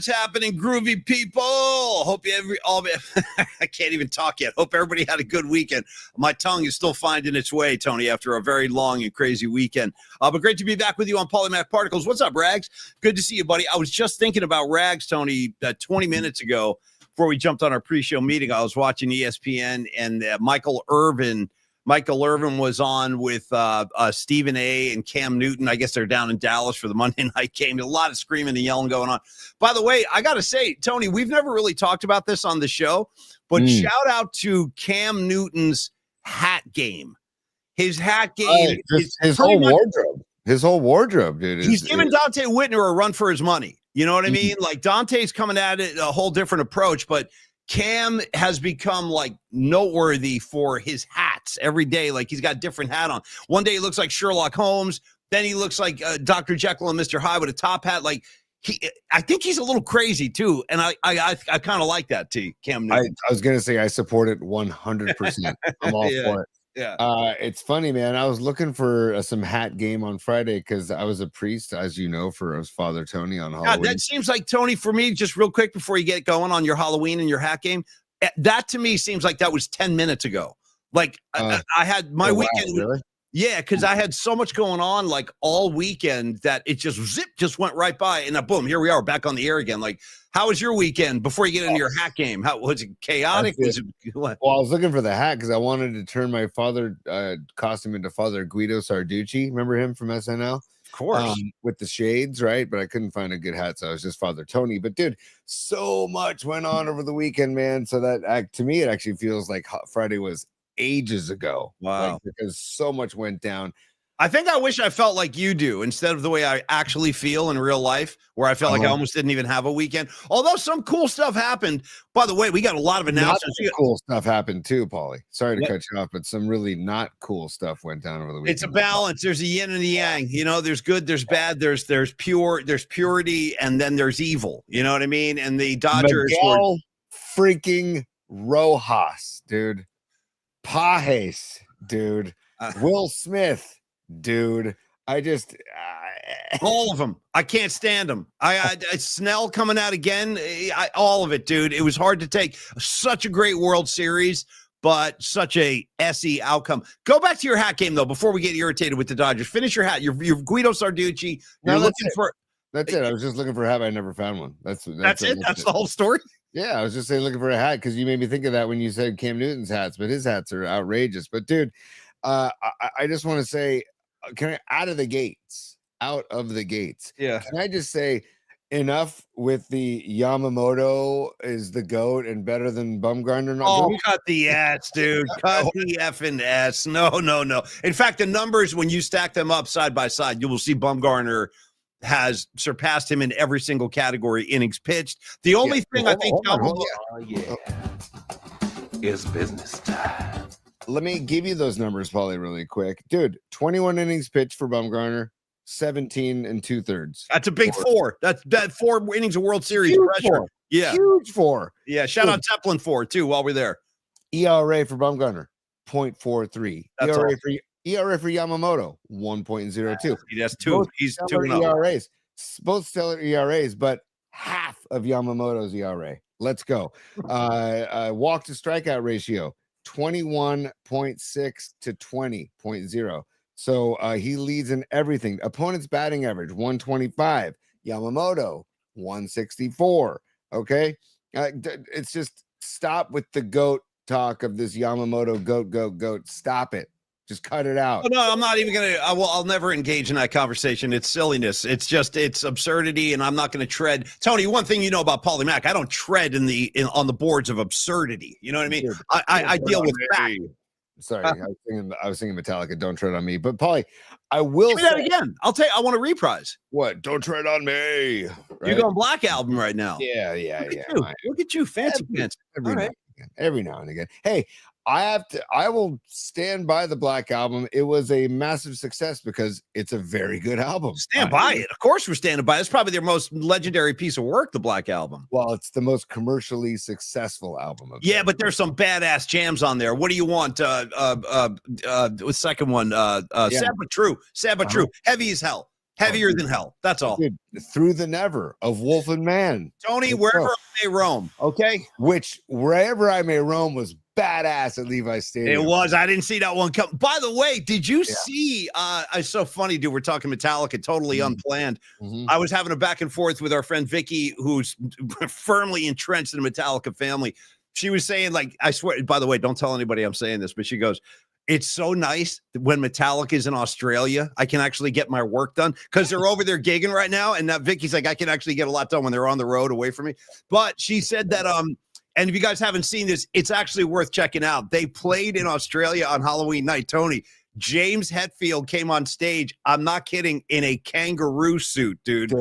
What's happening, groovy people? Hope you I can't even talk yet. Hope everybody had a good weekend. My tongue is still finding its way, Tony, after a very long and crazy weekend. But great to be back with you on Polymath Particles. What's up, Rags? Good to see you, buddy. I was just thinking about Rags, Tony, 20 minutes ago before we jumped on our pre-show meeting. I was watching ESPN, and Michael Irvin was on with Stephen A. and Cam Newton. I guess they're down in Dallas for the Monday night game. A lot of screaming and yelling going on. By the way, I got to say, Tony, we've never really talked about this on the show, but shout out to Cam Newton's hat game. His hat game. His whole wardrobe. His whole wardrobe, dude. He's giving Dante Whitner a run for his money. You know what I mean? Like, Dante's coming at it a whole different approach, but Cam has become like noteworthy for his hats every day. Like, he's got a different hat on. One day he looks like Sherlock Holmes. Then he looks like Dr. Jekyll and Mr. Hyde with a top hat. Like, I think he's a little crazy too. And I kind of like that too, Cam Newton. I was going to say, I support it 100%. I'm all for it. Yeah. It's funny, man. I was looking for some hat game on Friday because I was a priest, as you know, for Father Tony on Halloween. That seems like, Tony, for me, just real quick before you get going on your Halloween and your hat game, that to me seems like that was 10 minutes ago. Like, I had my weekend. Wow, really? Yeah, because I had so much going on like all weekend that it just went right by, and boom, here we are back on the air again. Like, how was your weekend before you get into your hat game? How was it? Chaotic? Was it what? Well, I was looking for the hat because I wanted to turn my father costume into Father Guido Sarducci. Remember him from SNL? Of course, with the shades, right? But I couldn't find a good hat, so I was just Father Tony. But dude, so much went on over the weekend, man. So that to me, it actually feels like Friday was ages ago. Wow. Like, because so much went down. I think I wish I felt like you do instead of the way I actually feel in real life, where I felt like I almost didn't even have a weekend. Although some cool stuff happened. By the way, we got a lot of announcements. Cool stuff happened too, Paulie. Sorry to cut you off, but some really not cool stuff went down over the weekend. It's a balance. There's a yin and a yang. You know, there's good, there's bad, there's purity, and then there's evil. You know what I mean? And the Dodgers Miguel freaking Rojas, dude. Pajes, dude. Will Smith, dude. I just all of them. I can't stand them. I Snell coming out again. All of it, dude. It was hard to take. Such a great World Series, but such a SE outcome. Go back to your hat game though before we get irritated with the Dodgers. Finish your hat. You're Guido Sarducci. You're looking for. That's it. I was just looking for a hat. I never found one. That's it. That's the whole story. Yeah, I was just saying looking for a hat because you made me think of that when you said Cam Newton's hats, but his hats are outrageous. But dude, I just want to say, out of the gates. Yeah. Can I just say enough with the Yamamoto is the GOAT and better than Bumgarner? Oh, cut the S, dude. Cut the effing S. No. In fact, the numbers, when you stack them up side by side, you will see Bumgarner has surpassed him in every single category. Innings pitched. The only thing I think is business time. Let me give you those numbers, Paulie, really quick. Dude, 21 innings pitched for Bumgarner, 17 2/3. That's a big four. That's 4 innings of World Series pressure. Four. Yeah. Huge four. Yeah. Shout out Zeppelin 4 too while we're there. ERA for Bumgarner, 0.43. ERA for Yamamoto, 1.02. That's 2. Both He's 2 ERAs. Both stellar ERAs, but half of Yamamoto's ERA. Let's go. Walk to strikeout ratio, 21.6 to 20.0. So he leads in everything. Opponent's batting average, 125. Yamamoto, 164. Okay. It's just stop with the GOAT talk of this Yamamoto GOAT. Stop it. Just cut it out. Oh, no, I'm not even going to. I'll never engage in that conversation. It's silliness. It's absurdity, and I'm not going to tread. Tony, one thing you know about Paulie Mack, I don't tread on the boards of absurdity. You know what I mean? I deal with fact. Sorry, I was singing Metallica, Don't Tread on Me. But Paulie, I will say that again. I want to reprise. What? Don't Tread on Me. Right? You're going Black Album right now. Yeah. Look at you, fancy pants. Every now and again. Hey, I will stand by the Black Album. It was a massive success because it's a very good album. Stand by it. Of course we're standing by it. It's probably their most legendary piece of work, the Black Album. Well, it's the most commercially successful album. But there's some badass jams on there. What do you want? The second one, Sad But True. Heavy as hell. Heavier than hell. That's all. Dude, Through the Never of Wolf and Man. Tony, Let's wherever go. I may roam. Okay. Which Wherever I May Roam was badass at Levi's Stadium. It was. I didn't see that one come. By the way, did you see? It's so funny, dude. We're talking Metallica, totally unplanned. I was having a back and forth with our friend Vicky, who's firmly entrenched in the Metallica family. She was saying, like, I swear, by the way, don't tell anybody I'm saying this, but she goes, it's so nice that when Metallica is in Australia, I can actually get my work done because they're over there gigging right now. And that Vicky's like, I can actually get a lot done when they're on the road away from me. But she said that, and if you guys haven't seen this, it's actually worth checking out. They played in Australia on Halloween night. Tony, James Hetfield came on stage. I'm not kidding, in a kangaroo suit, dude.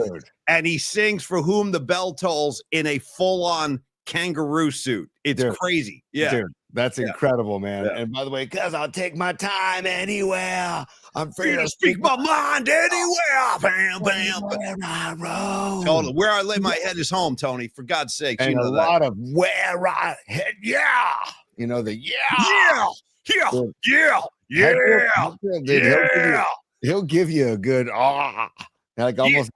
And he sings For Whom the Bell Tolls in a full-on kangaroo suit. It's crazy. Yeah. Dude, that's incredible, man. Yeah. And by the way, because I'll take my time anywhere. I'm free to speak my mind anywhere. Bam, bam. Where I roam. Totally. Where I lay my head is home, Tony. For God's sake. And you know a lot of where I head. Yeah. You know, the He'll give you a good like almost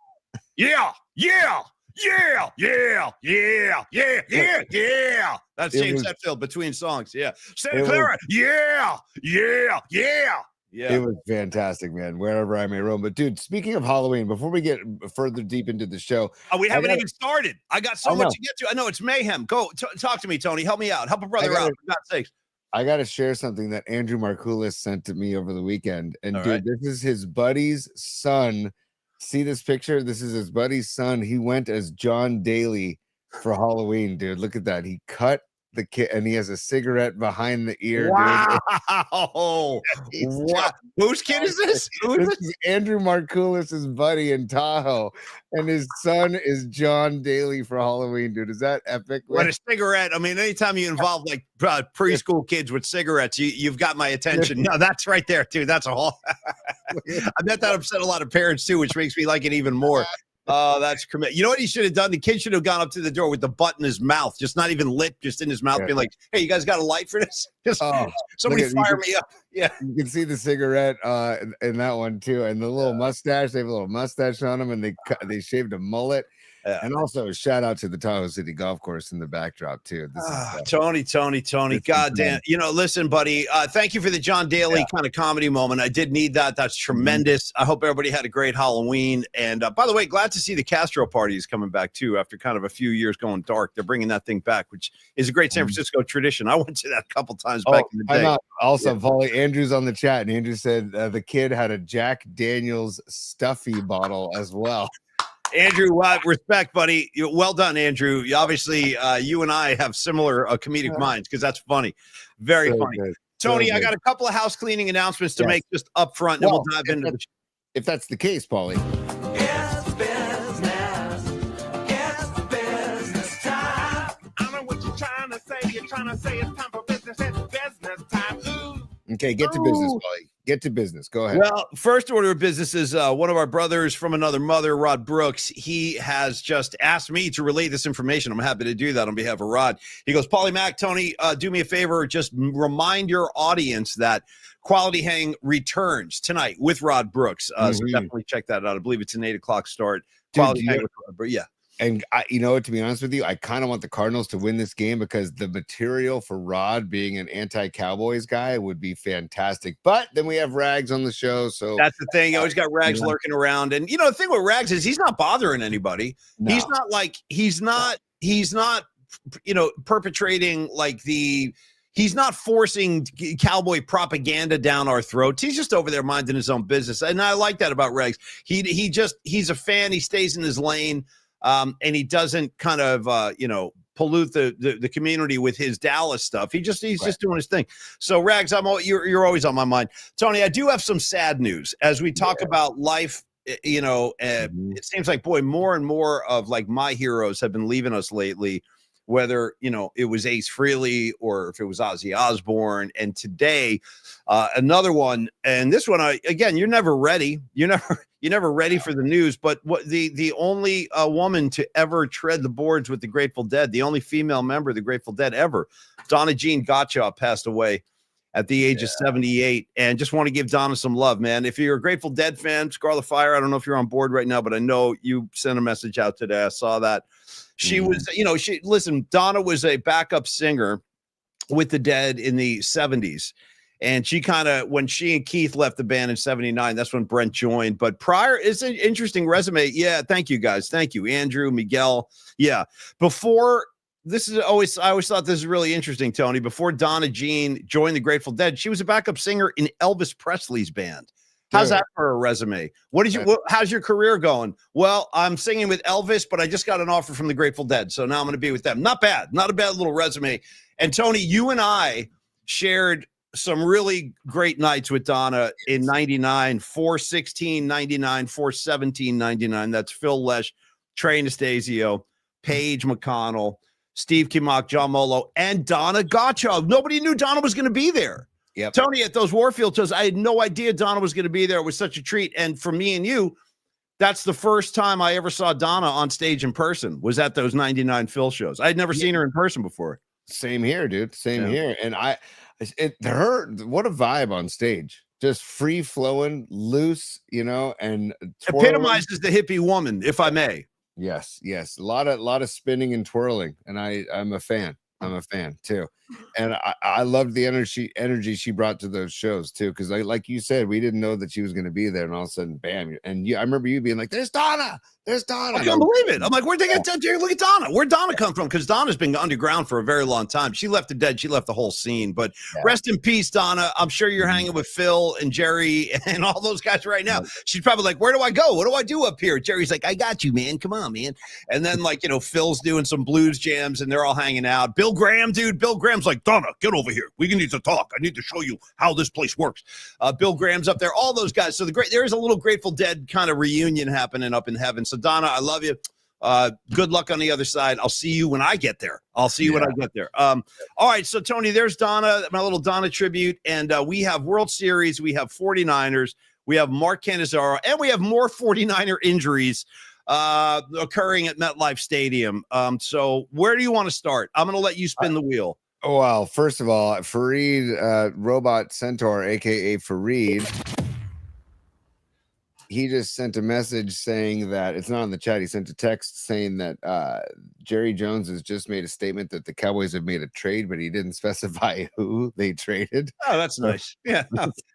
That's James Hetfield between songs. Yeah. Santa Clara. Yeah. It was fantastic, man. Wherever I May Roam. But dude, speaking of Halloween, before we get further deep into the show, we haven't even started. I got so much to get to. I know it's mayhem. Go talk to me, Tony. Help me out. Help a brother out. For God's sakes. I got to share something that Andrew Markoulis sent to me over the weekend. And this is his buddy's son. See this picture? This is his buddy's son. He went as John Daly for Halloween, dude. Look at that. He cut the kid and he has a cigarette behind the ear. Wow. Dude. What? Whose kid is this? This is Andrew Markoulis' buddy in Tahoe, and his son is John Daly for Halloween, dude. Is that epic? What a cigarette. I mean, anytime you involve like preschool kids with cigarettes, you've got my attention. No, that's right there, dude. That's a whole I bet that upset a lot of parents too, which makes me like it even more. Oh, that's you know what he should have done? The kid should have gone up to the door with the butt in his mouth, just not even lit, just in his mouth, being like, "Hey, you guys got a light for this? Just somebody fire me up." Yeah, you can see the cigarette in that one too, and the little mustache. They have a little mustache on him, and they shaved a mullet. And also shout out to the Tahoe City Golf Course in the backdrop too. Tony. God damn. You know, listen, buddy, thank you for the John Daly kind of comedy moment. I did need that. That's tremendous. I hope everybody had a great Halloween. And by the way, glad to see the Castro party is coming back too after kind of a few years going dark. They're bringing that thing back, which is a great San Francisco tradition. I went to that a couple times back in the day. Also, Paulie, Andrew's on the chat, and Andrew said the kid had a Jack Daniels stuffy bottle as well. Andrew, respect, buddy. Well done, Andrew. Obviously, you and I have similar comedic minds because that's funny. Very funny. Good. Tony, I got a couple of house cleaning announcements to make just up front, and then we'll dive into if that's the case, Paulie. It's business time. I know what you're trying to say. You're trying to say it's time for business. It's business time. Ooh. Okay, get to business, Paulie. Get to business. Go ahead. Well, first order of business is one of our brothers from another mother, Rod Brooks. He has just asked me to relay this information. I'm happy to do that on behalf of Rod. He goes, Paulie Mac, Tony, do me a favor. Just remind your audience that Quality Hang returns tonight with Rod Brooks. So definitely check that out. I believe it's an 8:00 start. Quality Hang with Rod Brooks. Yeah. And to be honest with you, I kind of want the Cardinals to win this game because the material for Rod being an anti-Cowboys guy would be fantastic. But then we have Rags on the show, so that's the thing. You always got Rags lurking around, and the thing with Rags is he's not bothering anybody. No. He's not perpetrating like he's not forcing cowboy propaganda down our throats. He's just over there minding his own business, and I like that about Rags. He's a fan. He stays in his lane. And he doesn't kind of, pollute the community with his Dallas stuff. He's just doing his thing. So Rags, you're always on my mind. Tony, I do have some sad news as we talk about life. It seems like, boy, more and more of like my heroes have been leaving us lately, whether, it was Ace Frehley or if it was Ozzy Osbourne. And today, another one, and this one, you're never ready. You're never ready for the news, but what the only woman to ever tread the boards with the Grateful Dead, the only female member of the Grateful Dead ever, Donna Jean Gottschalk, passed away. at the age of 78. And just want to give Donna some love, man. If you're a Grateful Dead fan, Scarlet Fire, I don't know if you're on board right now, but I know you sent a message out today. I saw that. She was, listen, Donna was a backup singer with the Dead in the 70s. And she kind of, when she and Keith left the band in 79, that's when Brent joined. But prior, it's an interesting resume. Yeah, thank you, guys. Thank you, Andrew, Miguel. Yeah. Before, I always thought this is really interesting, Tony. Before Donna Jean joined the Grateful Dead, she was a backup singer in Elvis Presley's band. How's that for a resume? How's your career going? Well, I'm singing with Elvis, but I just got an offer from the Grateful Dead. So now I'm going to be with them. Not bad. Not a bad little resume. And Tony, you and I shared some really great nights with Donna in 99, 4/16, 99, 4/17, 99. That's Phil Lesh, Trey Anastasio, Paige McConnell, Steve Kimak, John Molo, and Donna Gottschalk. Nobody knew Donna was going to be there. Yep. Tony, at those Warfield shows, I had no idea Donna was going to be there. It was such a treat. And for me and you, that's the first time I ever saw Donna on stage in person, was at those 99 Phil shows. I had never seen her in person before. Same here, dude. Same here. And what a vibe on stage. Just free flowing, loose, and twirling. Epitomizes the hippie woman, if I may. Yes. A lot of spinning and twirling. And I'm a fan. I'm a fan too. And I loved the energy she brought to those shows too. Because like you said, we didn't know that she was going to be there, and all of a sudden, bam! And I remember you being like, "There's Donna! There's Donna!" I can't believe it. I'm like, where'd they get look at Donna? Where'd Donna come from? Because Donna's been underground for a very long time. She left the Dead. She left the whole scene. But rest in peace, Donna. I'm sure you're hanging with Phil and Jerry and all those guys right now. She's probably like, where do I go? What do I do up here? Jerry's like, I got you, man. Come on, man. And then Phil's doing some blues jams and they're all hanging out. Bill Graham, dude. Bill Graham's like, Donna, get over here. We need to talk. I need to show you how this place works. Bill Graham's up there. All those guys. So there is a little Grateful Dead kind of reunion happening up in heaven. So Donna, I love you. Good luck on the other side. I'll see you when I get there. All right. So Tony, there's Donna, my little Donna tribute. And we have World Series. We have 49ers. We have Mark Cannizzaro, and we have more 49er injuries occurring at MetLife Stadium. So where do you want to start? I'm going to let you spin the wheel. Well, first of all, Fareed, Robot Centaur, aka Fareed, he just sent a message saying that it's not in the chat. He sent a text saying that Jerry Jones has just made a statement that the Cowboys have made a trade, but he didn't specify who they traded. Oh, that's nice. Yeah.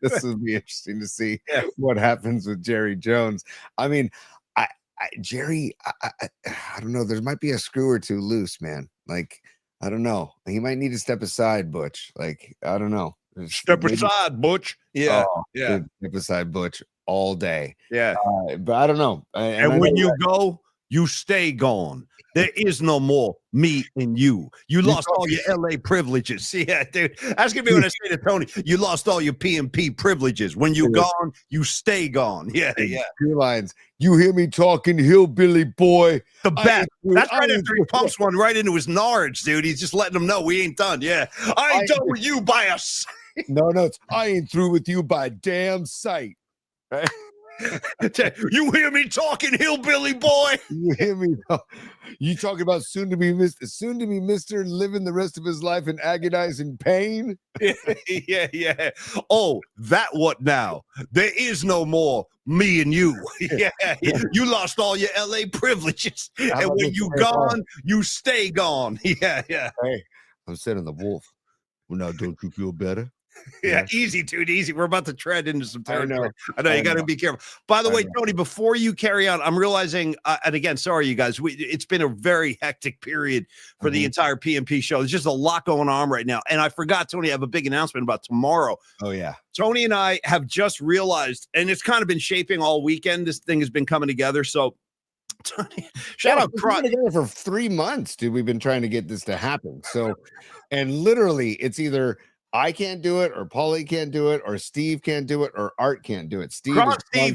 This will be interesting to see what happens with Jerry Jones. I mean, Jerry, I don't know. There might be a screw or two loose, man. Like, I don't know. He might need to step aside, Butch. Like, I don't know. Step aside, Butch. Yeah. Dude, step aside, Butch, all day. Yeah. But I don't know. And when you go, you stay gone. There is no more me and you. You lost all your LA privileges. Yeah, dude. That's going to be what I say to Tony. You lost all your PMP privileges. When you're gone, you stay gone. Yeah. Two lines. You hear me talking, hillbilly boy? The best. That's right after he pumps one right into his nards, dude. He's just letting them know we ain't done. Yeah. I ain't done with you by us. No, it's I ain't through with you by damn sight. Right? You hear me talking, hillbilly boy? You hear me? You talking about soon to be Mr. living the rest of his life in agonizing pain? Yeah. Oh, that what now? There is no more me and you. Yeah. You lost all your LA privileges. And when you gone, you stay gone. Yeah. Hey, I'm sending the wolf. Well, now don't you feel better? Yeah, easy, dude, easy. We're about to tread into some territory. I know you got to be careful. By the way, Tony, before you carry on, I'm realizing, and again, sorry, you guys, it's been a very hectic period for the entire PMP show. There's just a lot going on right now. And I forgot, Tony, I have a big announcement about tomorrow. Oh, yeah. Tony and I have just realized, and it's kind of been shaping all weekend. This thing has been coming together. So, Tony, shout out. We've been together for 3 months, dude. We've been trying to get this to happen. So, and literally, it's either I can't do it, or Paulie can't do it, or Steve can't do it, or Art can't do it. Steve,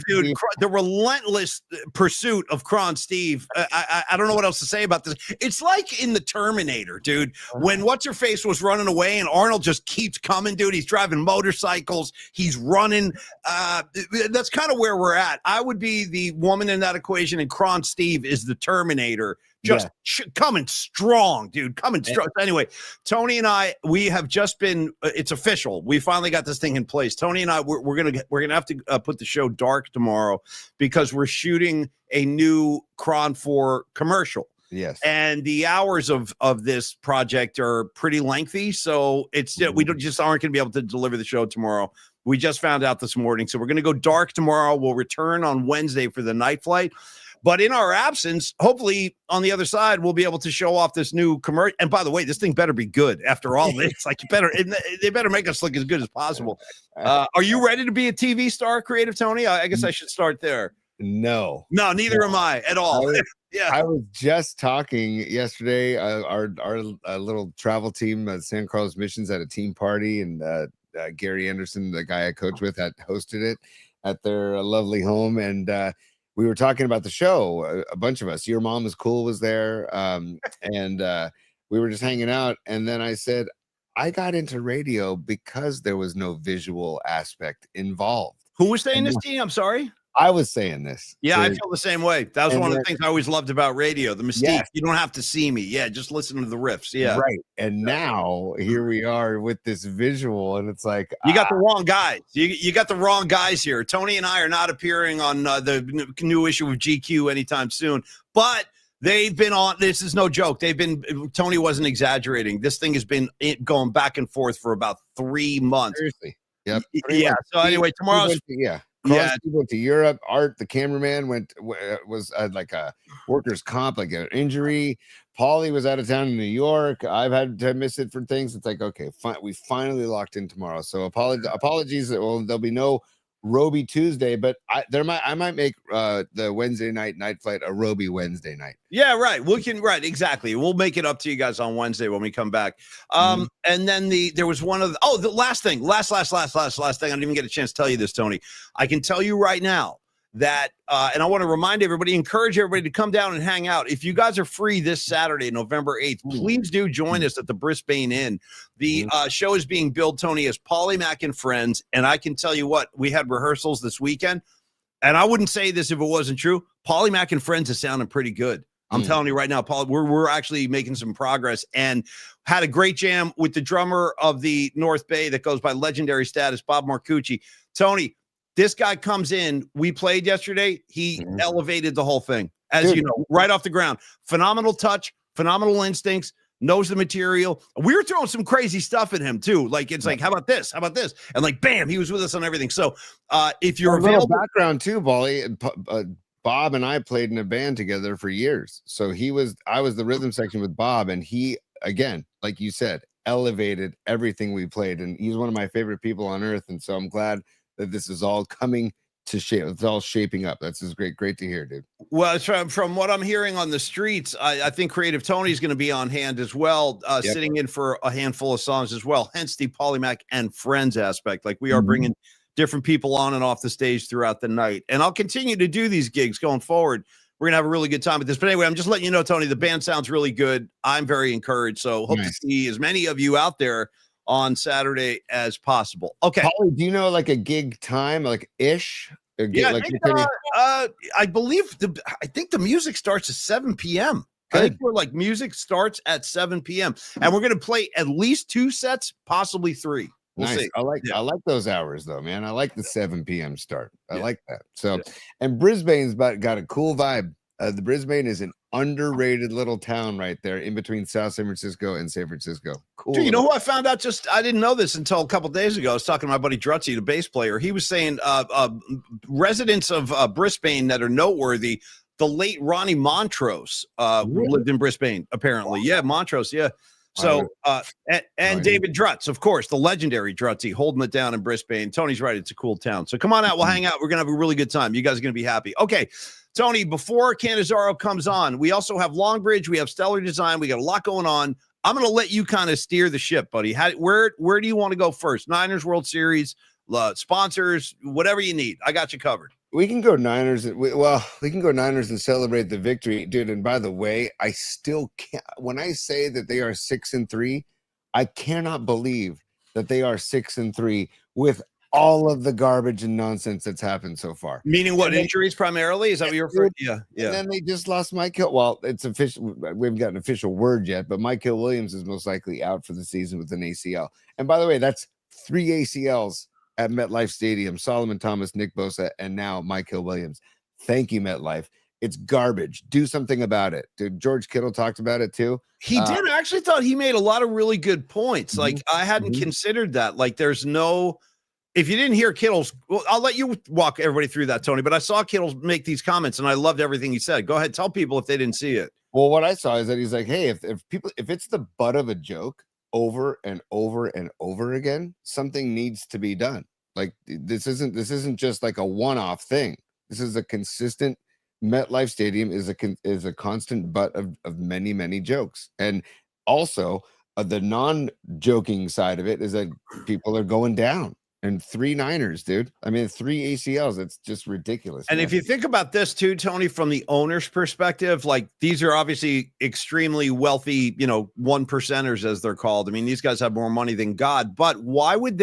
dude, the relentless pursuit of Kron Steve. I don't know what else to say about this. It's like in the Terminator, dude, when what's her face was running away and Arnold just keeps coming, dude. He's driving motorcycles, he's running. That's kind of where we're at. I would be the woman in that equation, and Kron Steve is the Terminator just coming strong, dude. Coming strong. Anyway, Tony and I, we have just been. It's official. We finally got this thing in place. Tony and I, we're gonna have to put the show dark tomorrow because we're shooting a new Cron 4 commercial. Yes. And the hours of this project are pretty lengthy, so it's we aren't going to be able to deliver the show tomorrow. We just found out this morning, so we're going to go dark tomorrow. We'll return on Wednesday for the night flight. But in our absence, hopefully on the other side, we'll be able to show off this new commercial. And by the way, this thing better be good after all this. Like, they better make us look as good as possible. Are you ready to be a TV star, Creative Tony? I guess I should start there. No, neither am I at all. I was just talking yesterday. Our little travel team, San Carlos Missions, at a team party, and Gary Anderson, the guy I coach with, had hosted it at their lovely home, and we were talking about the show. A bunch of us. Your Mom Is Cool was there, and we were just hanging out. And then I said, I got into radio because there was no visual aspect involved. Who was saying this to you? I'm sorry. I was saying this. Yeah, I feel the same way. That was one of the things I always loved about radio, the mystique. Yes. You don't have to see me. Yeah, just listen to the riffs. Yeah. Right. And now here we are with this visual, and it's like you got the wrong guys. You got the wrong guys here. Tony and I are not appearing on the new issue of GQ anytime soon, but they've been on. This is no joke. Tony wasn't exaggerating. This thing has been going back and forth for about 3 months. Seriously. Yep. Yeah. So anyway, tomorrow's went to Europe. Art, the cameraman, was like a workers' comp, like an injury. Paulie was out of town in New York. I've had to miss it for things. It's like, okay, we finally locked in tomorrow. So apologies. Well, there'll be no Roby Tuesday, but I might make the Wednesday night flight a Roby Wednesday night. Yeah, right. Exactly. We'll make it up to you guys on Wednesday when we come back. And then there was one of the last thing. Last thing. I didn't even get a chance to tell you this, Tony. I can tell you right now that, and I want to encourage everybody to come down and hang out. If you guys are free this Saturday, November 8th, please do join us at the Brisbane Inn. The show is being billed, Tony, as Paulie Mack and Friends. And I can tell you what, we had rehearsals this weekend, and I wouldn't say this if it wasn't true. Paulie Mack and Friends is sounding pretty good. I'm telling you right now, Paul, we're actually making some progress, and had a great jam with the drummer of the North Bay that goes by legendary status, Bob Marcucci. Tony, this guy comes in. We played yesterday. He elevated the whole thing, you know, right off the ground. Phenomenal touch, phenomenal instincts, knows the material. We were throwing some crazy stuff at him too. Like, it's like, how about this? How about this? And like, bam, he was with us on everything. So if you're available, background too, Bolly, Bob and I played in a band together for years. So I was the rhythm section with Bob, and he, again, like you said, elevated everything we played. And he's one of my favorite people on earth. And so I'm glad that this is all coming to shape. It's all shaping up. That's just great to hear, dude. Well, from what I'm hearing on the streets, I think Creative Tony's going to be on hand as well, sitting in for a handful of songs as well. Hence the Paulie Mack and Friends aspect. Like, we are bringing different people on and off the stage throughout the night. And I'll continue to do these gigs going forward. We're going to have a really good time with this. But anyway, I'm just letting you know, Tony, the band sounds really good. I'm very encouraged. So hope to see as many of you out there on Saturday as possible. Okay. Paulie, do you know like a gig time, like ish? I believe I think the music starts at 7 p.m. I think music starts at 7 p.m. and we're going to play at least 2 sets, possibly 3. We'll nice. See. I like those hours though, man. I like the 7 p.m. start. I like that. So, and Brisbane's got a cool vibe. The Brisbane is an underrated little town right there in between South San Francisco and San Francisco. Cool. Dude, you know who I found out? I didn't know this until a couple of days ago. I was talking to my buddy Drutzy, the bass player. He was saying residents of Brisbane that are noteworthy. The late Ronnie Montrose lived in Brisbane, apparently. Yeah, Montrose. Yeah. So, and David Drutz, of course, the legendary Drutzy, holding it down in Brisbane. Tony's right. It's a cool town. So come on out. We'll hang out. We're going to have a really good time. You guys are going to be happy. Okay. Tony, before Cannizzaro comes on, we also have Longbridge. We have Stellar Design. We got a lot going on. I'm going to let you kind of steer the ship, buddy. Where do you want to go first? Niners, World Series, sponsors, whatever you need. I got you covered. We can go Niners. We can go Niners and celebrate the victory, dude. And by the way, I still can't. When I say that they are 6-3, I cannot believe that they are 6-3 with all of the garbage and nonsense that's happened so far. Meaning what, And then- injuries primarily? Is that what you're referring to? Yeah, And yeah. then they just lost Mike Hill. Well, it's official. We haven't got an official word yet, but Mike Hill Williams is most likely out for the season with an ACL. And by the way, that's 3 ACLs at MetLife Stadium: Solomon Thomas, Nick Bosa, and now Mike Hill Williams. Thank you, MetLife. It's garbage. Do something about it. Dude, George Kittle talked about it too. He did. I actually thought he made a lot of really good points. Like, I hadn't mhm. considered that. Like, there's no, if you didn't hear Kittle's, well, I'll let you walk everybody through that, Tony. But I saw Kittle make these comments, and I loved everything he said. Go ahead, tell people if they didn't see it. Well, what I saw is that he's like, hey, if it's the butt of a joke over and over and over again, something needs to be done. Like, this isn't just like a one-off thing. This is a consistent. MetLife Stadium is a constant butt of many jokes. And also the non-joking side of it is that people are going down. And 3 Niners, dude. I mean, 3 ACLs. It's just ridiculous. And man. if you think about this too, Tony, from the owner's perspective, like, these are obviously extremely wealthy, you know, 1%ers, as they're called. I mean, these guys have more money than God. But why would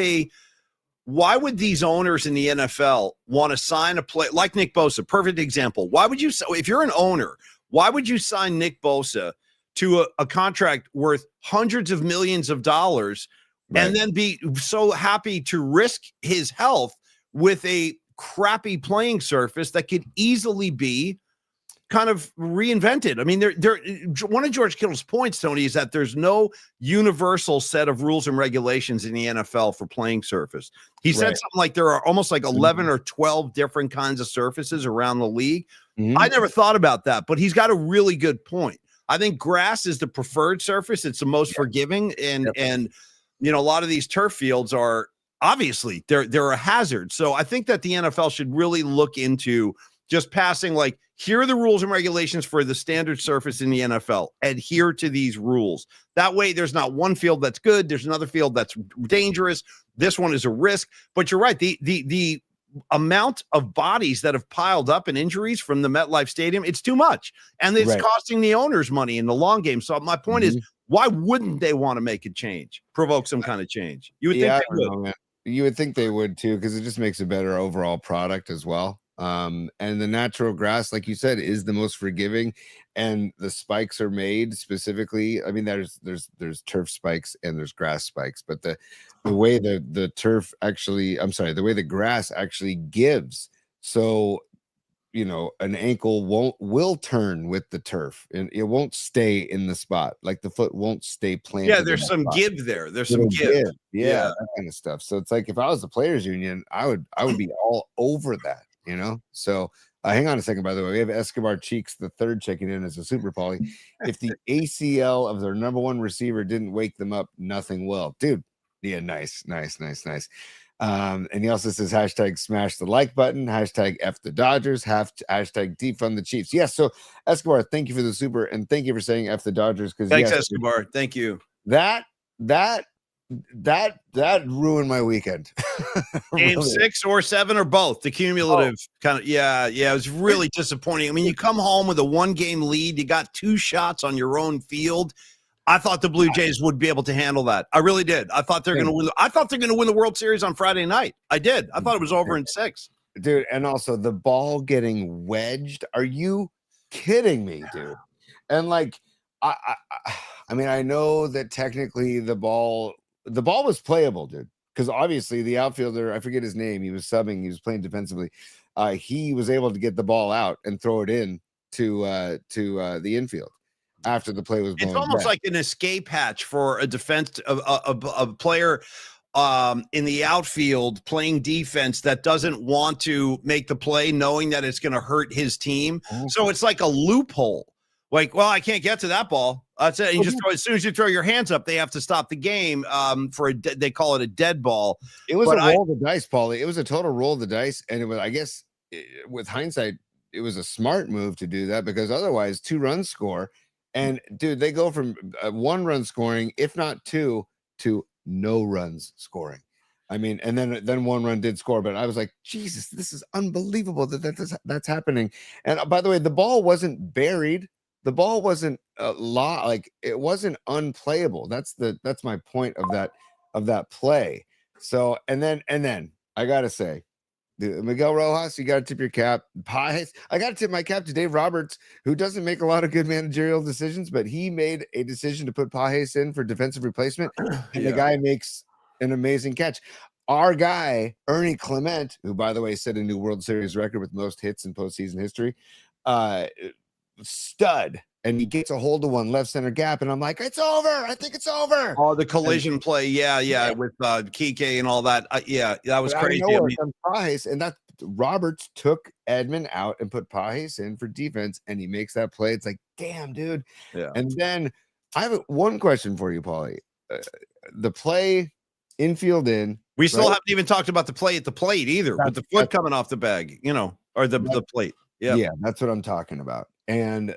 these owners in the NFL want to sign a play like Nick Bosa? Perfect example. Why would you, if you're an owner, why would you sign Nick Bosa to a contract worth hundreds of millions of dollars, right, and then be so happy to risk his health with a crappy playing surface that could easily be kind of reinvented? I mean, one of George Kittle's points, Tony, is that there's no universal set of rules and regulations in the NFL for playing surface. He said something like there are almost like 11 or 12 different kinds of surfaces around the league. I never thought about that, but he's got a really good point. I think grass is the preferred surface. It's the most forgiving, and you know, a lot of these turf fields are obviously they're a hazard. So I think that the NFL should really look into just passing, like, here are the rules and regulations for the standard surface in the NFL. Adhere to these rules. That way, there's not one field that's good. There's another field that's dangerous. This one is a risk. But you're right. The amount of bodies that have piled up in injuries from the MetLife Stadium, it's too much. And it's costing the owners money in the long game. So my point is, why wouldn't they want to make a change, provoke some kind of change? You would think they would. Know, you would think they would too, because it just makes a better overall product as well. And the natural grass, like you said, is the most forgiving, and the spikes are made specifically. I mean, there's turf spikes and there's grass spikes, but the way the turf actually, the way the grass actually gives. So, you know, an ankle will turn with the turf, and it won't stay in the spot. Like, the foot won't stay planted. Yeah, there's some give there. There's some give. Yeah, that kind of stuff. So it's like, if I was the players union, I would be all over that. You know, so hang on a second. By the way, we have Escobar Cheeks the third checking in as a super poly. If the ACL of their number one receiver didn't wake them up, nothing will, dude. Yeah, nice. And he also says hashtag smash the like button, hashtag F the Dodgers, hashtag defund the Chiefs. Yes. So Escobar, thank you for the super, and thank you for saying F the Dodgers. Because thanks, Escobar. Thank you. That ruined my weekend. Game Really. 6 or 7 or both, the cumulative kind of, it was really disappointing. I mean, you come home with a 1-game lead, you got 2 shots on your own field. I thought the Blue Jays would be able to handle that. I really did. I thought they're going to win. I thought they're going to win the World Series on Friday night. I did. I thought it was over in 6. Dude, and also the ball getting wedged. Are you kidding me, dude? And like, I mean, I know that technically the ball was playable, dude, because obviously the outfielder, I forget his name, he was subbing, he was playing defensively. He was able to get the ball out and throw it in to the infield after the play was blown. It's almost like an escape hatch for a defense, a player in the outfield playing defense that doesn't want to make the play, knowing that it's going to hurt his team. So it's like a loophole. Like, well, I can't get to that ball. That's it. You just throw, as soon as you throw your hands up, they have to stop the game for they call it a dead ball. It was a roll of the dice, Paulie. It was a total roll of the dice, and it was, I guess, with hindsight, it was a smart move to do that, because otherwise 2 runs score, and dude, they go from 1 run scoring, if not 2, to no runs scoring. I mean, and then 1 run did score, but I was like, Jesus, this is unbelievable that's happening. And by the way, the ball wasn't buried. The ball wasn't like, it wasn't unplayable. That's my point of that play. So and then I gotta say, Miguel Rojas, you gotta tip your cap. Pies, I gotta tip my cap to Dave Roberts, who doesn't make a lot of good managerial decisions, but he made a decision to put Pajes in for defensive replacement, and the guy makes an amazing catch. Our guy, Ernie Clement, who, by the way, set a new World Series record with most hits in postseason history, stud. And he gets a hold of one left center gap, and I'm like, it's over. I think it's over. Oh, the collision play. Yeah. With Kike and all that. That was crazy. And that Roberts took Edman out and put Pajes in for defense, and he makes that play. It's like, damn, dude. Yeah. And then I have one question for you, Paulie. The play infield in. We still haven't even talked about the play at the plate either, with the foot coming off the bag, or the plate. Yeah, that's what I'm talking about. And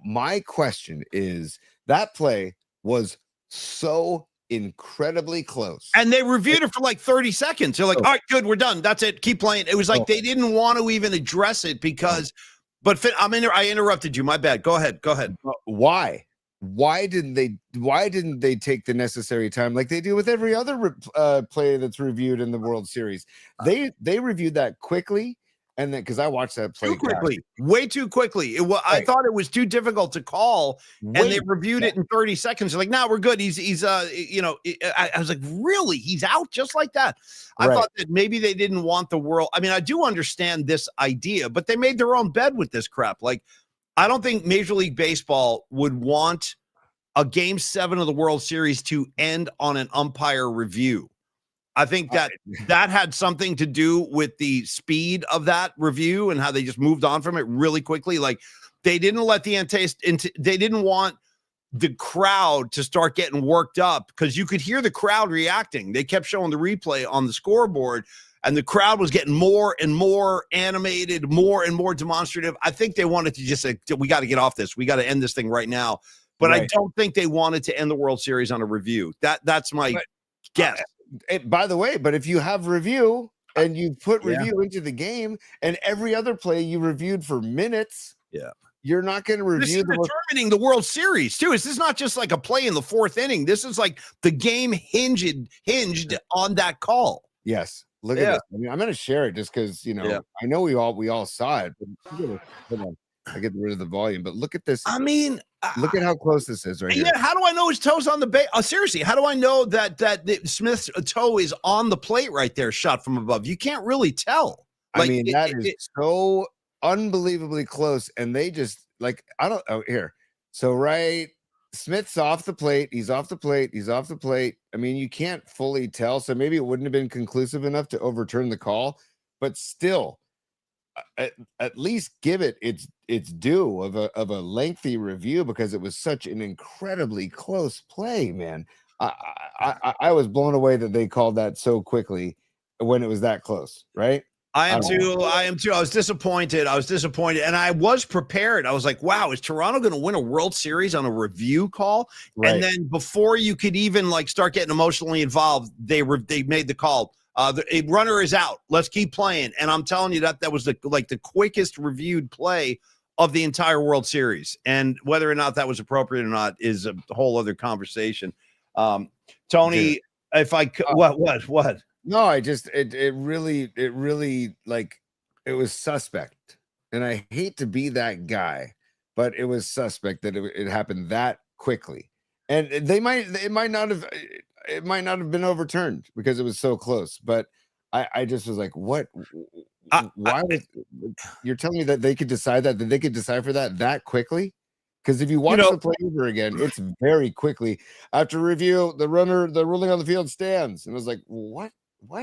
my question is, that play was so incredibly close. And they reviewed it for like 30 seconds. They're like, all right, good, we're done. That's it. Keep playing. It was like they didn't want to even address it because, I interrupted you. My bad. Go ahead. Why? Why didn't they take the necessary time like they do with every other play that's reviewed in the World Series? They reviewed that quickly, and then because I watched that play way too quickly. I thought it was too difficult to call, and they reviewed it in 30 seconds. They're like, "No, we're good." He's I was like, "Really? He's out just like that?" I thought that maybe they didn't want the world. I mean, I do understand this idea, but they made their own bed with this crap. Like, I don't think Major League Baseball would want a Game 7 of the World Series to end on an umpire review. I think that had something to do with the speed of that review and how they just moved on from it really quickly. Like, they didn't let they didn't want the crowd to start getting worked up because you could hear the crowd reacting. They kept showing the replay on the scoreboard, and the crowd was getting more and more animated, more and more demonstrative. I think they wanted to just say, we got to get off this. We got to end this thing right now. But I don't think they wanted to end the World Series on a review. That's my guess. By the way, but if you have review and you put review into the game and every other play you reviewed for minutes, you're not going to review. This is determining the World Series too. This is not just like a play in the fourth inning. This is like the game hinged on that call. Yes. Look at this. I mean, I'm going to share it just because, I know we all saw it. But hold on. I get rid of the volume, but look at this. I mean, look at how close this is right here. Yeah, how do I know his toe's on the base? Seriously, how do I know that Smith's toe is on the plate right there, shot from above? You can't really tell. Like, I mean, that is so unbelievably close, and they just here. So Smith's off the plate. He's off the plate. He's off the plate. I mean, you can't fully tell, so maybe it wouldn't have been conclusive enough to overturn the call, but still. At least give it its due of a lengthy review because it was such an incredibly close play, man. I was blown away that they called that so quickly when it was that close, right? I am too. I was disappointed. And I was prepared. I was like, wow, is Toronto going to win a World Series on a review call? Right. And then before you could even start getting emotionally involved, they made the call. A runner is out. Let's keep playing. And I'm telling you that was the quickest reviewed play of the entire World Series. And whether or not that was appropriate or not is a whole other conversation. Tony, if I could, what? No, it really it was suspect. And I hate to be that guy, but it was suspect that it happened that quickly. And it might not have been overturned because it was so close, but I just was like, what? You're telling me that they could decide that they could decipher that quickly? Because if you watch the play over again, it's very quickly after review, the ruling on the field stands. And I was like, what?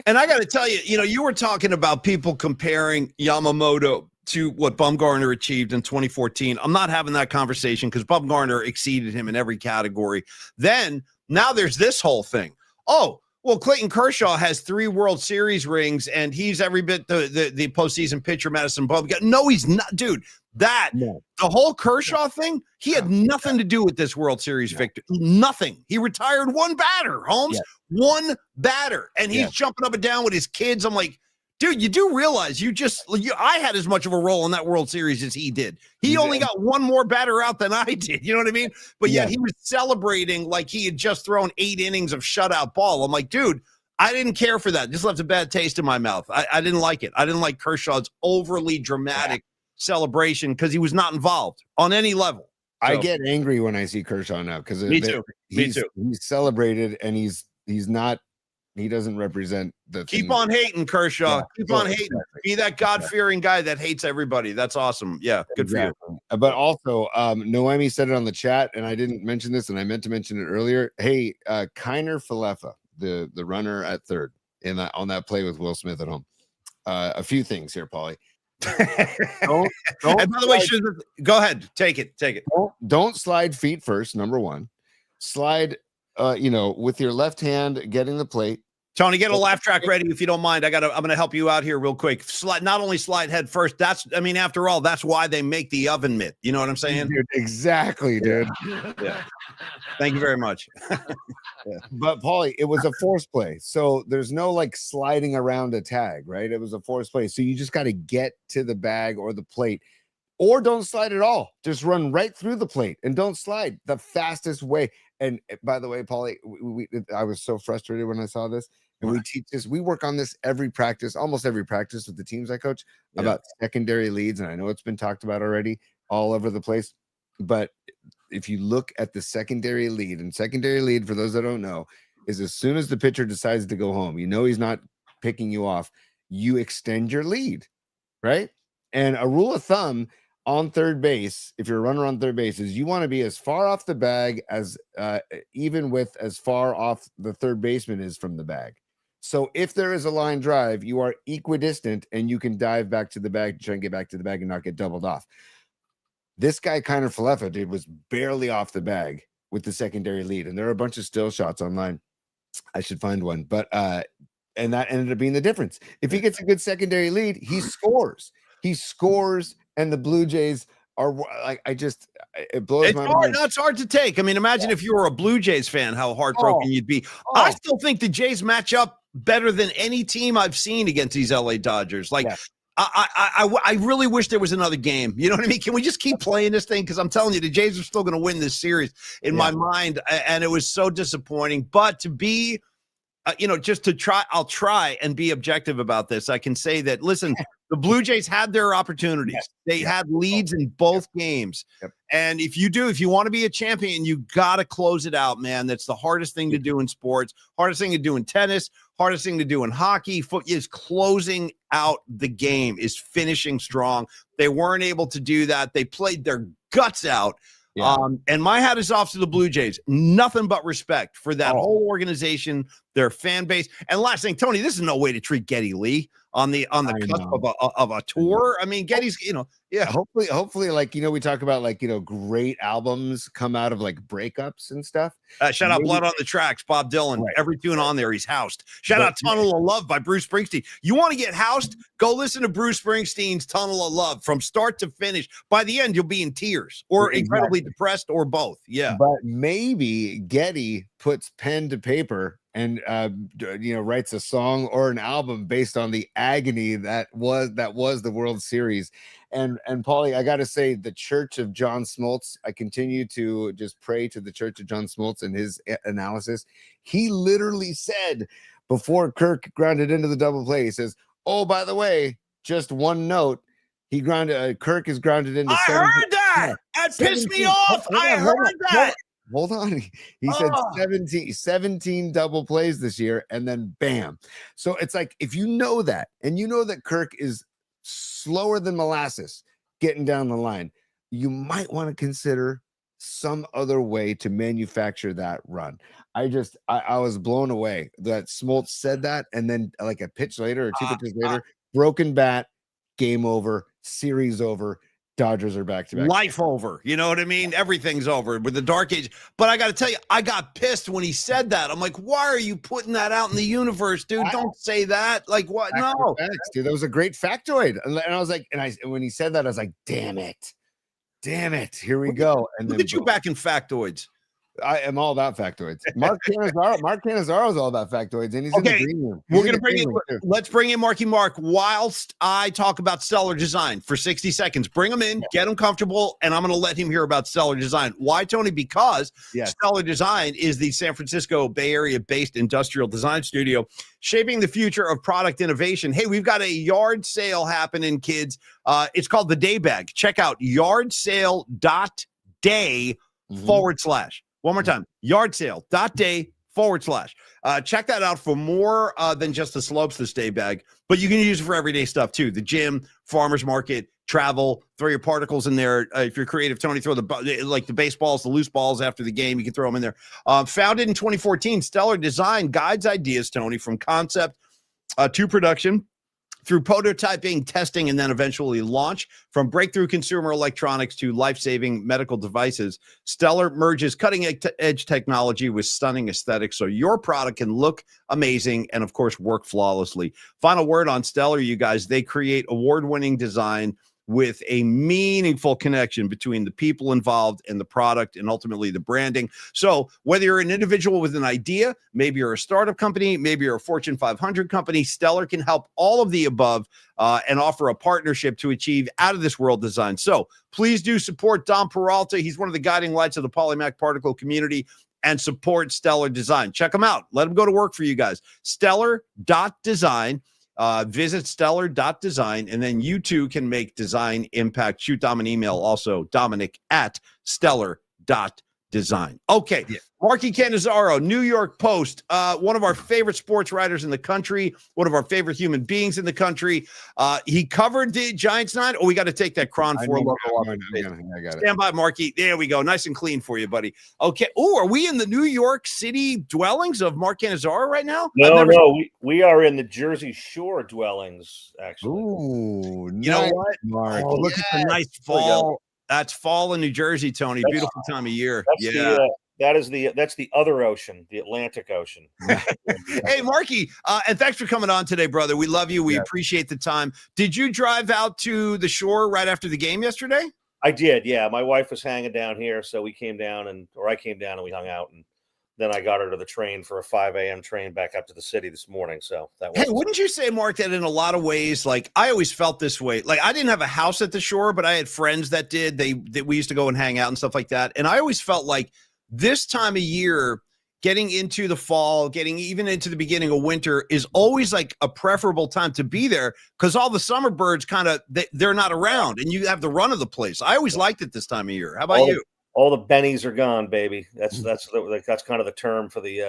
And I got to tell you, you were talking about people comparing Yamamoto to what Bumgarner achieved in 2014. I'm not having that conversation because Bumgarner exceeded him in every category. Now there's this whole thing. Oh, well, Clayton Kershaw has 3 World Series rings, and he's every bit the postseason pitcher Madison Bumgarner. No, he's not, dude. The whole Kershaw thing, he had nothing to do with this World Series victory. Nothing. He retired one batter, Holmes. One batter, and he's jumping up and down with his kids. I'm like, dude, you do realize I had as much of a role in that World Series as he did. He only got one more batter out than I did. You know what I mean? But yet he was celebrating like he had just thrown 8 innings of shutout ball. I'm like, dude, I didn't care for that. Just left a bad taste in my mouth. I didn't like it. I didn't like Kershaw's overly dramatic celebration because he was not involved on any level. I So, get angry when I see Kershaw now because me too. Me too. He's celebrated and he's not. He doesn't represent the. Keep on hating, Kershaw. Yeah. Keep on hating. Exactly. Be that God-fearing guy that hates everybody. That's awesome. Yeah, good for you. But also, Noemi said it on the chat, and I didn't mention this, and I meant to mention it earlier. Hey, Kiner Falefa, the runner at third on that play with Will Smith at home. A few things here, Paulie. Don't And by the way, go ahead. Take it. Don't slide feet first. Number one, slide. With your left hand, getting the plate. Tony, get a laugh track ready if you don't mind. I'm going to help you out here real quick. Not only slide head first. After all, that's why they make the oven mitt. You know what I'm saying? Dude, exactly, dude. Yeah. Thank you very much. But Paulie, it was a force play. So there's no like sliding around a tag, right? It was a force play. So you just got to get to the bag or the plate. Or don't slide at all. Just run right through the plate and don't slide. The fastest way. And by the way, Paulie, I was so frustrated when I saw this. And we teach this. We work on this almost every practice with the teams I coach about secondary leads. And I know it's been talked about already all over the place. But if you look at the secondary lead, and secondary lead, for those that don't know, is as soon as the pitcher decides to go home, he's not picking you off, you extend your lead, right? And a rule of thumb on third base, if you're a runner on third base, is you want to be as far off the bag as even with as far off the third baseman is from the bag. So if there is a line drive, you are equidistant and you can dive back to the bag to try and get back to the bag and not get doubled off. This guy, Kiner Falefa, dude, was barely off the bag with the secondary lead. And there are a bunch of still shots online. I should find one. But and that ended up being the difference. If he gets a good secondary lead, he scores. He scores, and the Blue Jays are like, it blows my mind. No, it's hard to take. I mean, imagine if you were a Blue Jays fan, how heartbroken you'd be. I still think the Jays match up better than any team I've seen against these LA Dodgers. Like, I really wish there was another game. You know what I mean? Can we just keep playing this thing? Because I'm telling you, the Jays are still going to win this series in my mind. And it was so disappointing. But to be, just to try, I'll try and be objective about this. I can say that, listen, the Blue Jays had their opportunities. They had leads in both games. And if you want to be a champion, you got to close it out, man. That's the hardest thing to do in sports, hardest thing to do in tennis, hardest thing to do in hockey. Is closing out the game, is finishing strong. They weren't able to do that. They played their guts out. And my hat is off to the Blue Jays. Nothing but respect for that whole organization, their fan base. And last thing, Tony, this is no way to treat Geddy Lee on the cusp of a tour. I mean, Geddy's, hopefully, like, we talk about, like, great albums come out of like breakups and stuff. Shout out Blood on the Tracks, Bob Dylan. Right. Every tune on there, he's housed. Shout out Tunnel of Love by Bruce Springsteen. You want to get housed? Go listen to Bruce Springsteen's Tunnel of Love from start to finish. By the end, you'll be in tears or incredibly depressed or both. Yeah. But maybe Geddy puts pen to paper and writes a song or an album based on the agony that was the World Series. And Paulie, I got to say, the Church of John Smoltz, I continue to just pray to the Church of John Smoltz and his analysis. He literally said before Kirk grounded into the double play, he says, "Oh, by the way, just one note, Kirk is grounded into." I heard that. That pissed me off. I heard that. Hold on. He said 17 double plays this year, and then bam. So it's like, if you know that, and you know that Kirk is slower than molasses getting down the line, you might want to consider some other way to manufacture that run. I was blown away that Smoltz said that, and then like a pitch later or two pitches later, broken bat, game over, series over. Dodgers are back-to-back. Life over. You know what I mean? Everything's over with the dark age. But I got to tell you, I got pissed when he said that. I'm like, why are you putting that out in the universe, dude? Don't say that. Like, what? No. Dude, that was a great factoid. And I was like, when he said that, I was like, damn it. Here we go. And look at you back in factoids. I am all about factoids. Mark Cannizzaro is all about factoids, and he's in the green room. We're going to bring in, let's bring in Marky Mark whilst I talk about Stellar Design for 60 seconds. Bring him in, get him comfortable, and I'm going to let him hear about Stellar Design. Why, Tony? Because Stellar Design is the San Francisco Bay Area-based industrial design studio shaping the future of product innovation. Hey, we've got a yard sale happening, kids. It's called the Day Bag. Check out yardsale.day / One more time, yardsale.day / check that out for more than just the slopes this day bag, but you can use it for everyday stuff too. The gym, farmer's market, travel, throw your particles in there. If you're creative, Tony, throw the baseballs, the loose balls after the game, you can throw them in there. Founded in 2014, Stellar Design guides ideas, Tony, from concept to production, through prototyping, testing, and then eventually launch. From breakthrough consumer electronics to life-saving medical devices, Stellar merges cutting-edge technology with stunning aesthetics so your product can look amazing and, of course, work flawlessly. Final word on Stellar, you guys. They create award-winning design with a meaningful connection between the people involved and the product and ultimately the branding. So whether you're an individual with an idea, maybe you're a startup company, maybe you're a Fortune 500 company, Stellar can help all of the above and offer a partnership to achieve out-of-this-world design. So please do support Dom Peralta. He's one of the guiding lights of the Polymac particle community, and support Stellar Design. Check them out. Let them go to work for you guys. Stellar.design. Visit stellar.design, and then you too can make design impact. Shoot Dom an email also, Dominic@stellar.design. Okay. Yeah. Marky Cannizzaro, New York Post, one of our favorite sports writers in the country, one of our favorite human beings in the country. He covered the Giants 9. Oh, we got to take that Cron 4 logo off. I got it. Stand by, Marky. There we go. Nice and clean for you, buddy. Okay. Oh, are we in the New York City dwellings of Mark Cannizzaro right now? No. We are in the Jersey Shore dwellings, actually. Ooh, you know what, Mark? Oh, look at the nice fall. That's fall in New Jersey, Tony. Beautiful time of year. That's the other ocean, the Atlantic Ocean. Hey, Marky, and thanks for coming on today, brother. We love you. We appreciate the time. Did you drive out to the shore right after the game yesterday? I did, yeah. My wife was hanging down here, so I came down and we hung out, and then I got her to the train for a 5 a.m. train back up to the city this morning. So that was. Hey, wouldn't you say, Mark, that in a lot of ways, like I always felt this way. Like I didn't have a house at the shore, but I had friends that did. We used to go and hang out and stuff like that. And I always felt like this time of year, getting into the fall, getting even into the beginning of winter is always like a preferable time to be there because all the summer birds they're not around and you have the run of the place. I always liked it this time of year. How about you? All the bennies are gone, baby. That's kind of the term for the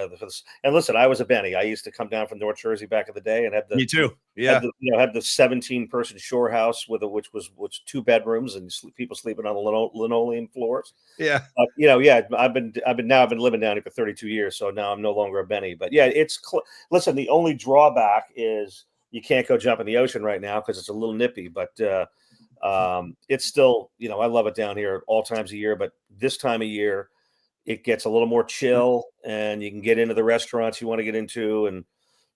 and listen, I was a Benny. I used to come down from North Jersey back in the day and had the me too. Yeah, had the 17-person shore house which was 2 bedrooms and people sleeping on the linoleum floors. Yeah, I've been living down here for 32 years, so now I'm no longer a Benny. But yeah, listen. The only drawback is you can't go jump in the ocean right now because it's a little nippy, but. It's still, I love it down here all times of year, but this time of year it gets a little more chill and you can get into the restaurants you want to get into and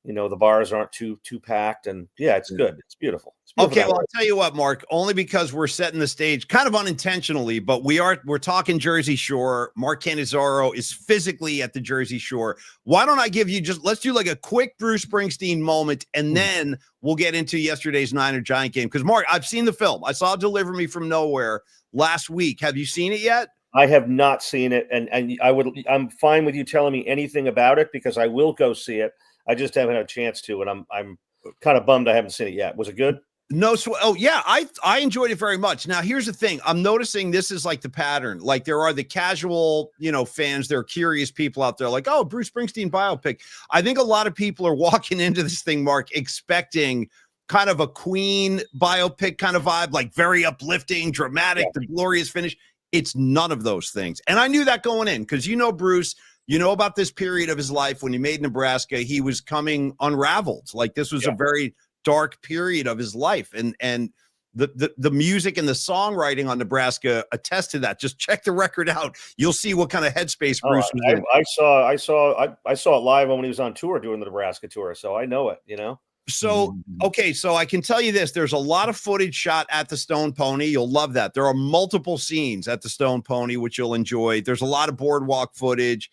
the bars aren't too packed and it's good. It's beautiful. Okay, well, I'll tell you what, Mark, only because we're setting the stage kind of unintentionally, but we're talking Jersey Shore. Mark Cannizzaro is physically at the Jersey Shore. Why don't I give you let's do like a quick Bruce Springsteen moment, and then we'll get into yesterday's Niner Giant game. Because, Mark, I've seen the film. I saw Deliver Me From Nowhere last week. Have you seen it yet? I have not seen it, and I'm fine with you telling me anything about it because I will go see it. I just haven't had a chance to, and I'm kind of bummed I haven't seen it yet. Was it good? No, I enjoyed it very much. Now, here's the thing. I'm noticing this is like the pattern. Like there are the casual, fans. There are curious people out there like, oh, Bruce Springsteen biopic. I think a lot of people are walking into this thing, Mark, expecting kind of a Queen biopic kind of vibe, like very uplifting, dramatic, the glorious finish. It's none of those things. And I knew that going in because Bruce, about this period of his life when he made Nebraska, he was coming unraveled. Like this was a very dark period of his life. And the music and the songwriting on Nebraska attest to that. Just check the record out. You'll see what kind of headspace Bruce was in. I saw it live when he was on tour doing the Nebraska tour. So I know it, So, okay, so I can tell you this. There's a lot of footage shot at the Stone Pony. You'll love that. There are multiple scenes at the Stone Pony, which you'll enjoy. There's a lot of boardwalk footage.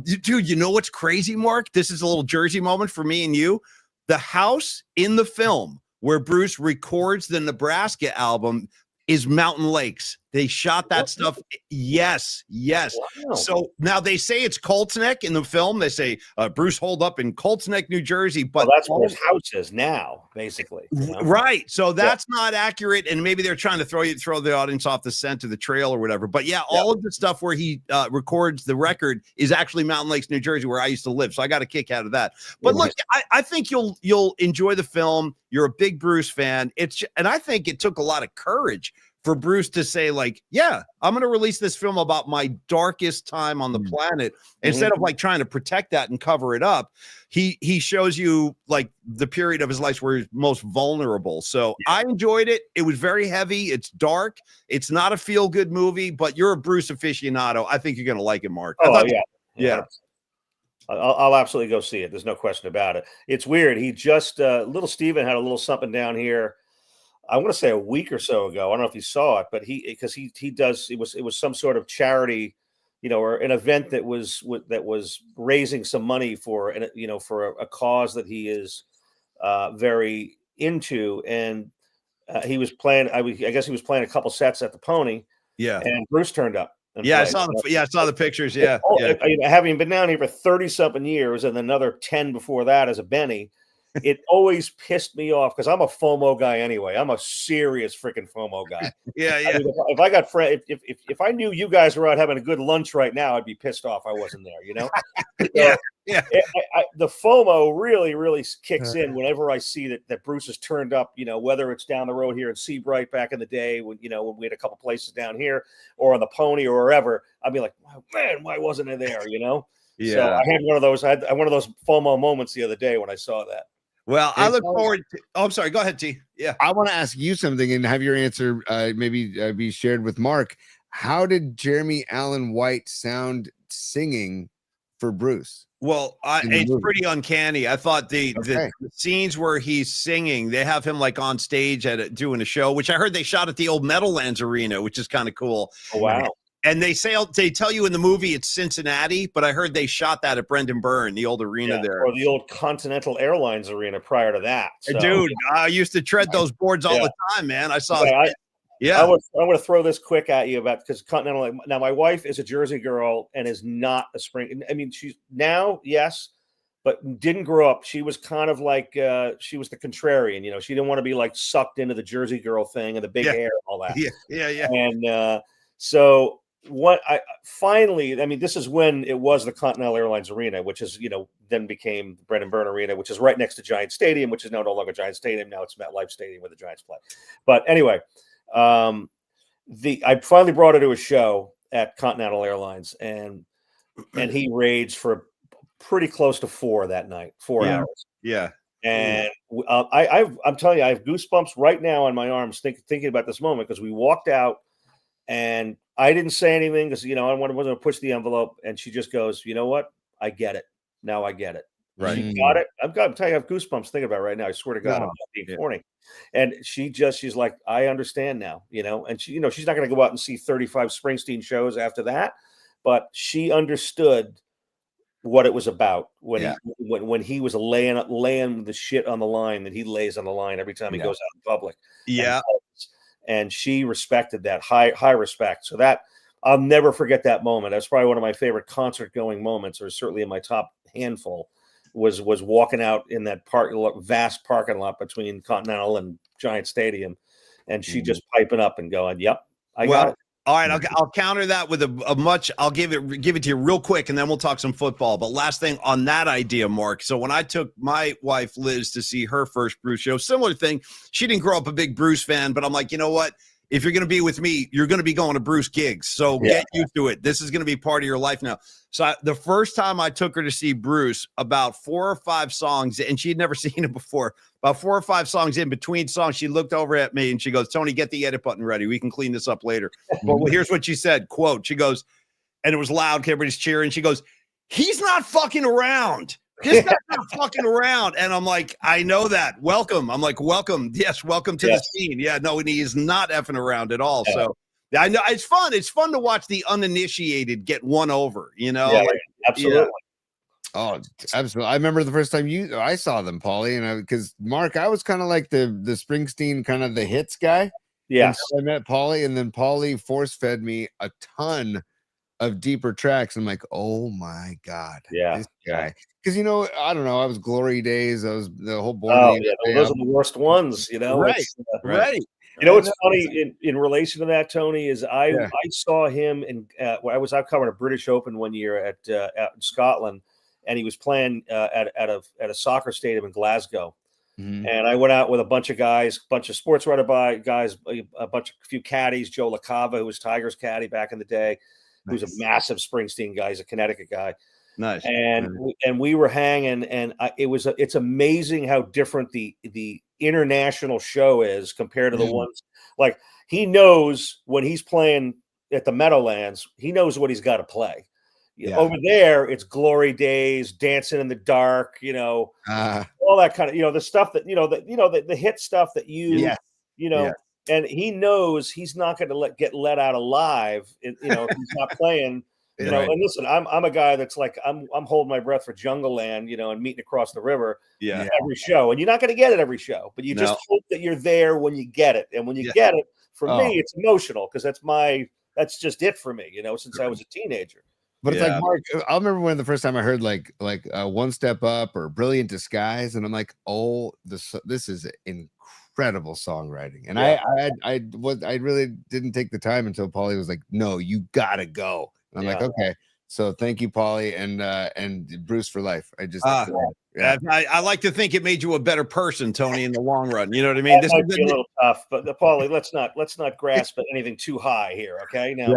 Dude, you know what's crazy, Mark? This is a little Jersey moment for me and you. The house in the film where Bruce records the Nebraska album is Mountain Lakes. They shot that stuff. Yes. Wow. So now they say it's Colts Neck in the film. They say Bruce holed up in Colts Neck, New Jersey, but that's where his house is now, basically. Right. So that's not accurate. And maybe they're trying to throw the audience off the scent of the trail or whatever. But yeah, all of the stuff where he records the record is actually Mountain Lakes, New Jersey, where I used to live. So I got a kick out of that. But look, I think you'll enjoy the film. You're a big Bruce fan. And I think it took a lot of courage for Bruce to say, like, yeah, I'm going to release this film about my darkest time on the planet. Instead of like trying to protect that and cover it up, he shows you like the period of his life where he's most vulnerable. So I enjoyed it. It was very heavy. It's dark. It's not a feel-good movie, but you're a Bruce aficionado. I think you're going to like it, Mark. Yeah. I'll absolutely go see it. There's no question about it. It's weird. He just little Steven had a little something down here. I want to say a week or so ago. I don't know if you saw it, but he does. It was some sort of charity, or an event that was raising some money for a cause that he is very into, and he was playing. I guess he was playing a couple sets at the Pony. Yeah, and Bruce turned up. Yeah, I saw the pictures. Yeah, having been down here for 30-something years and another 10 before that as a Benny, it always pissed me off because I'm a FOMO guy anyway. I'm a serious freaking FOMO guy. I mean, if I got if I knew you guys were out having a good lunch right now, I'd be pissed off I wasn't there. The FOMO really kicks in whenever I see that Bruce has turned up. Whether it's down the road here in Seabright back in the day when we had a couple places down here, or on the Pony or wherever, I'd be like, oh, man, why wasn't I there? Yeah. So I had one of those. I had one of those FOMO moments the other day when I saw that. Well, I look forward to. Oh, I'm sorry. Go ahead, T. Yeah. I want to ask you something and have your answer maybe be shared with Mark. How did Jeremy Allen White sound singing for Bruce? Well, it's pretty uncanny. I thought the scenes where he's singing, they have him like on stage doing a show, which I heard they shot at the old Meadowlands Arena, which is kind of cool. Oh, wow. And they tell you in the movie it's Cincinnati, but I heard they shot that at Brendan Byrne, the old arena there. Or the old Continental Airlines Arena prior to that. So. Dude, I used to tread those boards all the time, man. I saw I want to throw this quick at you about because Continental. Now, my wife is a Jersey girl and is not a spring. I mean, she's now, yes, but didn't grow up. She was kind of like she was the contrarian. She didn't want to be like sucked into the Jersey girl thing and the big hair and all that. Yeah. And so. This is when it was the Continental Airlines Arena, which is, then became the Brendan Byrne Arena, which is right next to Giant Stadium, which is now no longer Giant Stadium. Now it's MetLife Stadium where the Giants play. But anyway, I finally brought her to a show at Continental Airlines, and he raged for pretty close to 4 that night, 4 hours. Yeah. And I'm telling you, I have goosebumps right now on my arms thinking about this moment because we walked out. And I didn't say anything because, I wasn't going to push the envelope. And she just goes, you know what? I get it. Now I get it. Right. She got it. I'm telling you, I have goosebumps thinking about it right now. I swear to God, I'm not being corny. And she's like, I understand now, and she, she's not going to go out and see 35 Springsteen shows after that. But she understood what it was about when he was laying the shit on the line that he lays on the line every time he goes out in public. Yeah. And she respected that high respect. So that I'll never forget that moment. That's probably one of my favorite concert going moments, or certainly in my top handful, was walking out in that vast parking lot between Continental and Giant Stadium, and she just piping up and going, "Yep, I got it." All right, I'll counter that with a much. I'll give it to you real quick, and then we'll talk some football. But last thing on that idea, Mark. So when I took my wife Liz to see her first Bruce show, similar thing. She didn't grow up a big Bruce fan, but I'm like, you know what? If you're going to be with me, you're going to be going to Bruce gigs. So get used to it. This is going to be part of your life now. So the first time I took her to see Bruce, about 4 or 5 songs, and she'd never seen it before. About 4 or 5 songs in between songs, she looked over at me and she goes, Tony, get the edit button ready. We can clean this up later. But here's what she said, quote, she goes, and it was loud, everybody's cheering. She goes, he's not fucking around. This guy's not fucking around. And I'm like, I know that. Welcome. I'm like, welcome. Yes, welcome to the scene. Yeah, no, and he is not effing around at all. Yeah. So I know it's fun. It's fun to watch the uninitiated get one over, you know? Yeah, like, absolutely. Oh, absolutely. I remember the first time I saw them, Paulie, and because Mark, I was kind of like the Springsteen, kind of the hits guy. Yes. Until I met Paulie, and then Paulie force fed me a ton of deeper tracks. I'm like, oh my God. Yeah. This guy. Because I don't know, I was Glory Days, I was the whole Born Oh, to yeah, USA those are the worst ones, Right. It's, right. You know what's funny in relation to that, Tony, is I saw him I was out covering a British Open one year out in Scotland, and he was playing at a soccer stadium in Glasgow. Mhm. And I went out with a bunch of guys, bunch of sports writer guys, a few caddies, Joe LaCava, who was Tigers caddy back in the day, who's a massive Springsteen guy, he's a Connecticut guy. Nice. And we were hanging, and it's amazing how different the international show is compared to the ones, like, he knows when he's playing at the Meadowlands, he knows what he's got to play. Over there, it's Glory Days, Dancing in the Dark, all that kind of, the stuff that, the hit stuff that and he knows he's not going to get let out alive, if he's not playing. And listen, I'm a guy that's like, I'm holding my breath for Jungle Land, and Meeting Across the River every show. And you're not going to get it every show, but you just hope that you're there when you get it. And when you get it, for me, it's emotional, because that's just it for me, since I was a teenager. But it's like, Mark, I remember when the first time I heard like One Step Up or Brilliant Disguise, and I'm like, oh, this is incredible songwriting. And I really didn't take the time until Paulie was like, no, you gotta go. And I'm like, okay. So thank you, Paulie, and Bruce for life. I just I like to think it made you a better person, Tony, in the long run. You know what I mean? This might be a little tough, but Paulie, let's not grasp at anything too high here, okay? Now,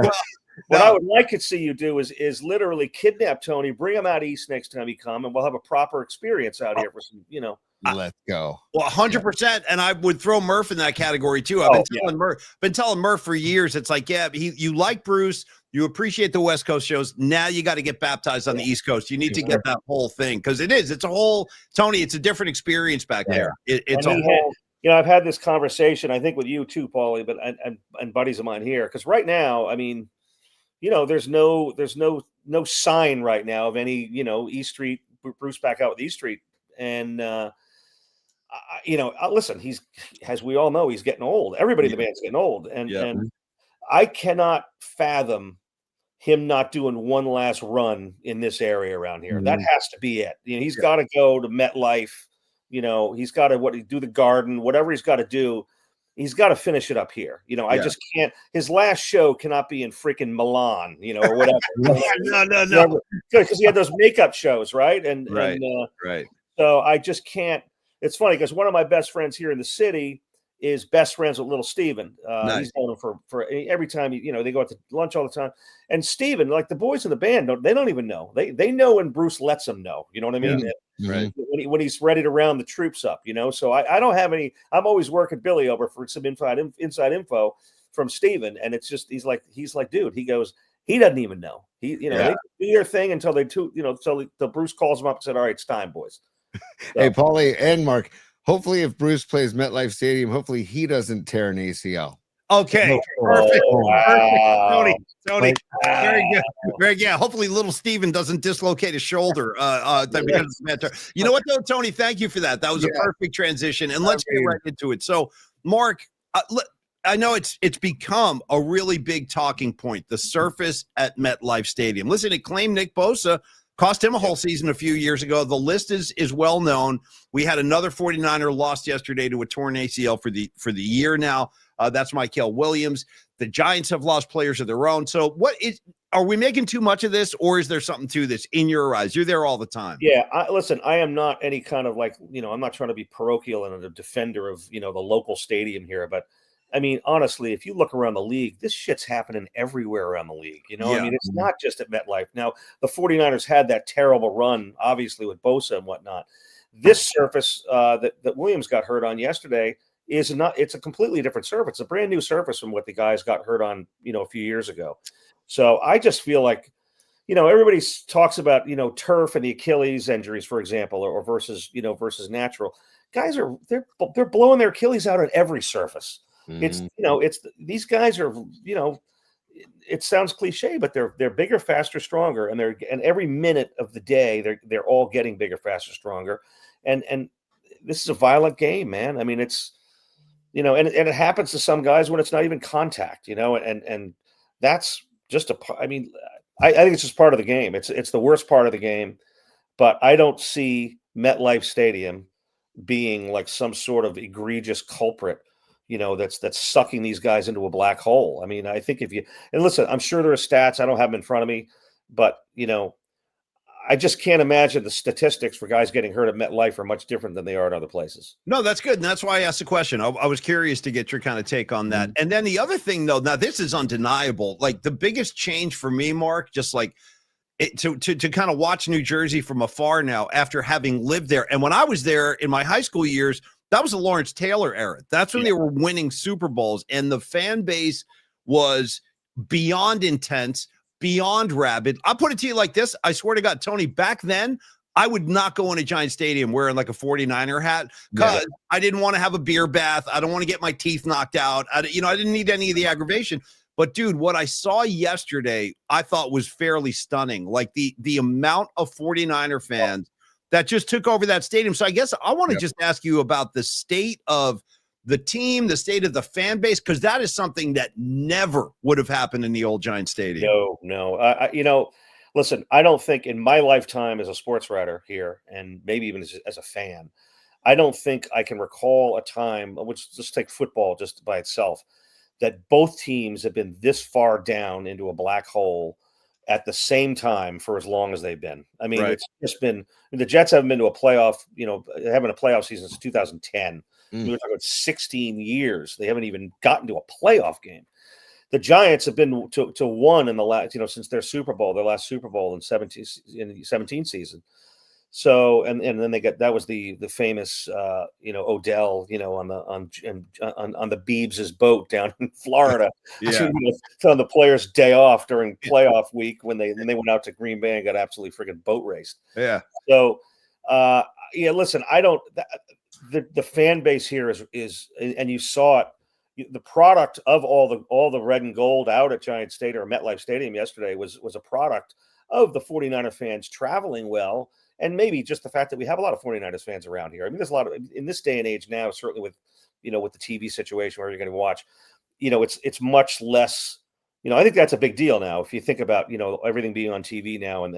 what I would like to see you do is literally kidnap Tony, bring him out east next time you come, and we'll have a proper experience out here for some, Let's go. Well, 100%, and I would throw Murph in that category too. I've been telling Murph for years. It's like, you like Bruce, you appreciate the West Coast shows. Now you got to get baptized on the East Coast. You need to get that whole thing, because it's a whole, Tony. It's a different experience back there. It's a whole. I've had this conversation, I think, with you too, Paulie, but and buddies of mine here, because right now, I mean, there's no sign right now of any, East Street, Bruce back out with East Street, and. Listen, he's, as we all know, he's getting old. Everybody in the band's getting old. And I cannot fathom him not doing one last run in this area around here. That has to be it. He's got to go to MetLife. He's got to do the Garden, whatever he's got to do. He's got to finish it up here. I just can't. His last show cannot be in freaking Milan, or whatever. No. Because he had those makeup shows, right? And so I just can't. It's funny because one of my best friends here in the city is best friends with Little Steven. He's known him for every time, they go out to lunch all the time. And Steven, like the boys in the band, they don't even know. They know when Bruce lets them know. You know what I mean? Right. When he's ready to round the troops up, So I don't have any. I'm always working Billy over for some inside info from Steven, and it's just he's like, dude. He goes, he doesn't even know. They do their thing until until Bruce calls him up and said, "All right, it's time, boys." So. Hey, Paulie and Mark, hopefully if Bruce plays MetLife Stadium, hopefully he doesn't tear an ACL. Okay, perfect. Perfect. Tony, very good. Very good. Hopefully little Steven doesn't dislocate his shoulder. You know what, though, Tony? Thank you for that. That was a perfect transition. And let's get right into it. So, Mark, I know it's become a really big talking point, the surface at MetLife Stadium. Listen, it claimed Nick Bosa cost him a whole season a few years ago. The list is well known. We had another 49er lost yesterday to a torn ACL for the year now. That's Mykel Williams. The Giants have lost players of their own. So are we making too much of this, or is there something to this in your eyes? You're there all the time. Yeah. Listen, I am not any kind of I'm not trying to be parochial and a defender of, the local stadium here, but I mean, honestly, if you look around the league, this shit's happening everywhere around the league. I mean, it's not just at MetLife. Now, the 49ers had that terrible run, obviously, with Bosa and whatnot. This surface that Williams got hurt on yesterday it's a completely different surface. It's a brand new surface from what the guys got hurt on, a few years ago. So I just feel like, everybody talks about, turf and the Achilles injuries, for example, or versus natural. Guys they're blowing their Achilles out on every surface. It's, these guys are, it sounds cliche, but they're bigger, faster, stronger, and every minute of the day they're all getting bigger, faster, stronger, and this is a violent game, man. I mean, it's, and it happens to some guys when it's not even contact, and that's just I think it's just part of the game. It's the worst part of the game, but I don't see MetLife Stadium being like some sort of egregious culprit, that's sucking these guys into a black hole. I mean, I think and listen, I'm sure there are stats. I don't have them in front of me, but I just can't imagine the statistics for guys getting hurt at MetLife are much different than they are at other places. No, that's good. And that's why I asked the question. I was curious to get your kind of take on that. And then the other thing, though, now this is undeniable. Like the biggest change for me, Mark, just like to kind of watch New Jersey from afar now after having lived there. And when I was there in my high school years, that was the Lawrence Taylor era. That's when they were winning Super Bowls. And the fan base was beyond intense, beyond rabid. I'll put it to you like this. I swear to God, Tony, back then, I would not go in a Giant Stadium wearing like a 49er hat because I didn't want to have a beer bath. I don't want to get my teeth knocked out. I didn't need any of the aggravation. But, dude, what I saw yesterday, I thought was fairly stunning. Like the amount of 49er fans that just took over that stadium. So I guess I want to just ask you about the state of the team, the state of the fan base, because that is something that never would have happened in the old Giant Stadium. No. Listen, I don't think in my lifetime as a sports writer here, and maybe even as a fan, I don't think I can recall a time, which just take football just by itself, that both teams have been this far down into a black hole at the same time for as long as they've been. I mean, It's just been the Jets haven't been to a playoff, having a playoff season since 2010. We were talking about 16 years. They haven't even gotten to a playoff game. The Giants have been to one in the last, since their last Super Bowl in 17 season. So and then they got that was the famous Odell on the Beebs' boat down in Florida on the players' day off during playoff week when they went out to Green Bay and got absolutely freaking boat raced. Yeah. So listen, I don't. The fan base here is and you saw it. The product of all the red and gold out at Giant Stadium or MetLife Stadium yesterday was a product of the 49er fans traveling well, and maybe just the fact that we have a lot of 49ers fans around here. I mean, there's a lot of in this day and age now, certainly with with the TV situation where you're going to watch, it's much less. I think that's a big deal now. If you think about everything being on TV now and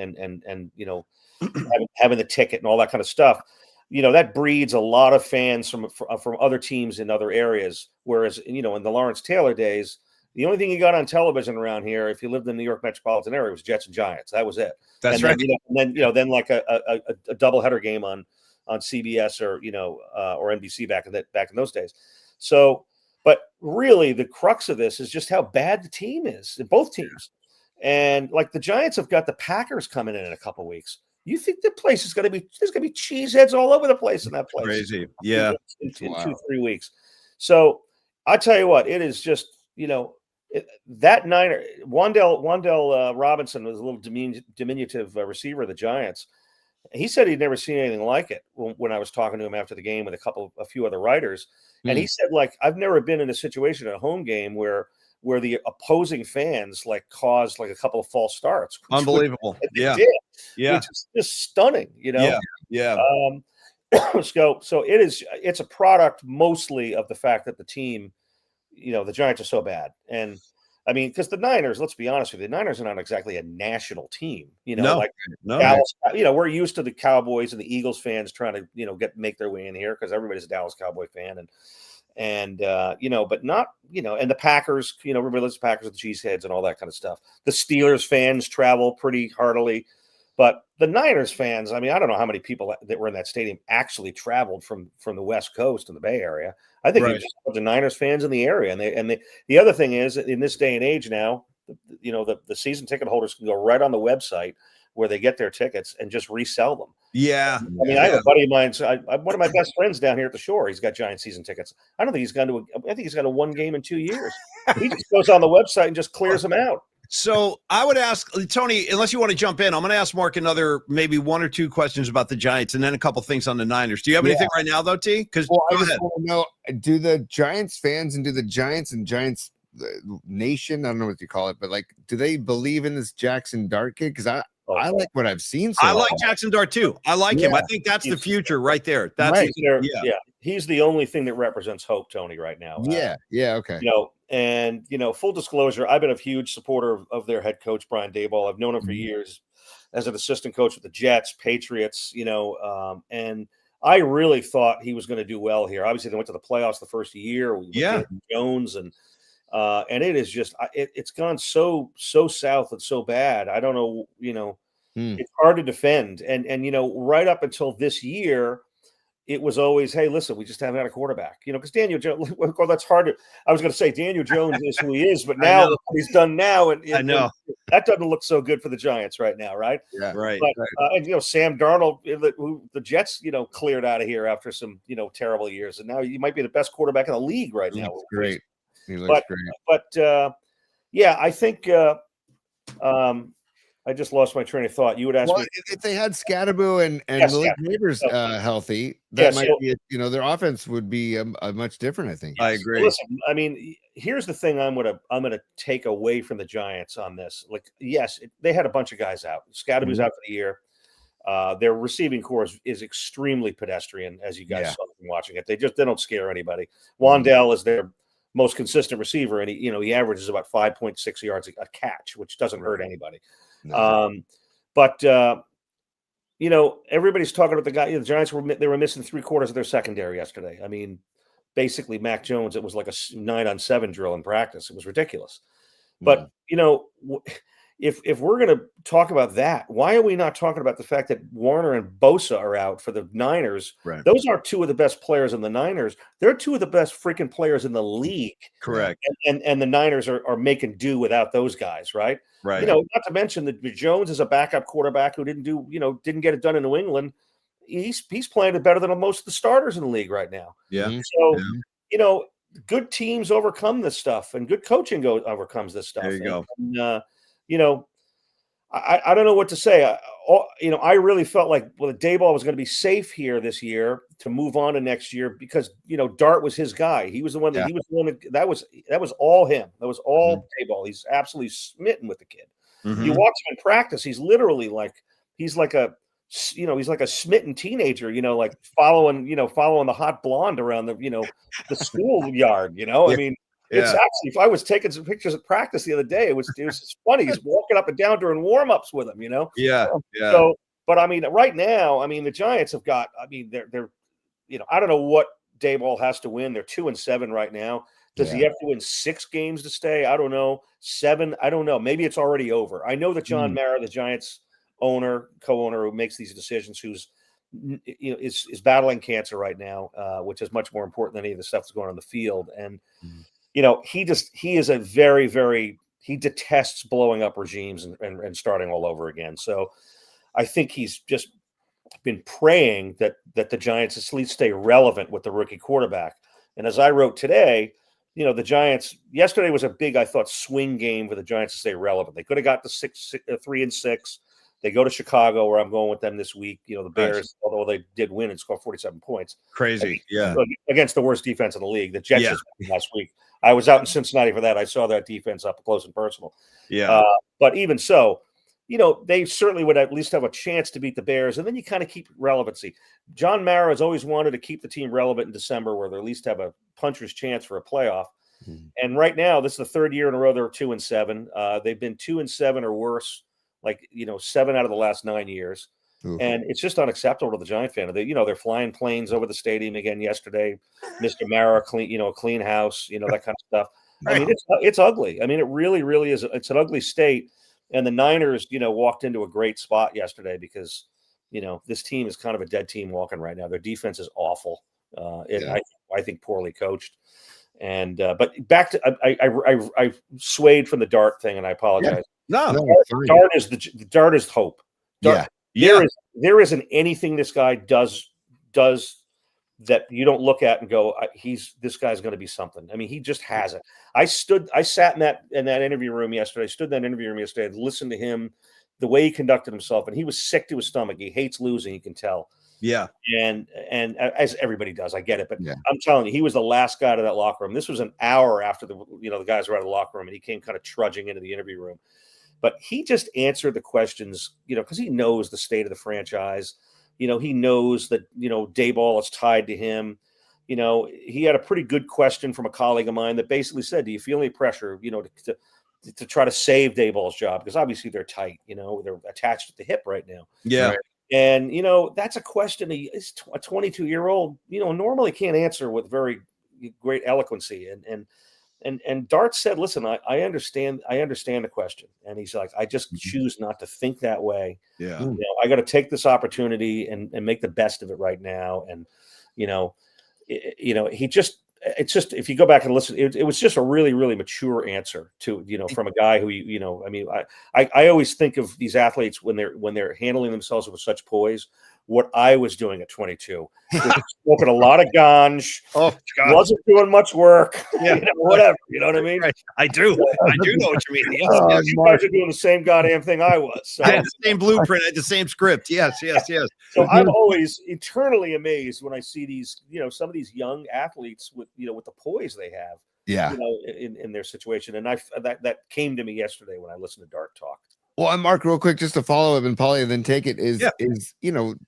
having the ticket and all that kind of stuff. That breeds a lot of fans from other teams in other areas. Whereas, in the Lawrence Taylor days, the only thing you got on television around here, if you lived in the New York metropolitan area, was Jets and Giants. That was it. That's right. Then like a doubleheader game on CBS or NBC back in those days. So, but really, the crux of this is just how bad the team is, both teams. And like the Giants have got the Packers coming in a couple of weeks. You think the place is going to be – there's going to be cheeseheads all over the place in that place. Crazy. Yeah. In 2-3 weeks. So I tell you what, it is just, that Niner – Wandell Robinson was a little diminutive receiver of the Giants. He said he'd never seen anything like it when I was talking to him after the game with a few other writers. And he said, like, I've never been in a situation at a home game where the opposing fans like caused like a couple of false starts. Unbelievable. Yeah. Which is just stunning, Yeah. So it's a product mostly of the fact that the team, the Giants are so bad. And I mean, because the Niners, let's be honest with you, the Niners are not exactly a national team, No. Dallas, we're used to the Cowboys and the Eagles fans trying to make their way in here because everybody's a Dallas Cowboy fan and but not, and the Packers, everybody loves the Packers with the cheeseheads and all that kind of stuff. The Steelers fans travel pretty heartily, but the Niners fans, I mean, I don't know how many people that were in that stadium actually traveled from the West Coast and the Bay Area. I think it's just the Niners fans in the area. And the other thing is, in this day and age now, the season ticket holders can go right on the website where they get their tickets and just resell them. Yeah. I mean, I have a buddy of mine. One of my best friends down here at the shore. He's got Giant season tickets. I think he's gone to one game in 2 years. He just goes on the website and just clears them out. So I would ask Tony, unless you want to jump in, I'm going to ask Mark another maybe one or two questions about the Giants and then a couple things on the Niners. Do you have anything right now, though, T? Because Well, I just want to know: do the Giants fans and do the Giants Nation, I don't know what you call it, but like, do they believe in this Jackson Dart kid? Because I like what I've seen. So I like Jackson Dart too. I like him. I think that's the future right there. That's right. He's the only thing that represents hope, Tony, right now. Okay. Full disclosure, I've been a huge supporter of their head coach, Brian Daboll. I've known him for years as an assistant coach with the Jets, Patriots, and I really thought he was going to do well here. Obviously, they went to the playoffs the first year with Daniel Jones, and it is just it's gone so south and so bad. I don't know, it's hard to defend, and right up until this year, it was always, hey, listen, we just haven't had a quarterback, because Daniel Jones. Well, that's hard to. I was going to say Daniel Jones is who he is, but now what he's done now, and I know that doesn't look so good for the Giants right now, right? Yeah, right. But Sam Darnold, who the Jets, cleared out of here after some, terrible years, and now he might be the best quarterback in the league right now. Great, he looks great. But I think. I just lost my train of thought. You would ask me if they had Scatterboo and Malik Neighbors healthy, that might be, their offense would be a much different. I think. I agree. Listen, I mean, here's the thing. I'm gonna take away from the Giants on this. Like, yes, they had a bunch of guys out. Scatterboo's out for the year. Their receiving core is extremely pedestrian, as you guys saw from watching it. They don't scare anybody. Wandell is their most consistent receiver, and he averages about 5.6 yards a catch, which doesn't hurt anybody. No. Everybody's talking about the guy. The Giants were missing 3/4 of their secondary yesterday. I mean, basically, Mac Jones. It was like a 9-on-7 drill in practice. It was ridiculous. But if we're going to talk about that, why are we not talking about the fact that Warner and Bosa are out for the Niners? Right. Those are two of the best players in the Niners. They're two of the best freaking players in the league. Correct. And the Niners are making do without those guys, right? Right. Not to mention that Jones is a backup quarterback who didn't get it done in New England. He's playing it better than most of the starters in the league right now. Yeah. So, good teams overcome this stuff, and good coaching overcomes this stuff. There you go. And, I don't know what to say. I really felt like Daboll was going to be safe here this year to move on to next year because Dart was his guy. He was the one that that was all him. That was all Daboll. He's absolutely smitten with the kid. You watch him in practice. He's literally he's like a smitten teenager. Like following the hot blonde around the schoolyard. I mean. It's actually, if I was taking some pictures at practice the other day, it was funny. He's walking up and down during warm-ups with him, Yeah. So, but I mean, right now, the Giants have got. They're I don't know what Daboll has to win. They're 2-7 right now. Does he have to win 6 games to stay? I don't know. 7? I don't know. Maybe it's already over. I know that John Mara, the Giants co-owner who makes these decisions, who's is battling cancer right now, which is much more important than any of the stuff that's going on in the field, and. He is a very, very, he detests blowing up regimes and starting all over again. So I think he's just been praying that the Giants at least stay relevant with the rookie quarterback. And as I wrote today, the Giants, yesterday was a big, I thought, swing game for the Giants to stay relevant. They could have got to 3-6. They go to Chicago, where I'm going with them this week. The Bears, although they did win and score 47 points. Crazy. Against the worst defense in the league. The Jets last week. I was out in Cincinnati for that. I saw that defense up close and personal. Yeah. But even so, they certainly would at least have a chance to beat the Bears. And then you kind of keep relevancy. John Mara has always wanted to keep the team relevant in December, where they at least have a puncher's chance for a playoff. And right now, this is the third year in a row they're 2-7. They've been 2-7 or worse. 7 out of the last 9 years. Oof. And it's just unacceptable to the Giant fan. They're flying planes over the stadium again yesterday. Mr. Mara, clean house, that kind of stuff. Right. I mean, it's ugly. I mean, it really, really is. It's an ugly state. And the Niners, walked into a great spot yesterday because, this team is kind of a dead team walking right now. Their defense is awful. I think poorly coached. And but back to I swayed from the Dart thing, and I apologize. No, Dart is hope. There isn't anything this guy does that you don't look at and go, this guy's going to be something. I mean, he just has it. I sat in that interview room yesterday. I stood in that interview room yesterday and listened to him, the way he conducted himself, and he was sick to his stomach. He hates losing, you can tell. Yeah. And as everybody does, I get it. But Yeah. I'm telling you, he was the last guy to that locker room. This was an hour after the guys were out of the locker room, and he came kind of trudging into the interview room. But he just answered the questions, because he knows the state of the franchise. He knows that, Dayball is tied to him. He had a pretty good question from a colleague of mine that basically said, do you feel any pressure, to try to save Dayball's job? Because obviously they're tight, they're attached at the hip right now. Yeah. Right. And, that's a question a 22-year-old, normally can't answer with very great eloquency. And Dart said, listen, I understand the question. And he's like, I just choose not to think that way. Yeah. I got to take this opportunity and make the best of it right now. And, it's just, if you go back and listen, it was just a really, really mature answer to, from a guy who, I mean, I always think of these athletes when they're handling themselves with such poise, what I was doing at 22, smoking a lot of ganj, wasn't doing much work, whatever, you know what I mean? Right. I do know what you mean. Yes, yes. You guys are doing the same goddamn thing I was. So. I had the same blueprint, I had the same script. Yes. So I'm always eternally amazed when I see these, some of these young athletes with the poise they have, in their situation. And that came to me yesterday when I listened to Dart talk. Well, and Mark, real quick, just to follow up and Paulie then take it is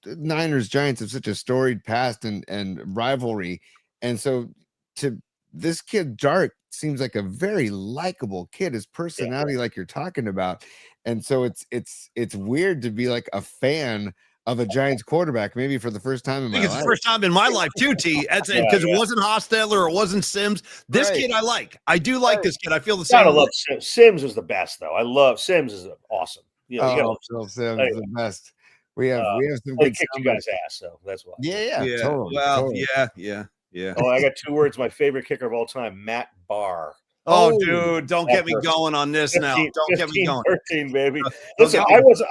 Niners Giants have such a storied past and rivalry. And so to this kid, Dart seems like a very likable kid, his personality, like you're talking about. And so it's weird to be like a fan of a Giants quarterback, maybe for the first time in my life. It's the first time in my life too, T. That's it, because it wasn't Hostetler or it wasn't Sims. This kid I like. I do like this kid. I feel the same. Gotta love Sims. Sims is the best, though. I love Sims is awesome. Phil Sims is the best. We have some good kicked you guys' ass, so that's why. Yeah. Totally, well, totally. Yeah. Oh, I got two words. My favorite kicker of all time, Matt Barr. Oh, dude, don't get me going on this 15, now. Don't get me going. 13, baby. Listen,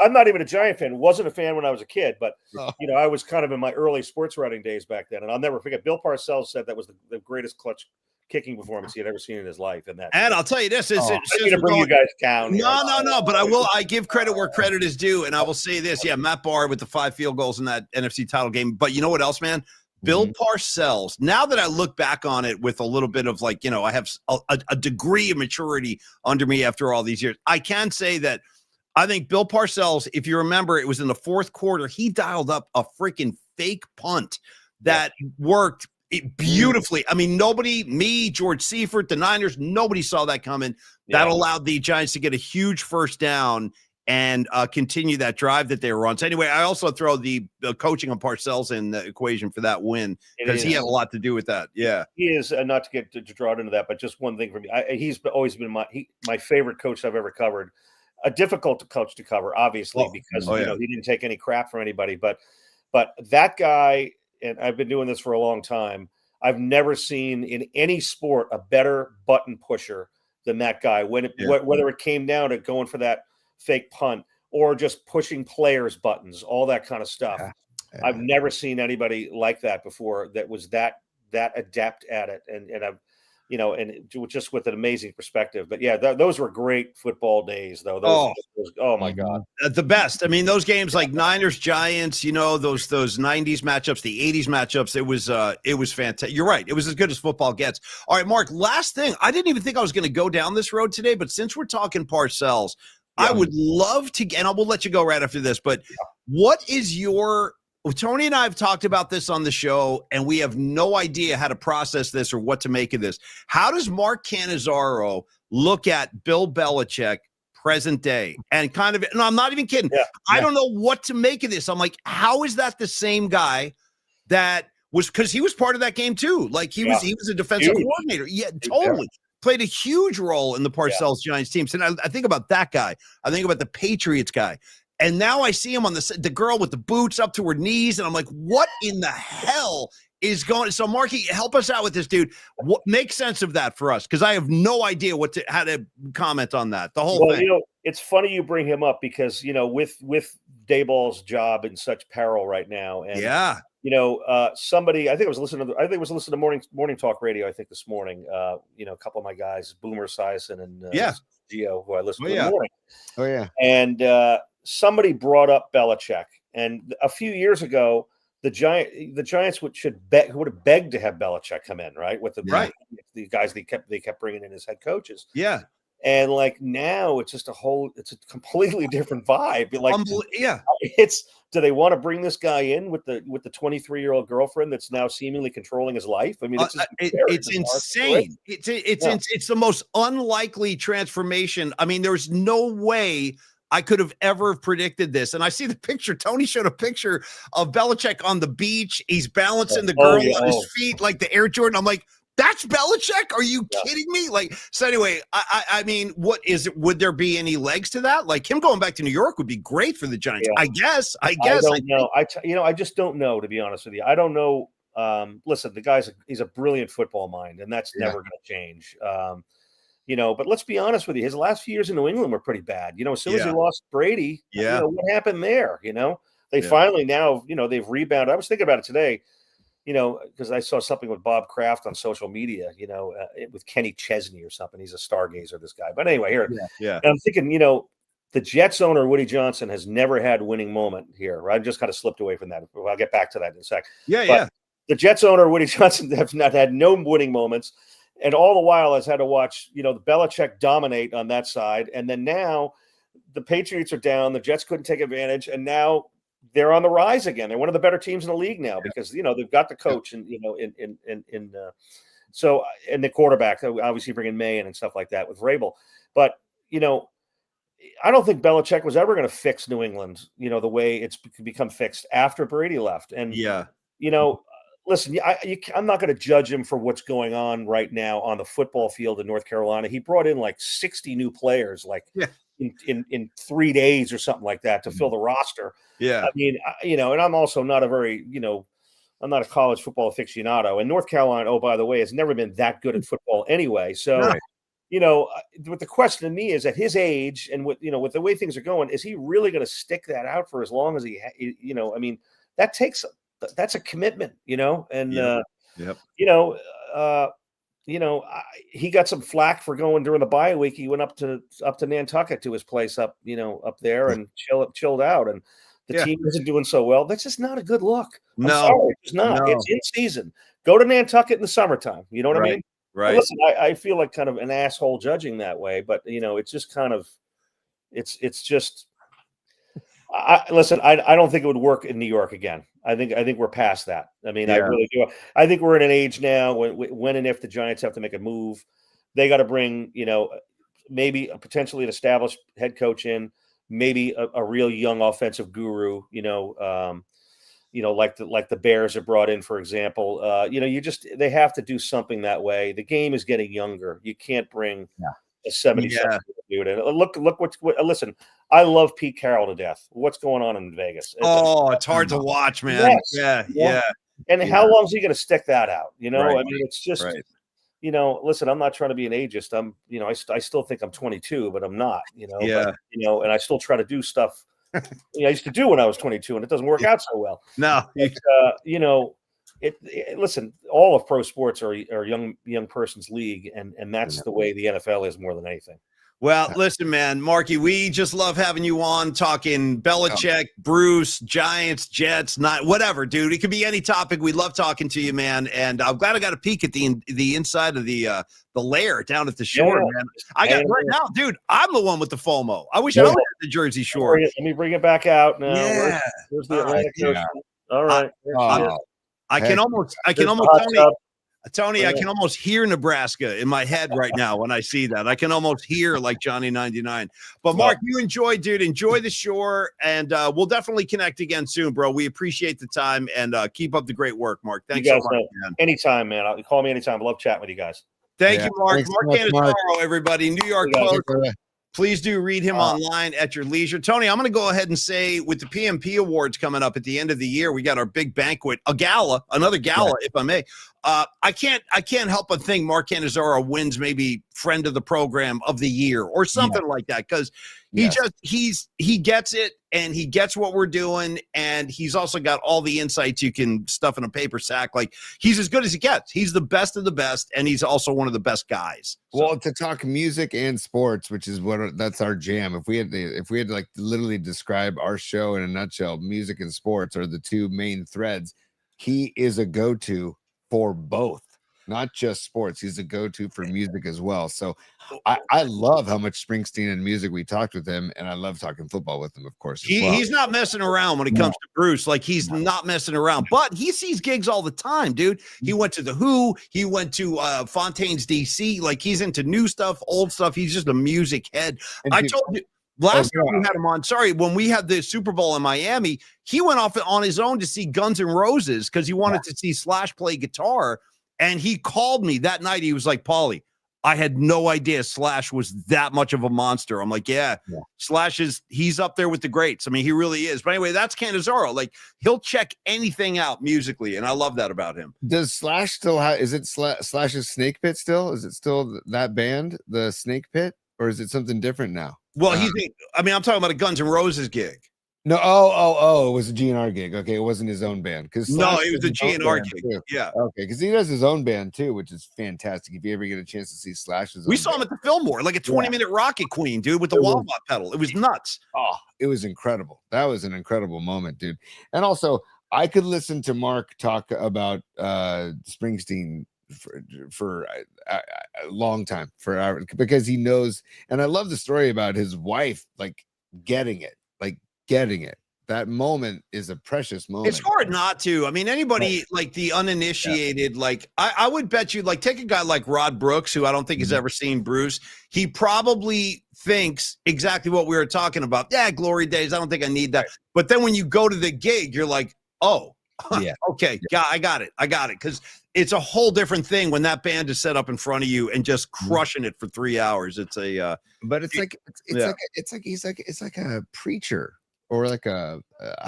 I'm not even a Giant fan. Wasn't a fan when I was a kid, but I was kind of in my early sports writing days back then. And I'll never forget, Bill Parcells said that was the greatest clutch kicking performance he had ever seen in his life. And I'll tell you this, I'm going to bring you guys down. No, but I give credit where credit is due. And I will say this. Yeah, Matt Barr with the 5 field goals in that NFC title game. But you know what else, man? Bill Parcells, now that I look back on it with a little bit of I have a degree of maturity under me after all these years, I can say that I think Bill Parcells, if you remember, it was in the fourth quarter, he dialed up a freaking fake punt that worked beautifully. I mean, me, George Seifert, the Niners, nobody saw that coming. That allowed the Giants to get a huge first down and continue that drive that they were on. So anyway, I also throw the coaching on Parcells in the equation for that win because he had a lot to do with that. Yeah, he is not to get to draw it into that, but just one thing for me, he's always been my favorite coach I've ever covered. A difficult coach to cover, obviously, because he didn't take any crap from anybody. But that guy, and I've been doing this for a long time, I've never seen in any sport a better button pusher than that guy. Whether it came down to going for that fake punt or just pushing players' buttons, all that kind of stuff. I've never seen anybody like that before that was that adept at it. And I've, and just with an amazing perspective. But yeah, those were great football days, though. Oh my God, the best. I mean, those games like Niners, Giants, those 90s matchups, the 80s matchups. It was fantastic. You're right. It was as good as football gets. All right, Mark. Last thing, I didn't even think I was going to go down this road today, but since we're talking Parcells, I would love to, and I will let you go right after this, but what is Tony and I have talked about this on the show, and we have no idea how to process this or what to make of this. How does Mark Cannizzaro look at Bill Belichick present day? And I'm not even kidding. I don't know what to make of this. I'm like, how is that the same guy that was, because he was part of that game too. Like he was a defensive coordinator. Yeah, totally. Played a huge role in the Parcells Giants teams. And I think about that guy. I think about the Patriots guy. And now I see him on the girl with the boots up to her knees. And I'm like, what in the hell is going? So Marky, help us out with this, dude. What make sense of that for us? Because I have no idea how to comment on that. The whole thing. It's funny you bring him up because, with Dayball's job in such peril right now. And, somebody, I think it was listening to morning talk radio, I think this morning, a couple of my guys, Boomer Esiason and Gio, who I listen to in the morning. Oh yeah. And somebody brought up Belichick, and a few years ago, the Giants would have begged to have Belichick come in, right? With the guys they kept bringing in as head coaches. Yeah. And like now, it's just it's a completely different vibe. Like, do they want to bring this guy in with the 23-year-old girlfriend that's now seemingly controlling his life? I mean, it's insane. It's the most unlikely transformation. I mean, there's no way I could have ever predicted this. And I see the picture. Tony showed a picture of Belichick on the beach. He's balancing the girl on his feet like the Air Jordan. I'm like, that's Belichick? Are you kidding me? Like, so anyway, I mean, what is it? Would there be any legs to that? Like him going back to New York would be great for the Giants. Yeah. I guess. I don't know. I just don't know, to be honest with you. I don't know. Listen, the he's a brilliant football mind, and that's never going to change. But let's be honest with you. His last few years in New England were pretty bad. As soon as he lost Brady, what happened there? They finally now, they've rebounded. I was thinking about it today. Because I saw something with Bob Kraft on social media, with Kenny Chesney or something. He's a stargazer, this guy. But anyway, here, and I'm thinking, the Jets owner, Woody Johnson, has never had a winning moment here. I just kind of slipped away from that. I'll get back to that in a sec. But the Jets owner, Woody Johnson, have not had no winning moments. And all the while has had to watch, the Belichick dominate on that side. And then now the Patriots are down. The Jets couldn't take advantage. And now they're on the rise again. They're one of the better teams in the league now because they've got the coach and so the quarterback, obviously bringing May in and stuff like that with Vrabel. But I don't think Belichick was ever going to fix New England, the way it's become fixed after Brady left. And listen, I'm not going to judge him for what's going on right now on the football field in North Carolina. He brought in like 60 new players, in 3 days or something like that to fill the roster. Yeah. I mean, and I'm also not I'm not a college football aficionado. And North Carolina, oh, by the way, has never been that good at football anyway. So, what the question to me is at his age and with the way things are going, is he really going to stick that out for as long as I mean, that's a commitment, and, he got some flack for going during the bye week. He went up to Nantucket to his place up there and chilled out. And the team isn't doing so well. That's just not a good look. I'm sorry, it's not. No. It's in season. Go to Nantucket in the summertime. You know what I mean? Right. But listen, I feel like kind of an asshole judging that way, but it's just kind of, it's just. Listen, I don't think it would work in New York again. I think we're past that. I mean, I really do. I think we're in an age now when and if the Giants have to make a move, they got to bring, maybe potentially an established head coach in, maybe a real young offensive guru, like the Bears are brought in, for example. They have to do something that way. The game is getting younger. You can't bring a 77 dude. And look listen, I love Pete Carroll to death. What's going on in Vegas? It's hard to watch, man. Yes. Yeah. And how long is he going to stick that out? I mean, it's just, listen, I'm not trying to be an ageist. I'm, I still think I'm 22, but I'm not, but, and I still try to do stuff I used to do when I was 22 and it doesn't work out so well. No. But, listen, all of pro sports are young person's league. And that's the way the NFL is more than anything. Well, listen, man, Marky, we just love having you on talking Belichick, Bruce, Giants, Jets, not whatever, dude. It could be any topic. We love talking to you, man. And I'm glad I got a peek at the inside of the lair down at the shore, man. I got right now, dude. I'm the one with the FOMO. I wish I was at the Jersey Shore. Let me bring it back out now. Yeah. Where's the Atlantic Ocean? All right. I can almost Tony, I can almost hear Nebraska in my head right now when I see that. I can almost hear like Johnny 99. But Mark, you enjoy the shore, and we'll definitely connect again soon, bro. We appreciate the time, and keep up the great work, Mark. Thanks so much, man. Anytime, man. Call me anytime. I love chatting with you guys. Thank you, Mark. Mark Cannizzaro, everybody. New York Post. Please do read him online at your leisure. Tony, I'm going to go ahead and say with the PMP Awards coming up at the end of the year, we got our big banquet, another gala, if I may. I can't help but think Mark Cannizzaro wins maybe friend of the program of the year or something like that, because he gets it and he gets what we're doing, and he's also got all the insights you can stuff in a paper sack. Like, he's as good as he gets. He's the best of the best, and he's also one of the best guys. Well, to talk music and sports, which is that's our jam. If we had to like literally describe our show in a nutshell, music and sports are the two main threads. He is a go-to for both, not just sports. He's a go-to for music as well. So I love how much Springsteen and music we talked with him, and I love talking football with him, of course. He's not messing around when it comes to Bruce. Like, he's not messing around, but he sees gigs all the time, dude. He went to the Who, he went to Fontaine's DC. Like, he's into new stuff, old stuff. He's just a music head. I told you last time we had him on, when we had the Super Bowl in Miami, he went off on his own to see Guns N' Roses because he wanted to see Slash play guitar. And he called me that night. He was like, Paulie, I had no idea Slash was that much of a monster. I'm like, yeah. Slash he's up there with the greats. I mean, he really is. But anyway, that's Cannizzaro. Like, he'll check anything out musically, and I love that about him. Does Slash still have, is it Slash's Snake Pit still? Is it still that band, the Snake Pit, or is it something different now? Well, I'm talking about a Guns N' Roses gig. No, it was a GNR gig. Okay, it wasn't his own band. No, it was a GNR gig. Too. Yeah. Okay, because he does his own band too, which is fantastic. If you ever get a chance to see Slash's, we saw him at the Fillmore, like a 20-minute Rocket Queen, dude, with the wah-wah pedal. It was nuts. Oh, it was incredible. That was an incredible moment, dude. And also, I could listen to Mark talk about Springsteen for a long time, for hours, because he knows. And I love the story about his wife, like, getting it. That moment is a precious moment. It's hard not to. I mean, anybody like the uninitiated, like I would bet you, like, take a guy like Rod Brooks, who I don't think has ever seen Bruce. He probably thinks exactly what we were talking about. Yeah, glory days. I don't think I need that. But then when you go to the gig, you're like, oh, okay, I got it. Because it's a whole different thing when that band is set up in front of you and just crushing it for 3 hours. It's a, but it's like it's like a preacher. Or like I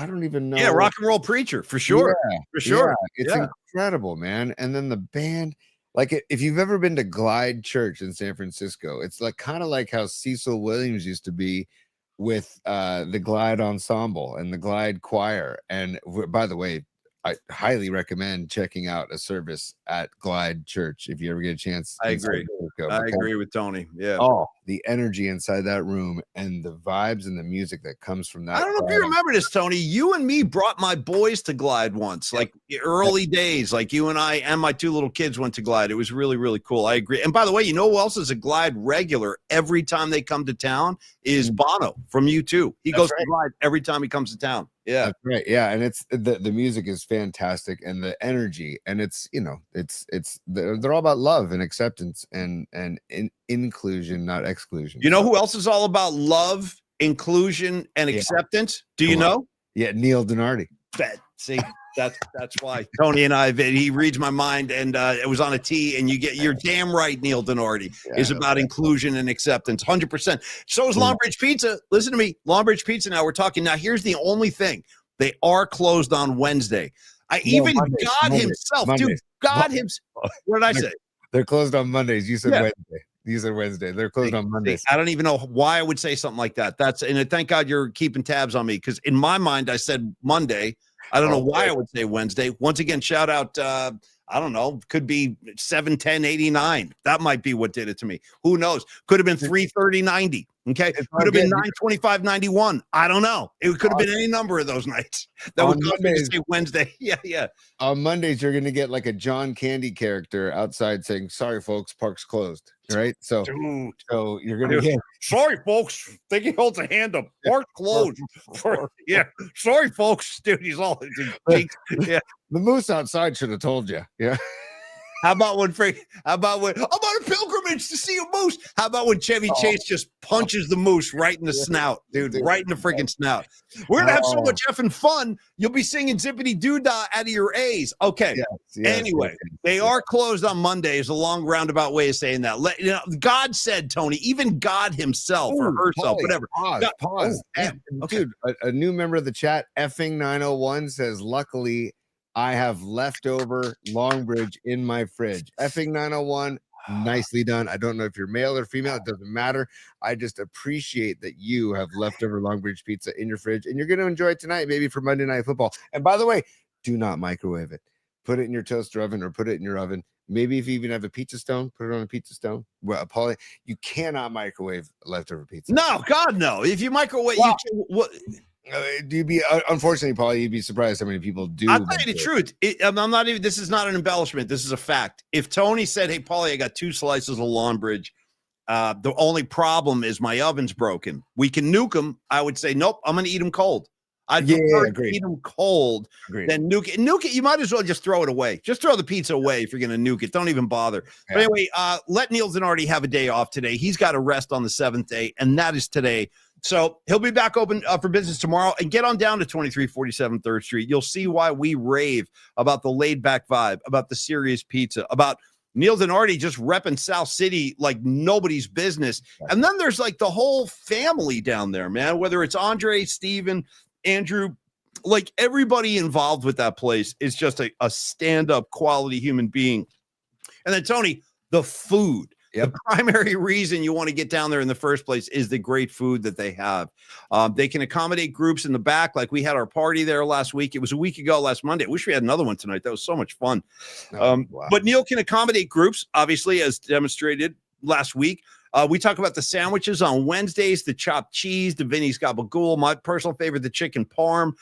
don't even know. Yeah, rock and roll preacher, for sure. Yeah, for sure. Yeah, it's incredible, man. And then the band, like, if you've ever been to Glide Church in San Francisco, it's like kind of like how Cecil Williams used to be with the Glide Ensemble and the Glide Choir. And by the way, I highly recommend checking out a service at Glide Church if you ever get a chance. I agree. I agree with Tony. Yeah. Oh, the energy inside that room and the vibes and the music that comes from that. I don't know if you remember this, Tony. You and me brought my boys to Glide once, like early days. Like, you and I and my two little kids went to Glide. It was really, really cool. I agree. And by the way, you know who else is a Glide regular every time they come to town is Bono from U2. He goes to Glide every time he comes to town. Yeah, that's right. Yeah, and it's the music is fantastic, and the energy, and it's, you know, they're all about love and acceptance and inclusion, not exclusion. You know who else is all about love, inclusion, and acceptance? Do you know? Yeah, Neil Donardi. See, that's why Tony and I. He reads my mind, and it was on a tee. And you're damn right. Neil Donardi is about inclusion and acceptance, 100%. So is Longbridge Pizza. Listen to me, Longbridge Pizza. Now we're talking. Now here's the only thing: they are closed on Wednesday. God himself, dude. God himself. What did I say? They're closed on Mondays. You said Wednesday. You said Wednesday. They're closed on Mondays. I don't even know why I would say something like that. And thank God you're keeping tabs on me, because in my mind I said Monday. I don't know why I would say Wednesday. Once again, shout out, I don't know, could be 71089. That might be what did it to me. Who knows? Could have been 33090. Okay. Could have been 92591. I don't know. It could have been any number of those nights. That would cause me to say Wednesday. Yeah. On Mondays, you're going to get like a John Candy character outside saying, sorry, folks, park's closed. Right. So, so you're going to get, sorry, folks. Think he holds a hand up. Park closed. Sorry, folks. Dude, he's all, the moose outside should have told you. Yeah. How about when I'm on a pilgrimage to see a moose? How about when Chevy Chase just punches the moose right in the snout, dude, right in the freaking snout? We're gonna have so much effing fun. You'll be singing Zippity Doodah out of your A's. Okay. Anyway, they are closed on Monday. Is a long roundabout way of saying that. God said, Tony, even God himself or herself, whatever. Pause. Dude, a new member of the chat, effing 901 says, luckily, I have leftover Longbridge in my fridge. Effing 901, nicely done. I don't know if you're male or female. It doesn't matter. I just appreciate that you have leftover Longbridge pizza in your fridge, and you're going to enjoy it tonight, maybe for Monday Night Football. And by the way, do not microwave it. Put it in your toaster oven or put it in your oven. Maybe if you even have a pizza stone, put it on a pizza stone. Well, Paulie, you cannot microwave leftover pizza. No, God, no. If you microwave, Wow. you can, what? You'd be unfortunately, Paulie, you'd be surprised how many people do. I'll tell you the truth. I'm not even. This is not an embellishment. This is a fact. If Tony said, "Hey, Paulie, I got 2 slices of Longbridge. The only problem is my oven's broken. We can nuke them." I would say, "Nope, I'm going to eat them cold." I'd prefer to eat them cold than nuke it. Nuke it. You might as well just throw it away. Just throw the pizza away if you're going to nuke it. Don't even bother. Yeah. But anyway, let Neil Zanardi have a day off today. He's got to rest on the 7th day, and that is today. So he'll be back open for business tomorrow. And get on down to 2347 3rd Street. You'll see why we rave about the laid-back vibe, about the serious pizza, about Neil Zanardi just repping South City like nobody's business. And then there's like the whole family down there, man, whether it's Andre, Steven, Andrew, like everybody involved with that place is just a stand-up quality human being. And then Tony, the food. Yep. The primary reason you want to get down there in the first place is the great food that they have. They can accommodate groups in the back. Like we had our party there last week. It was a week ago, last Monday. I wish we had another one tonight. That was so much fun. Wow. But Neil can accommodate groups, obviously, as demonstrated last week. We talk about the sandwiches on Wednesdays, the chopped cheese, the Vinny's Gabagool, my personal favorite, the chicken parm.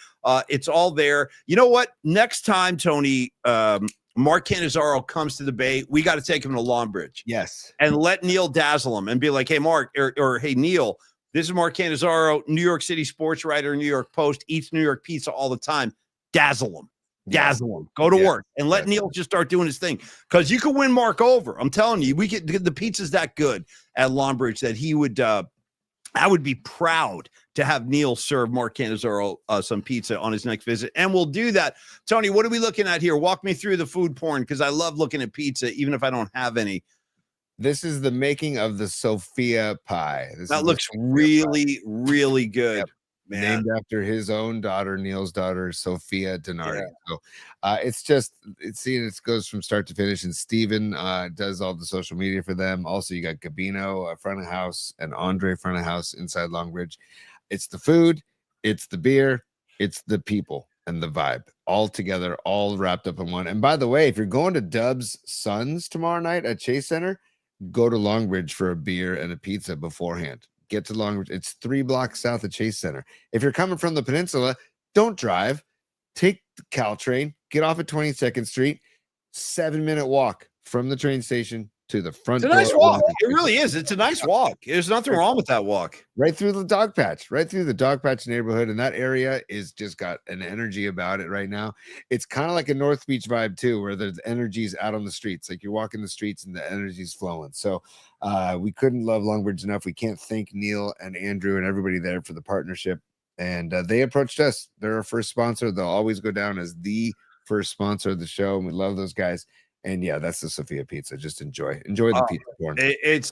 It's all there. You know what? Next time, Tony, Mark Cannizzaro comes to the Bay, we got to take him to Longbridge. Yes. And let Neil dazzle him and be like, hey, Mark, or hey, Neil, this is Mark Cannizzaro, New York City sports writer, New York Post, eats New York pizza all the time. Dazzle him. Dazzle him. Go to work and let Neil just start doing his thing, because you can win Mark over. I'm telling you, we get the pizza's that good at Longbridge that he would. I would be proud to have Neil serve Mark Cannizzaro some pizza on his next visit, and we'll do that. Tony, what are we looking at here? Walk me through the food porn, because I love looking at pizza, even if I don't have any. This is the making of the Sophia pie. That looks really, really good. Yep. Named after his own daughter, Neil's daughter, Sophia Denardi. So it goes from start to finish. And Steven does all the social media for them. Also, you got Gabino, front of house, and Andre, front of house inside Longbridge. It's the food, it's the beer, it's the people and the vibe all together, all wrapped up in one. And by the way, if you're going to Dub's Sons tomorrow night at Chase Center, go to Longbridge for a beer and a pizza beforehand. Get to Longbridge. It's 3 blocks south of Chase Center. If you're coming from the peninsula, don't drive. Take the Caltrain, get off at 22nd Street, 7-minute walk from the train station to the front door. It's a nice walk. It really is. It's a nice walk. There's nothing wrong with that walk. Right through the dog patch, neighborhood. And that area is just got an energy about it right now. It's kind of like a North Beach vibe too, where the energy's out on the streets. Like you're walking the streets and the energy's flowing. So we couldn't love Longbridge enough. We can't thank Neil and Andrew and everybody there for the partnership. And they approached us. They're our first sponsor. They'll always go down as the first sponsor of the show. And we love those guys. And yeah, that's the Sophia pizza. Just enjoy the pizza corn.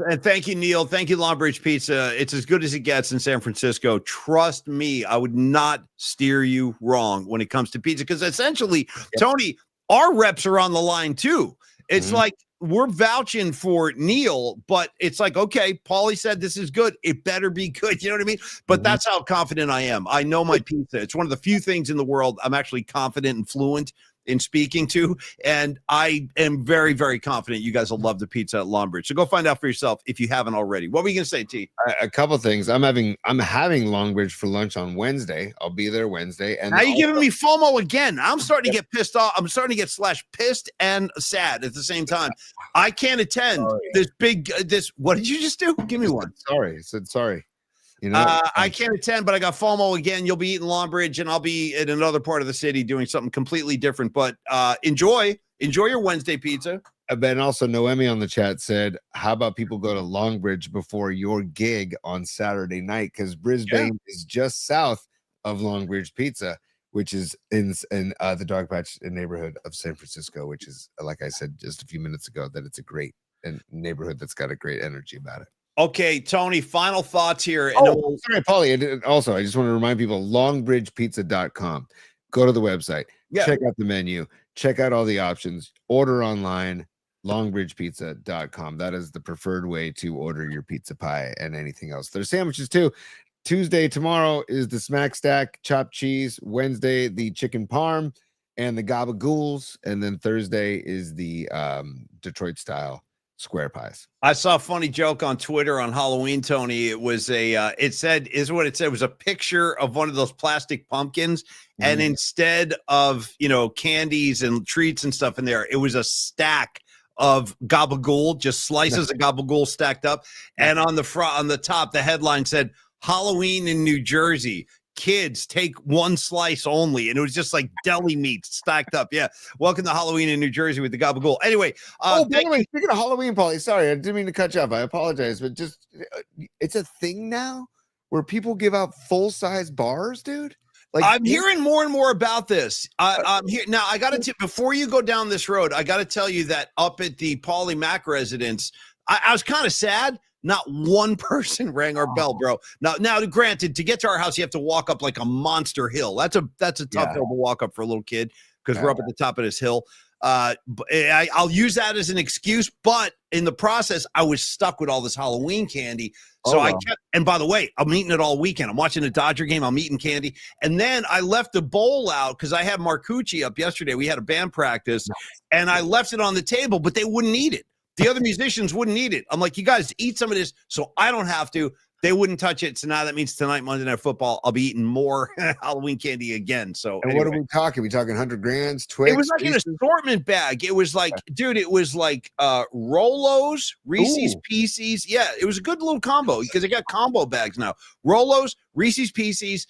And thank you, Neil. Thank you, Longbridge Pizza. It's as good as it gets in San Francisco. Trust me, I would not steer you wrong when it comes to pizza, because essentially, Tony, our reps are on the line too. It's like we're vouching for Neil, but it's like, okay, Paulie said this is good. It better be good. You know what I mean? But that's how confident I am. I know my pizza. It's one of the few things in the world I'm actually confident and fluent in speaking to, and I am very, very confident you guys will love the pizza at Longbridge. So go find out for yourself if you haven't already. What were you gonna say, T? A couple things. I'm having Longbridge for lunch on Wednesday. I'll be there Wednesday. And now you're giving me FOMO again. I'm starting to get pissed off. I'm starting to get pissed and sad at the same time. I can't attend this. What did you just do? Give me one. Sorry. I said sorry. You know, I can't attend, but I got FOMO again. You'll be eating Longbridge, and I'll be in another part of the city doing something completely different. But enjoy your Wednesday pizza. And also, Noemi on the chat said, "How about people go to Longbridge before your gig on Saturday night? Because Brisbane is just south of Longbridge Pizza, which is in the Dog Patch neighborhood of San Francisco, which is, like I said just a few minutes ago, that it's a great neighborhood that's got a great energy about it." Okay, Tony, final thoughts here. Sorry, Paulie. I just want to remind people, longbridgepizza.com. go to the website, Yeah. check out the menu, check out all the options, order online, longbridgepizza.com. That is the preferred way to order your pizza pie and anything else. There's sandwiches too. Tuesday, tomorrow is the smack stack chopped cheese. Wednesday, the chicken parm and the gabagools. And then Thursday is the Detroit style square pies. I saw a funny joke on Twitter on Halloween, Tony. It was it said, is what it said. It was a picture of one of those plastic pumpkins. And instead of, candies and treats and stuff in there, it was a stack of gabagool, just slices of gabagool stacked up. And on the front, on the top, the headline said, Halloween in New Jersey. Kids take one slice only, and it was just like deli meat stacked up. Yeah, welcome to Halloween in New Jersey with the gabagool. Anyway, by the way, speaking of Halloween, Paulie, sorry, I didn't mean to cut you off. I apologize, but just it's a thing now where people give out full size bars, dude. Like I'm hearing more and more about this. I'm here now. I got to before you go down this road, I got to tell you that up at the Paulie Mac residence, I was kind of sad. Not one person rang our bell, bro. Now, granted, to get to our house, you have to walk up like a monster hill. That's a tough hill to walk up for a little kid because we're up at the top of this hill. I'll use that as an excuse, but in the process, I was stuck with all this Halloween candy. So I kept, and by the way, I'm eating it all weekend. I'm watching a Dodger game. I'm eating candy. And then I left the bowl out because I had Marcucci up yesterday. We had a band practice and I left it on the table, but they wouldn't eat it. The other musicians wouldn't eat it. I'm like, you guys eat some of this so I don't have to. They wouldn't touch it. So now that means tonight, Monday Night Football, I'll be eating more Halloween candy again. So and anyway. What are we talking? We talking 100 grands, Twix? It was like an assortment bag. It was like, dude, it was like Rolos, Reese's Pieces. Yeah, it was a good little combo because they got combo bags now. Rolos, Reese's Pieces.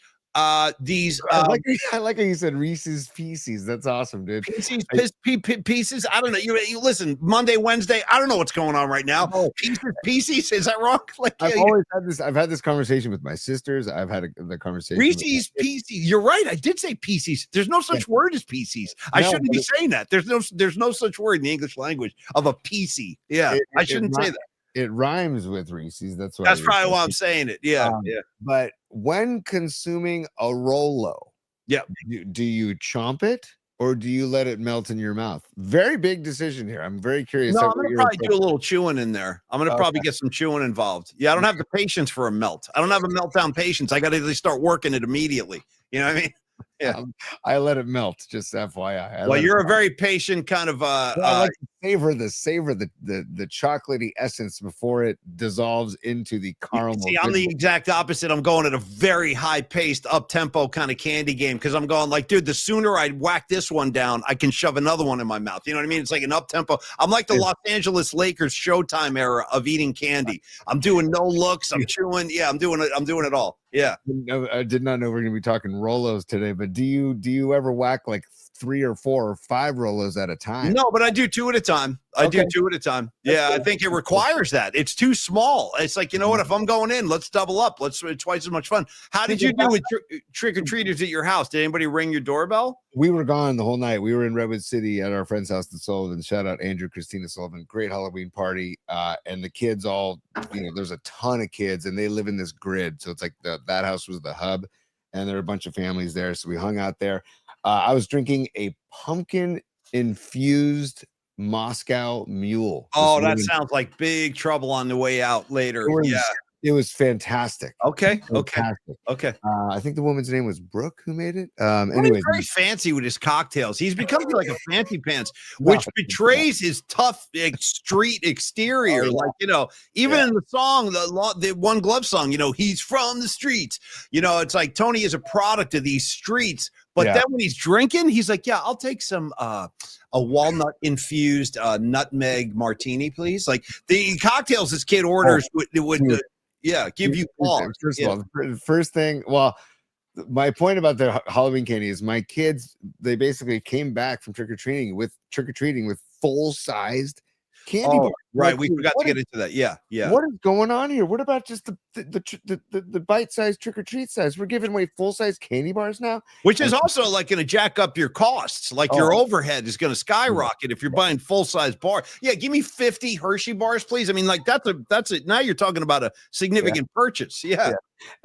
These I like how you said Reese's Pieces. That's awesome, dude. Pieces. I don't know. You listen. Monday, Wednesday. I don't know what's going on right now. Pieces. Is that wrong? Like I've always had this. I've had this conversation with my sisters. I've had the conversation. Reese's Pieces. You're right. I did say pieces. There's no such word as pieces. I shouldn't be saying that. There's no such word in the English language of a piecey. Yeah, I shouldn't say that. It rhymes with Reese's. That's probably why I'm saying it. Yeah, yeah. But when consuming a Rolo, do you chomp it or do you let it melt in your mouth? Very big decision here. I'm very curious. No, I'm gonna probably do a little chewing in there. I'm gonna probably get some chewing involved. Yeah, I don't have the patience for a melt. I don't have a meltdown patience. I got to start working it immediately. You know what I mean? Yeah, I let it melt. Just FYI. Well, you're a very patient kind of. I like to savor the chocolatey essence before it dissolves into the caramel. See, I'm the exact opposite. I'm going at a very high paced, up tempo kind of candy game because I'm going like, dude, the sooner I whack this one down, I can shove another one in my mouth. You know what I mean? It's like an up tempo. I'm like the Los Angeles Lakers Showtime era of eating candy. I'm doing no looks. I'm chewing. Yeah, I'm doing it. I'm doing it all. Yeah. I did not know we're going to be talking Rolos today, but do you ever whack like 3 or 4 or 5 Rolos at a time? No, but I do 2 at a time. I do 2 at a time. Yeah, I think it requires that. It's too small. It's like, you know what? If I'm going in, let's double up. Let's twice as much fun. How did you do with trick-or-treaters at your house? Did anybody ring your doorbell? We were gone the whole night. We were in Redwood City at our friend's house, the Sullivan. Shout out Andrew, Christina Sullivan. Great Halloween party. And the kids all, there's a ton of kids and they live in this grid. So it's like that house was the hub and there were a bunch of families there. So we hung out there. I was drinking a pumpkin infused Moscow Mule. Oh, that sounds like big trouble on the way out later. It was fantastic. Okay. Fantastic. Okay. I think the woman's name was Brooke who made it. Anyway, very fancy with his cocktails. He's becoming like a fancy pants, which betrays his tough street exterior. Like, even in the song, the One Glove song, he's from the streets. It's like Tony is a product of these streets. But then when he's drinking, he's like, yeah, I'll take some a walnut infused nutmeg martini, please. Like the cocktails this kid orders would give you pause. First of all, the first thing, my point about the Halloween candy is my kids, they basically came back from trick-or-treating with full-sized candy bars. Right, we forgot to get into that. Yeah. What is going on here? What about just the bite-sized trick-or-treat size? We're giving away full-size candy bars now, which is also like going to jack up your costs. Like your overhead is going to skyrocket if you're buying full-size bar. Yeah, give me 50 Hershey bars, please. I mean, like that's it. Now you're talking about a significant purchase. Yeah.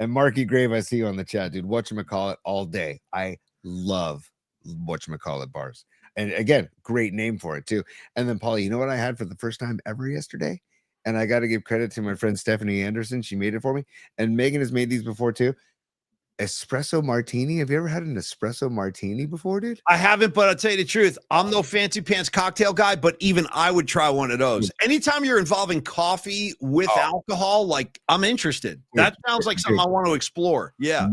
And Marky Grave, I see you on the chat, dude. Whatchamacallit all day. I love whatchamacallit bars. And again, great name for it too. And then Paulie, you know what I had for the first time ever yesterday? And I got to give credit to my friend Stephanie Anderson. She made it for me. And Megan has made these before too. Espresso martini. Have you ever had an espresso martini before, dude? I haven't, but I'll tell you the truth. I'm no fancy pants cocktail guy, but even I would try one of those. Anytime you're involving coffee with alcohol, like I'm interested. That sounds like something I want to explore. Yeah.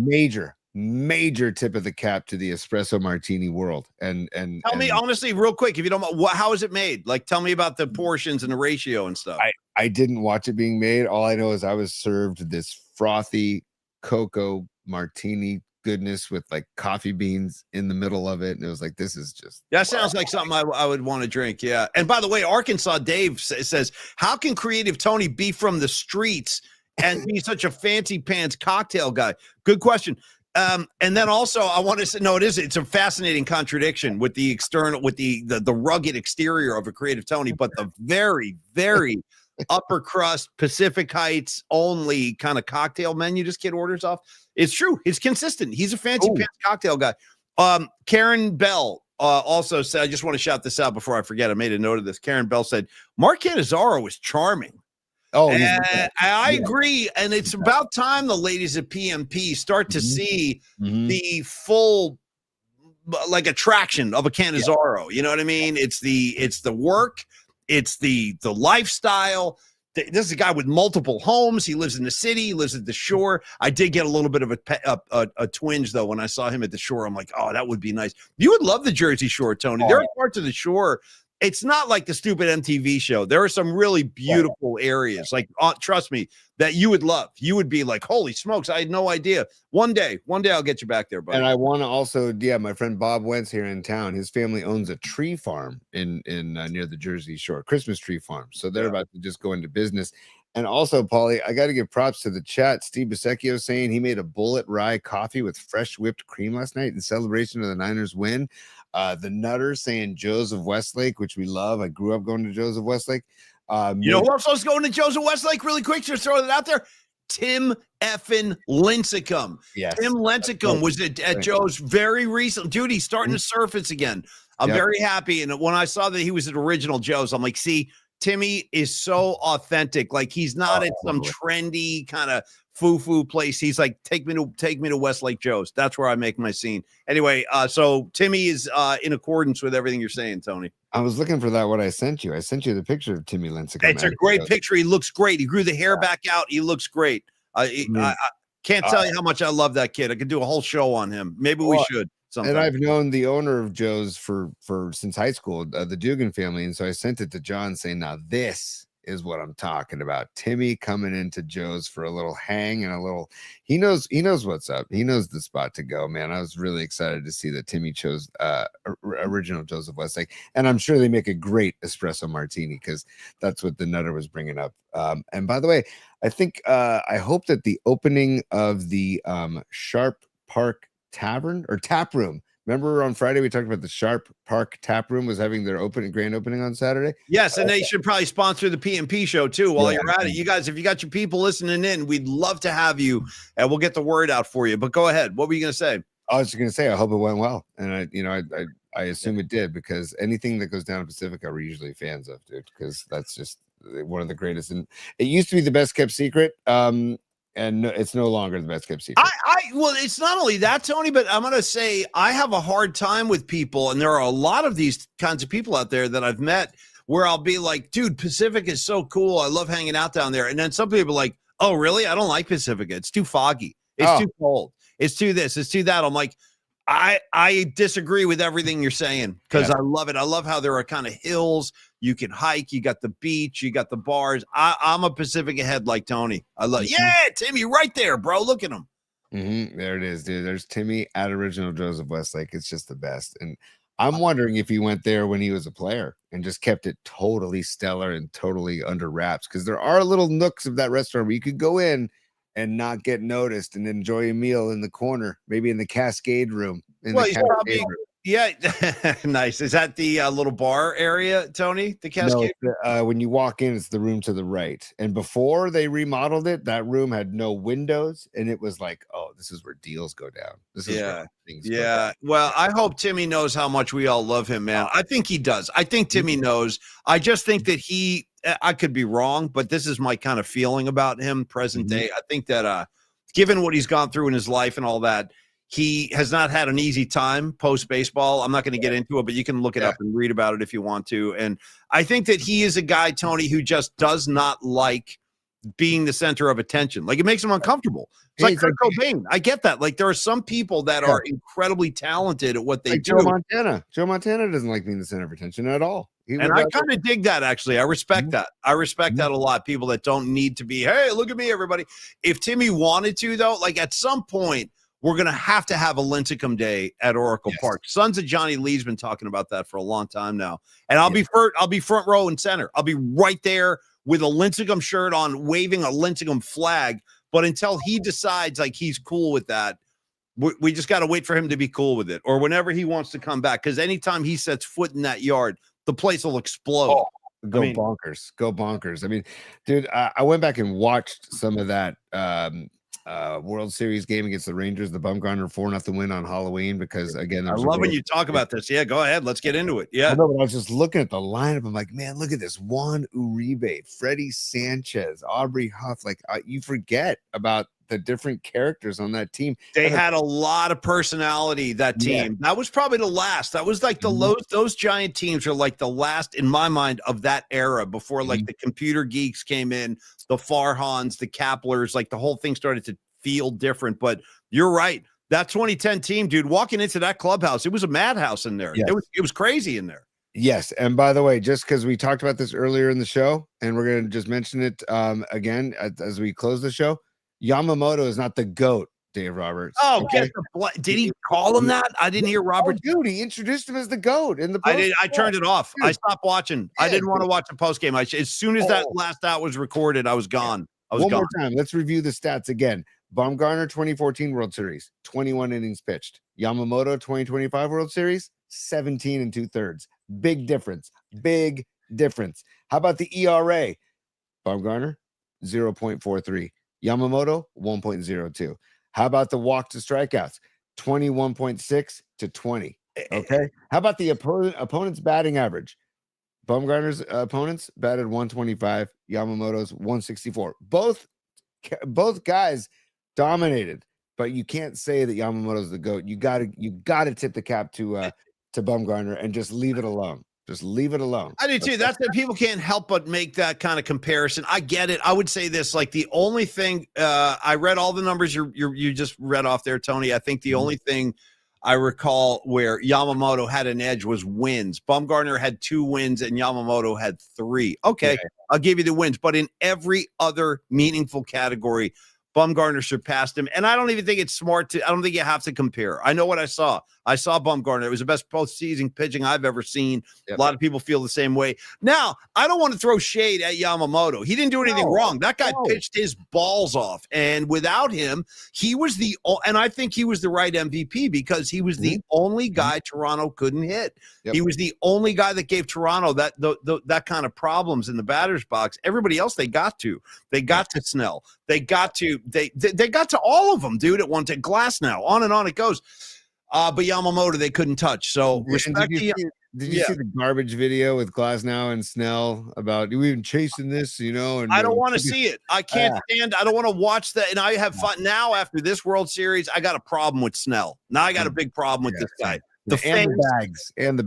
Major tip of the cap to the espresso martini world. And tell me honestly, real quick, if you don't mind, how is it made? Like, tell me about the portions and the ratio and stuff. I didn't watch it being made. All I know is I was served this frothy cocoa martini goodness with like coffee beans in the middle of it, and it was like, this is just sounds like something I would want to drink. Yeah. And by the way, Arkansas Dave says, how can Creative Tony be from the streets and be such a fancy pants cocktail guy? Good question. And then also I want to say, no, it's a fascinating contradiction with the external, with the rugged exterior of a Creative Tony, but the very, very upper crust Pacific Heights only kind of cocktail menu this kid orders off. It's true. It's consistent. He's a fancy pants cocktail guy. Karen Bell also said, I just want to shout this out before I forget. I made a note of this. Karen Bell said, Mark Cannizzaro is charming. I agree. And it's about time the ladies at PMP start to see the full like attraction of a Cannizzaro. You know what I mean? It's the work. It's the lifestyle. This is a guy with multiple homes. He lives in the city. He lives at the shore. I did get a little bit of a twinge, though, when I saw him at the shore. I'm like, oh, that would be nice. You would love the Jersey Shore, Tony. There are parts of the shore. It's not like the stupid MTV show. There are some really beautiful areas, like trust me, that you would love. You would be like, holy smokes, I had no idea. One day I'll get you back there, buddy. And I want to also, my friend Bob Wentz here in town. His family owns a tree farm in near the Jersey Shore, Christmas tree farm. So they're about to just go into business. And also, Paulie, I got to give props to the chat. Steve Bisecchio saying he made a bullet rye coffee with fresh whipped cream last night in celebration of the Niners win. The Nutter saying Joe's of Westlake, which we love. I grew up going to Joe's of Westlake. You know who else was going to Joe's of Westlake really quick? Just throw that out there. Tim effing Lincecum. Yes. Tim Lincecum was at Joe's very recently. Dude, he's starting to surface again. I'm very happy. And when I saw that he was at original Joe's, I'm like, see, Timmy is so authentic. Like he's not at some trendy kind of foo-foo place. He's like, take me to Westlake Joe's. That's where I make my scene. Anyway, so Timmy is in accordance with everything you're saying, Tony. I was looking for that. What I sent you the picture of Timmy Lincecum. It's a great picture. He looks great. He grew the hair back out. He looks great. I can't tell you how much I love that kid. I could do a whole show on him. Maybe we should. Sometime. And I've known the owner of Joe's for since high school, the Dugan family, and so I sent it to John saying, "Now this is what I'm talking about." Timmy coming into Joe's for a little hang and a little. He knows what's up. He knows the spot to go, man. I was really excited to see that Timmy chose original Joe's of Westlake, and I'm sure they make a great espresso martini because that's what the Nutter was bringing up. And by the way, I think I hope that the opening of the Sharp Park Tavern or Tap Room. Remember on Friday we talked about the Sharp Park Tap Room was having their grand opening on Saturday? Yes, and they should probably sponsor the PMP show too while you're at it. You guys, if you got your people listening in, we'd love to have you, and we'll get the word out for you. But go ahead. What were you going to say? I was just going to say I hope it went well, and I assume it did because anything that goes down in Pacifica we're usually fans of, dude. Because that's just one of the greatest, and it used to be the best kept secret. And it's no longer the best kept secret. Well, it's not only that, Tony, but I'm going to say I have a hard time with people. And there are a lot of these kinds of people out there that I've met where I'll be like, dude, Pacific is so cool. I love hanging out down there. And then some people are like, oh, really? I don't like Pacifica. It's too foggy. It's too cold. It's too this. It's too that. I'm like, I disagree with everything you're saying because I love it. I love how there are kind of hills. You can hike. You got the beach. You got the bars. I'm a Pacifica head like Tony. I love Timmy right there, bro. Look at him. There it is, dude. There's Timmy at original Joe's of Westlake. It's just the best. And I'm wondering if he went there when he was a player and just kept it totally stellar and totally under wraps because there are little nooks of that restaurant where you could go in and not get noticed and enjoy a meal in the corner, maybe in the Cascade room. Yeah, nice. Is that the little bar area, Tony? The Cascade? No, when you walk in, it's the room to the right. And before they remodeled it, that room had no windows, and it was like, oh, this is where deals go down. This is Yeah. where things go Yeah. down. Well, I hope Timmy knows how much we all love him, man. I think he does. I think Timmy knows. I just think that I could be wrong, but this is my kind of feeling about him present day. I think that given what he's gone through in his life and all that, he has not had an easy time post baseball. I'm not going to get into it, but you can look it up and read about it if you want to. And I think that he is a guy, Tony, who just does not like being the center of attention. Like, it makes him uncomfortable. It's like Kurt Cobain. I get that. Like, there are some people that are incredibly talented at what they like do. Joe Montana doesn't like being the center of attention at all. And I kind of dig that, actually. I respect that. I respect that a lot. People that don't need to be, hey, look at me, everybody. If Timmy wanted to, though, like, at some point, we're going to have a Lincecum Day at Oracle Park. Sons of Johnny Lee's been talking about that for a long time now. And I'll be front row and center. I'll be right there with a Lincecum shirt on, waving a Lincecum flag. But until he decides like he's cool with that, we just got to wait for him to be cool with it, or whenever he wants to come back. Because anytime he sets foot in that yard, the place will explode. Go bonkers. I mean, dude, I went back and watched some of that World Series game against the Rangers, the Bumgarner 4-0 win on Halloween, because again, I love when you talk about this. Yeah, go ahead. Let's get into it. Yeah. I was just looking at the lineup. I'm like, man, look at this. Juan Uribe, Freddie Sanchez, Aubrey Huff. Like, you forget about the different characters on that team. They had a lot of personality, that team. That was probably the last. That was like those giant teams are like the last, in my mind, of that era before like the computer geeks came in, the Farhans, the Kaplers, like the whole thing started to feel different. But you're right. That 2010 team, dude, walking into that clubhouse, it was a madhouse in there. Yes. It was crazy in there. Yes. And by the way, just because we talked about this earlier in the show, and we're going to just mention it again as we close the show, Yamamoto is not the GOAT, Dave Roberts. Oh, okay? Did he call him that? I didn't hear Robert. Dude, he introduced him as the GOAT in the post. I turned it off. Dude. I stopped watching. I didn't want to watch the post game. As soon as that last out was recorded, I was gone. One more time. Let's review the stats again. Bumgarner 2014 World Series, 21 innings pitched. Yamamoto 2025 World Series, 17 2/3. Big difference. How about the ERA? Bumgarner 0.43. Yamamoto 1.02. How about the walk to strikeouts? 21.6 to 20. Okay. How about the opponent's batting average? Bumgarner's opponents batted 125, Yamamoto's 164. Both guys dominated, but you can't say that Yamamoto's the GOAT. You gotta tip the cap to Bumgarner and just leave it alone. Just leave it alone. I do too. That's that people can't help but make that kind of comparison. I get it. I would say this, like the only thing I read all the numbers you just read off there, Tony. I think the only thing I recall where Yamamoto had an edge was wins. Bumgarner had 2 wins and Yamamoto had 3. Okay, I'll give you the wins. But in every other meaningful category, Bumgarner surpassed him. And I don't even think it's smart I don't think you have to compare. I know what I saw. I saw Bumgarner. It was the best postseason pitching I've ever seen. Yep. A lot of people feel the same way. Now, I don't want to throw shade at Yamamoto. He didn't do anything wrong. That guy pitched his balls off. And without him, he was and I think he was the right MVP because he was the only guy Toronto couldn't hit. Yep. He was the only guy that gave Toronto that kind of problems in the batter's box. Everybody else they got to. They got to Snell. They got to all of them, dude, at one time. Glass now. On and on it goes. But Yamamoto, they couldn't touch. So respect. Did you see the garbage video with Glasnow and Snell about we've been chasing this, And I don't want to see it. I can't stand. I don't want to watch that. And I have fun now after this World Series. I got a problem with Snell. Now I got a big problem with this guy. The bags. And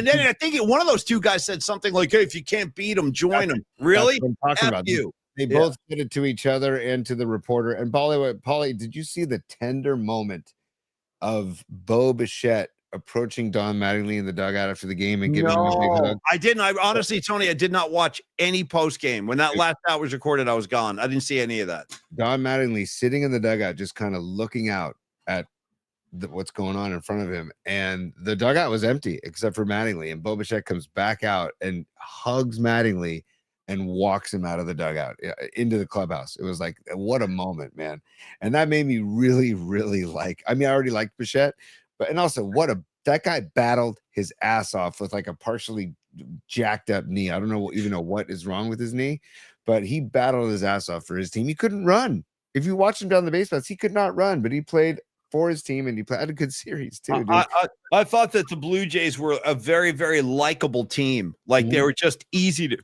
then I think one of those two guys said something like, "Hey, if you can't beat them, join them." Really? That's what I'm talking about. You. They both did it to each other and to the reporter. And Paulie, did you see the tender moment of Bo Bichette approaching Don Mattingly in the dugout after the game and giving him a big hug? I didn't. I honestly, Tony, I did not watch any post game. When that last out was recorded, I was gone. I didn't see any of that. Don Mattingly sitting in the dugout, just kind of looking out at what's going on in front of him. And the dugout was empty except for Mattingly. And Bo Bichette comes back out and hugs Mattingly and walks him out of the dugout into the clubhouse. It was like, what a moment, man. And that made me really, really I already liked Bichette, and also that guy battled his ass off with like a partially jacked up knee. I don't even know what is wrong with his knee, but he battled his ass off for his team. He couldn't run. If you watch him down the base paths, he could not run, but he played for his team and he had a good series too, dude. I thought that the Blue Jays were a very, very likable team. Like they were just easy to,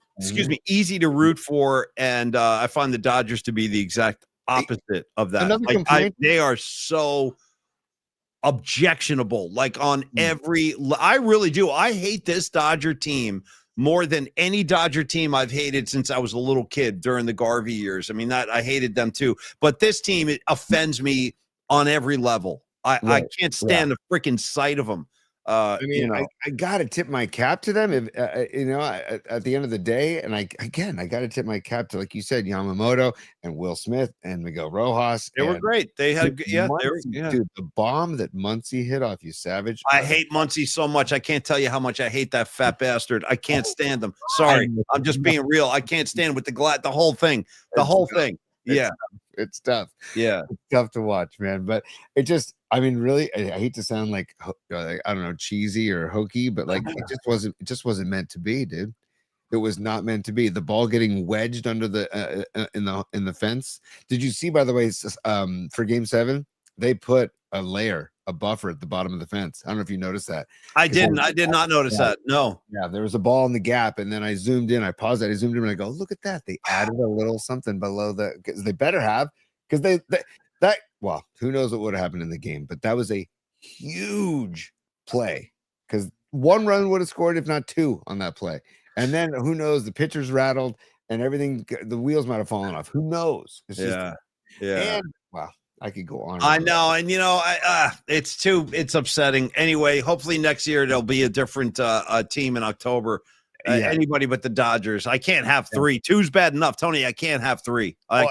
easy to root for. And I find the Dodgers to be the exact opposite of that. Another Like complaint- they are so objectionable. Like on every, I really do. I hate this Dodger team more than any Dodger team I've hated since I was a little kid during the Garvey years. I mean, that I hated them too. But this team, it offends me on every level. I can't stand the freaking sight of them. I mean, I got to tip my cap to them. If at the end of the day, and I got to tip my cap to, like you said, Yamamoto and Will Smith and Miguel Rojas. They were great. They had, Muncy, dude, the bomb that Muncy hit off you, Savage. I hate Muncy so much. I can't tell you how much I hate that fat bastard. I can't stand him. Sorry, I'm just being real. I can't stand with the whole thing. The whole thing. Yeah. It's tough. Yeah. It's tough to watch, man. But it just, I mean, really, I hate to sound like I don't know, cheesy or hokey, but like it just wasn't meant to be, dude. It was not meant to be. The ball getting wedged under the in the fence. Did you see, by the way, for Game 7, they put a buffer at the bottom of the fence. I don't know if you noticed that. I did not notice that. No. Yeah, there was a ball in the gap, and then I zoomed in. I paused it. I zoomed in, and I go, look at that. They added a little something below the. Because they better have. Because well, who knows what would have happened in the game? But that was a huge play. Because one run would have scored, if not two, on that play. And then who knows? The pitcher's rattled, and everything. The wheels might have fallen off. Who knows? It's yeah. And, wow. I could go on. I know, and it's upsetting. Anyway, hopefully next year there'll be a different team in October. Anybody but the Dodgers. I can't have three. Two's bad enough, Tony. I can't have three. I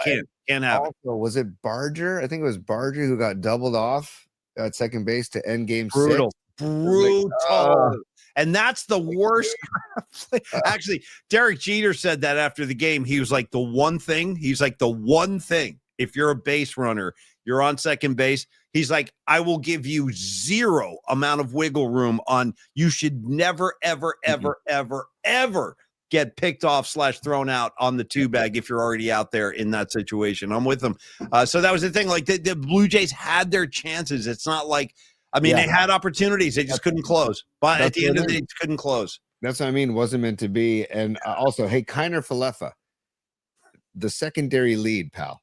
can't have it. Was it Barger? I think it was Barger who got doubled off at second base to end Game 6. Brutal. And that's the worst. Actually, Derek Jeter said that after the game. He was like, the one thing. If you're a base runner, you're on second base. He's like, I will give you zero amount of wiggle room on. You should never, ever, ever, ever, ever get picked off / thrown out on the two bag if you're already out there in that situation. I'm with them. So that was the thing. Like the Blue Jays had their chances. It's not like, they had opportunities. They just couldn't close. But at the end of the day, they couldn't close. That's what I mean. Wasn't meant to be. And also, hey, Kiner Falefa, the secondary lead, pal.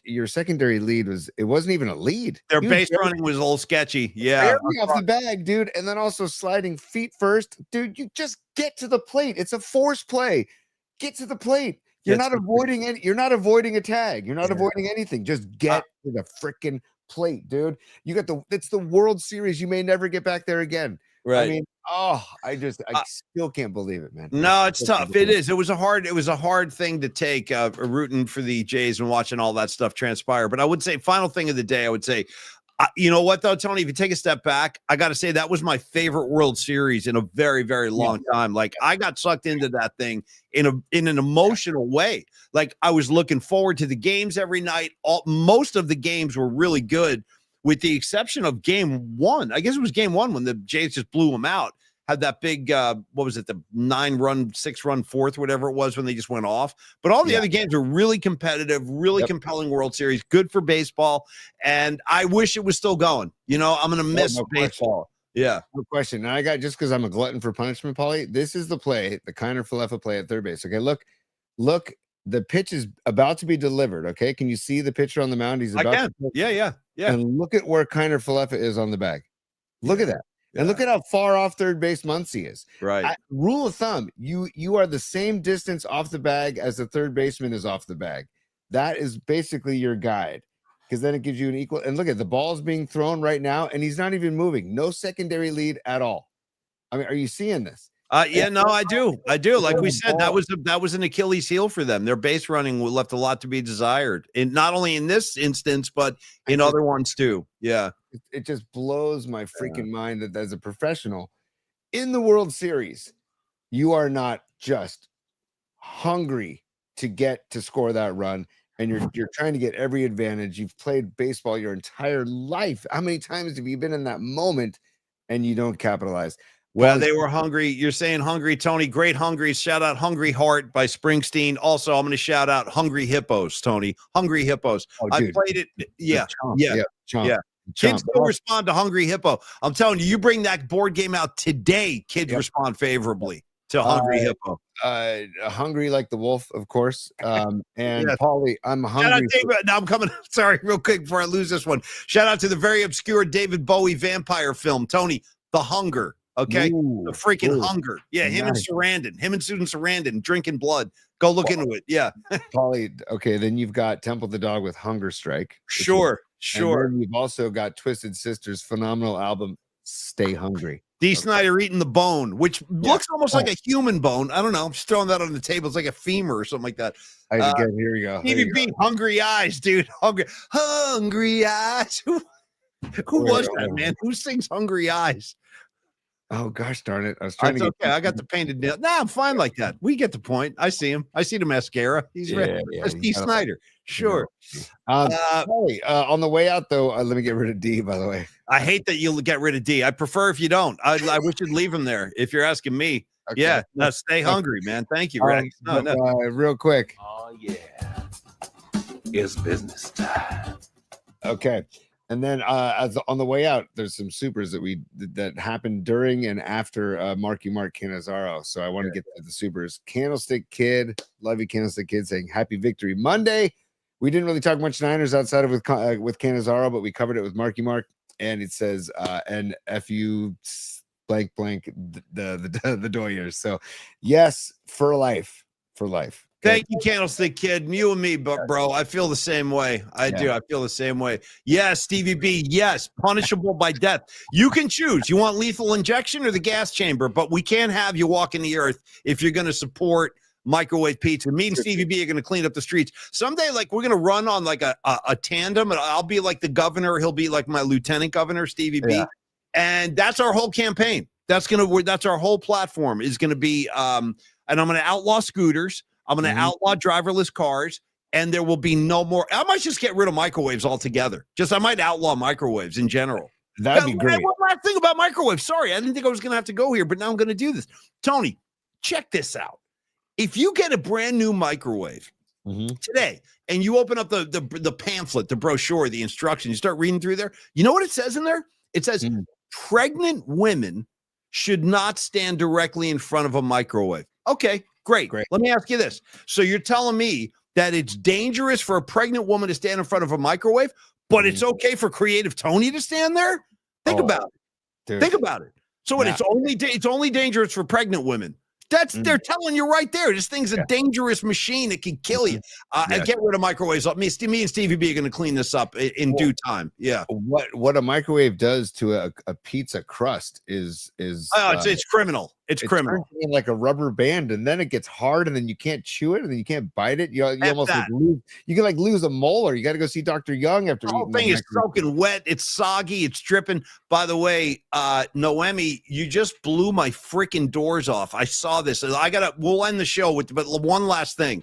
Your secondary lead wasn't even a lead. Their base running was a little sketchy. Yeah. Off the bag, dude. And then also sliding feet first. Dude, you just get to the plate. It's a force play. Get to the plate. You're not avoiding a tag. You're not avoiding anything. Just get to the freaking plate, dude. It's the World Series. You may never get back there again. Right. I mean, I still can't believe it, man. No, it's tough. It is. It was a hard thing to take, rooting for the Jays and watching all that stuff transpire. But I would say, final thing of the day, I would say, you know what, though, Tony, if you take a step back, I got to say that was my favorite World Series in a very, very long time. Like, I got sucked into that thing in an emotional way. Like, I was looking forward to the games every night. Most of the games were really good, with the exception of Game 1. I guess it was Game 1 when the Jays just blew them out. Had that big, the 9-run, 6-run fourth, whatever it was, when they just went off. But all the other games are really competitive, really compelling World Series, good for baseball. And I wish it was still going. I'm going to miss baseball. Yeah. No question. And I got, just because I'm a glutton for punishment, Paulie, this is the play, the Kiner Falefa play at third base. Okay, look, the pitch is about to be delivered. Okay, can you see the pitcher on the mound? He's about to. Yeah. And look at where Kiner Falefa is on the bag. Look at that. And look at how far off third base Muncy is. Right. Rule of thumb, you are the same distance off the bag as the third baseman is off the bag. That is basically your guide, because then it gives you an equal. And look at the ball's being thrown right now, and he's not even moving. No secondary lead at all. I mean, are you seeing this? I do. Like we said, that was an Achilles heel for them. Their base running left a lot to be desired, and not only in this instance, but in other ones too. Yeah, it just blows my freaking mind that as a professional in the World Series, you are not just hungry to get to score that run, and you're trying to get every advantage. You've played baseball your entire life. How many times have you been in that moment and you don't capitalize? Well, they were hungry. You're saying hungry, Tony. Great hungry. Shout out Hungry Heart by Springsteen. Also, I'm going to shout out Hungry Hippos, Tony. Hungry Hippos. Oh, I dude. played it. Yeah. Chomp. Yeah. Chomp. Yeah. Kids Chomp. still respond to Hungry Hippo. I'm telling you, you bring that board game out today, kids Yep. respond favorably to Hungry Hippo. Hungry like the wolf, of course. And Yes. Paulie, I'm Shout out hungry. David. Now I'm coming. Sorry, real quick before I lose this one. Shout out to the very obscure David Bowie vampire film, Tony, The Hunger. Okay. The freaking Hunger. Yeah. Him and Sarandon, him and Susan Sarandon drinking blood. Go look into it. Yeah. Paulie, okay, then you've got Temple the Dog with Hunger Strike. Sure. And then you've also got Twisted Sister's phenomenal album, Stay Hungry. D. Snyder eating the bone, which looks almost like a human bone. I don't know. I'm just throwing that on the table. It's like a femur or something like that. Again, here we go. Stevie B, Hungry Eyes, dude. Hungry Eyes. Who was that, man? Who sings Hungry Eyes? Oh gosh darn it. I was trying That's to get okay. I got the painted nail. Nah, I'm fine like that. We get the point. I see him. I see the mascara. He's ready. That's D. Snyder. Sure. Paulie, on the way out though, let me get rid of D, by the way. I hate that you'll get rid of D. I prefer if you don't. I wish you'd leave him there if you're asking me. Okay. Yeah. No, stay hungry, man. Thank you, Rex. Real quick. Oh, yeah. It's business time. Okay. And then on the way out, there's some supers that happened during and after Marky Mark Cannizzaro. So I want to get to the supers. Candlestick Kid, love you, Candlestick Kid, saying Happy Victory Monday. We didn't really talk much Niners outside of with Cannizzaro, but we covered it with Marky Mark. And it says and FU blank the Doyers. So yes, for life. Thank you, Candlestick Kid. You and me, but bro, I feel the same way. I do. I feel the same way. Yes, Stevie B. Yes, punishable by death. You can choose. You want lethal injection or the gas chamber, but we can't have you walking the earth if you're going to support microwave pizza. Me and Stevie B are going to clean up the streets someday. Like we're going to run on like a tandem, and I'll be like the governor. He'll be like my lieutenant governor, Stevie B. And that's our whole campaign. That's our whole platform is going to be. And I'm going to outlaw scooters. I'm going to outlaw driverless cars, and there will be no more. I might just get rid of microwaves altogether. I might outlaw microwaves in general. That'd be great. One last thing about microwaves. Sorry, I didn't think I was going to have to go here, but now I'm going to do this. Tony, check this out. If you get a brand new microwave today, and you open up the pamphlet, the brochure, the instructions, you start reading through there, you know what it says in there? It says pregnant women should not stand directly in front of a microwave. Okay. Great. Let me ask you this. So you're telling me that it's dangerous for a pregnant woman to stand in front of a microwave, but it's okay for Creative Tony to stand there? Think about it. Dude. Think about it. So it's only dangerous for pregnant women. They're telling you right there. This thing's a dangerous machine. It can kill you. Get rid of microwaves. Me and Stevie B are going to clean this up in due time. Yeah. What a microwave does to a pizza crust is it's criminal. It's criminal. Like a rubber band, and then it gets hard, and then you can't chew it, and then you can't bite it. You almost lose a molar. You got to go see Dr. Young after eating. The whole thing is soaking wet. It's soggy. It's dripping. By the way, Noemi, you just blew my freaking doors off. I saw this. We'll end the show but one last thing.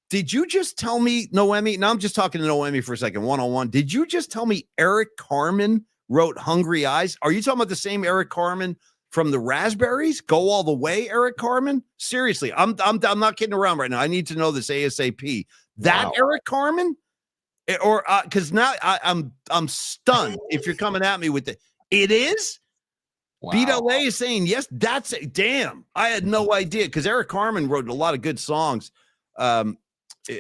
Did you just tell me, Noemi? Now I'm just talking to Noemi for a second, one-on-one. Did you just tell me Eric Carmen wrote Hungry Eyes? Are you talking about the same Eric Carmen from the Raspberries? Go All the Way, Eric Carmen? Seriously, I'm not kidding around right now. I need to know this ASAP. That Eric Carmen? Or because now I'm stunned if you're coming at me with it. It is? Wow. BLA is saying yes. That's damn. I had no idea because Eric Carmen wrote a lot of good songs. I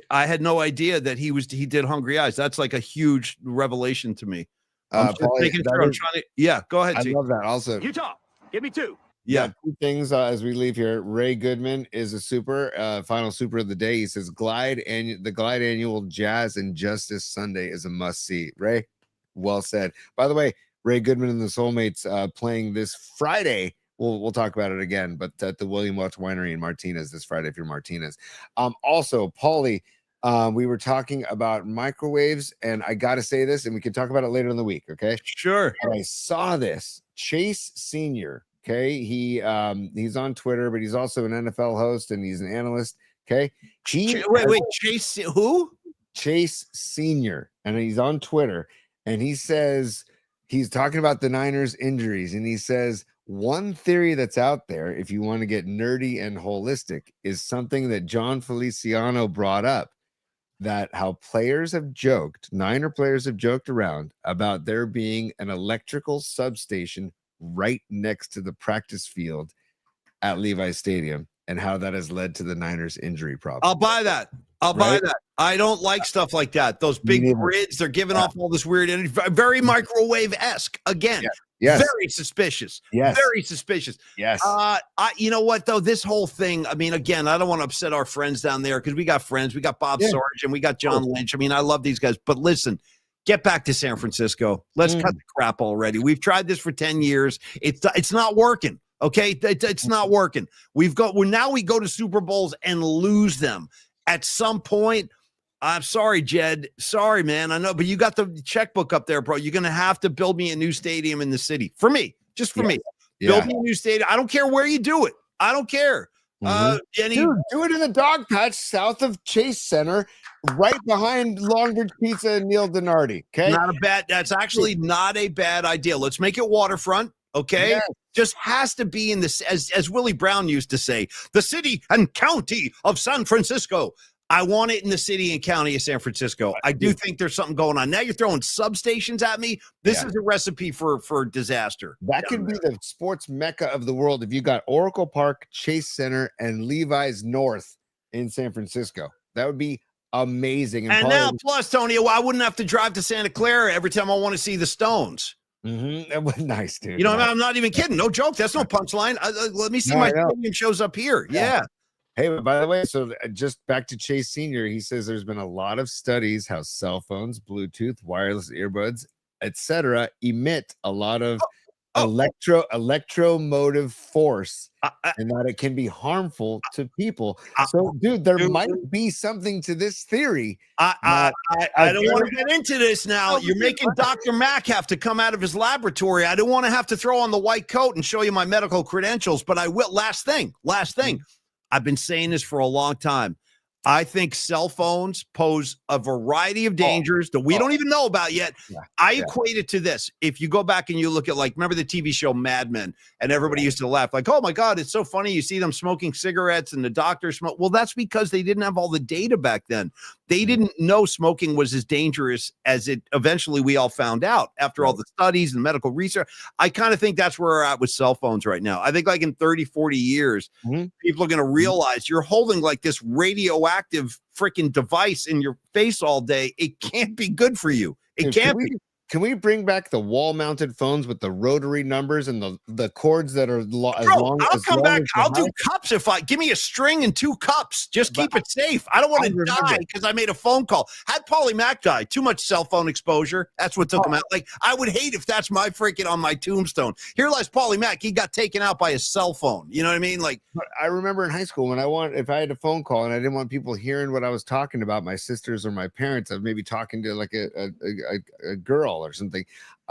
had no idea that he did Hungry Eyes. That's like a huge revelation to me. I'm trying to. Yeah, go ahead. I love that. Also, Utah, give me two. Yeah, two things as we leave here. Ray Goodman is a super, final super of the day. He says the Glide Annual Jazz and Justice Sunday is a must see. Ray, well said. By the way, Ray Goodman and the Soulmates playing this Friday. We'll talk about it again, but at the William Welch Winery in Martinez this Friday if you're Martinez. Also, Paulie, we were talking about microwaves, and I got to say this, and we can talk about it later in the week. Okay, sure. And I saw this Chase Senior. Okay, he's on Twitter, but he's also an NFL host and he's an analyst. Okay, wait, Chase who? Chase Senior, and he's on Twitter, and he says he's talking about the Niners injuries, and he says, One theory that's out there, if you want to get nerdy and holistic, is something that John Feliciano brought up, that how players have joked, Niner players have joked around about there being an electrical substation right next to the practice field at Levi's Stadium, and how that has led to the Niners injury problem. I'll buy that. I'll buy that. I don't like stuff like that. Those big grids, they're giving off all this weird energy. Very microwave-esque. Again, very suspicious. Very suspicious. You know what, though? This whole thing, I mean, again, I don't want to upset our friends down there because we got friends. We got Bob Sargent. We got John Lynch. I mean, I love these guys. But listen, get back to San Francisco. Let's cut the crap already. We've tried this for 10 years. It's not working. Okay, it's not working. Now we go to Super Bowls and lose them. At some point, I'm sorry, Jed. Sorry, man. I know, but you got the checkbook up there, bro. You're going to have to build me a new stadium in the city. For me, just for me. Build me a new stadium. I don't care where you do it. I don't care. Dude, do it in the dog patch south of Chase Center, right behind Longbridge Pizza and Neil Donardi. Okay, that's actually not a bad idea. Let's make it waterfront. Okay, just has to be in this, as Willie Brown used to say, the city and county of San Francisco. I want it in the city and county of San Francisco. I do think there's something going on. Now you're throwing substations at me. This is a recipe for disaster. That could be the sports mecca of the world if you got Oracle Park, Chase Center, and Levi's North in San Francisco. That would be amazing. And now, plus, Tony, I wouldn't have to drive to Santa Clara every time I want to see the Stones. That was nice, dude. You know, I'm not even kidding. No joke. That's no punchline. Let me see my stadium shows up here. Yeah. Hey, by the way, so just back to Chase Sr., he says there's been a lot of studies how cell phones, Bluetooth, wireless earbuds, etc., emit a lot of electromotive force, and that it can be harmful to people. So, dude, there might be something to this theory. I don't want to get into this now. You're making Dr. Mack have to come out of his laboratory. I don't want to have to throw on the white coat and show you my medical credentials, but I will. Last thing. I've been saying this for a long time. I think cell phones pose a variety of dangers that we don't even know about yet. I equate it to this. If you go back and you look at, like, remember the TV show Mad Men, and everybody used to laugh like, oh my God, it's so funny. You see them smoking cigarettes and the doctors smoke. Well, that's because they didn't have all the data back then. They didn't know smoking was as dangerous as it eventually we all found out after all the studies and medical research. I kind of think that's where we're at with cell phones right now. I think like in 30, 40 years, people are going to realize you're holding like this radioactive freaking device in your face all day. It can't be good for you. It can't be. Can we bring back the wall-mounted phones with the rotary numbers and the cords that are as long? I'll come back. I'll do cups give me a string and 2 cups. Just keep it safe. I don't want to die because I made a phone call. Had Paulie Mack die? Too much cell phone exposure. That's what took him out. Like, I would hate if that's my freaking on my tombstone. Here lies Paulie Mack. He got taken out by his cell phone. You know what I mean? Like, I remember in high school if I had a phone call and I didn't want people hearing what I was talking about, my sisters or my parents, I was maybe talking to like a girl or something.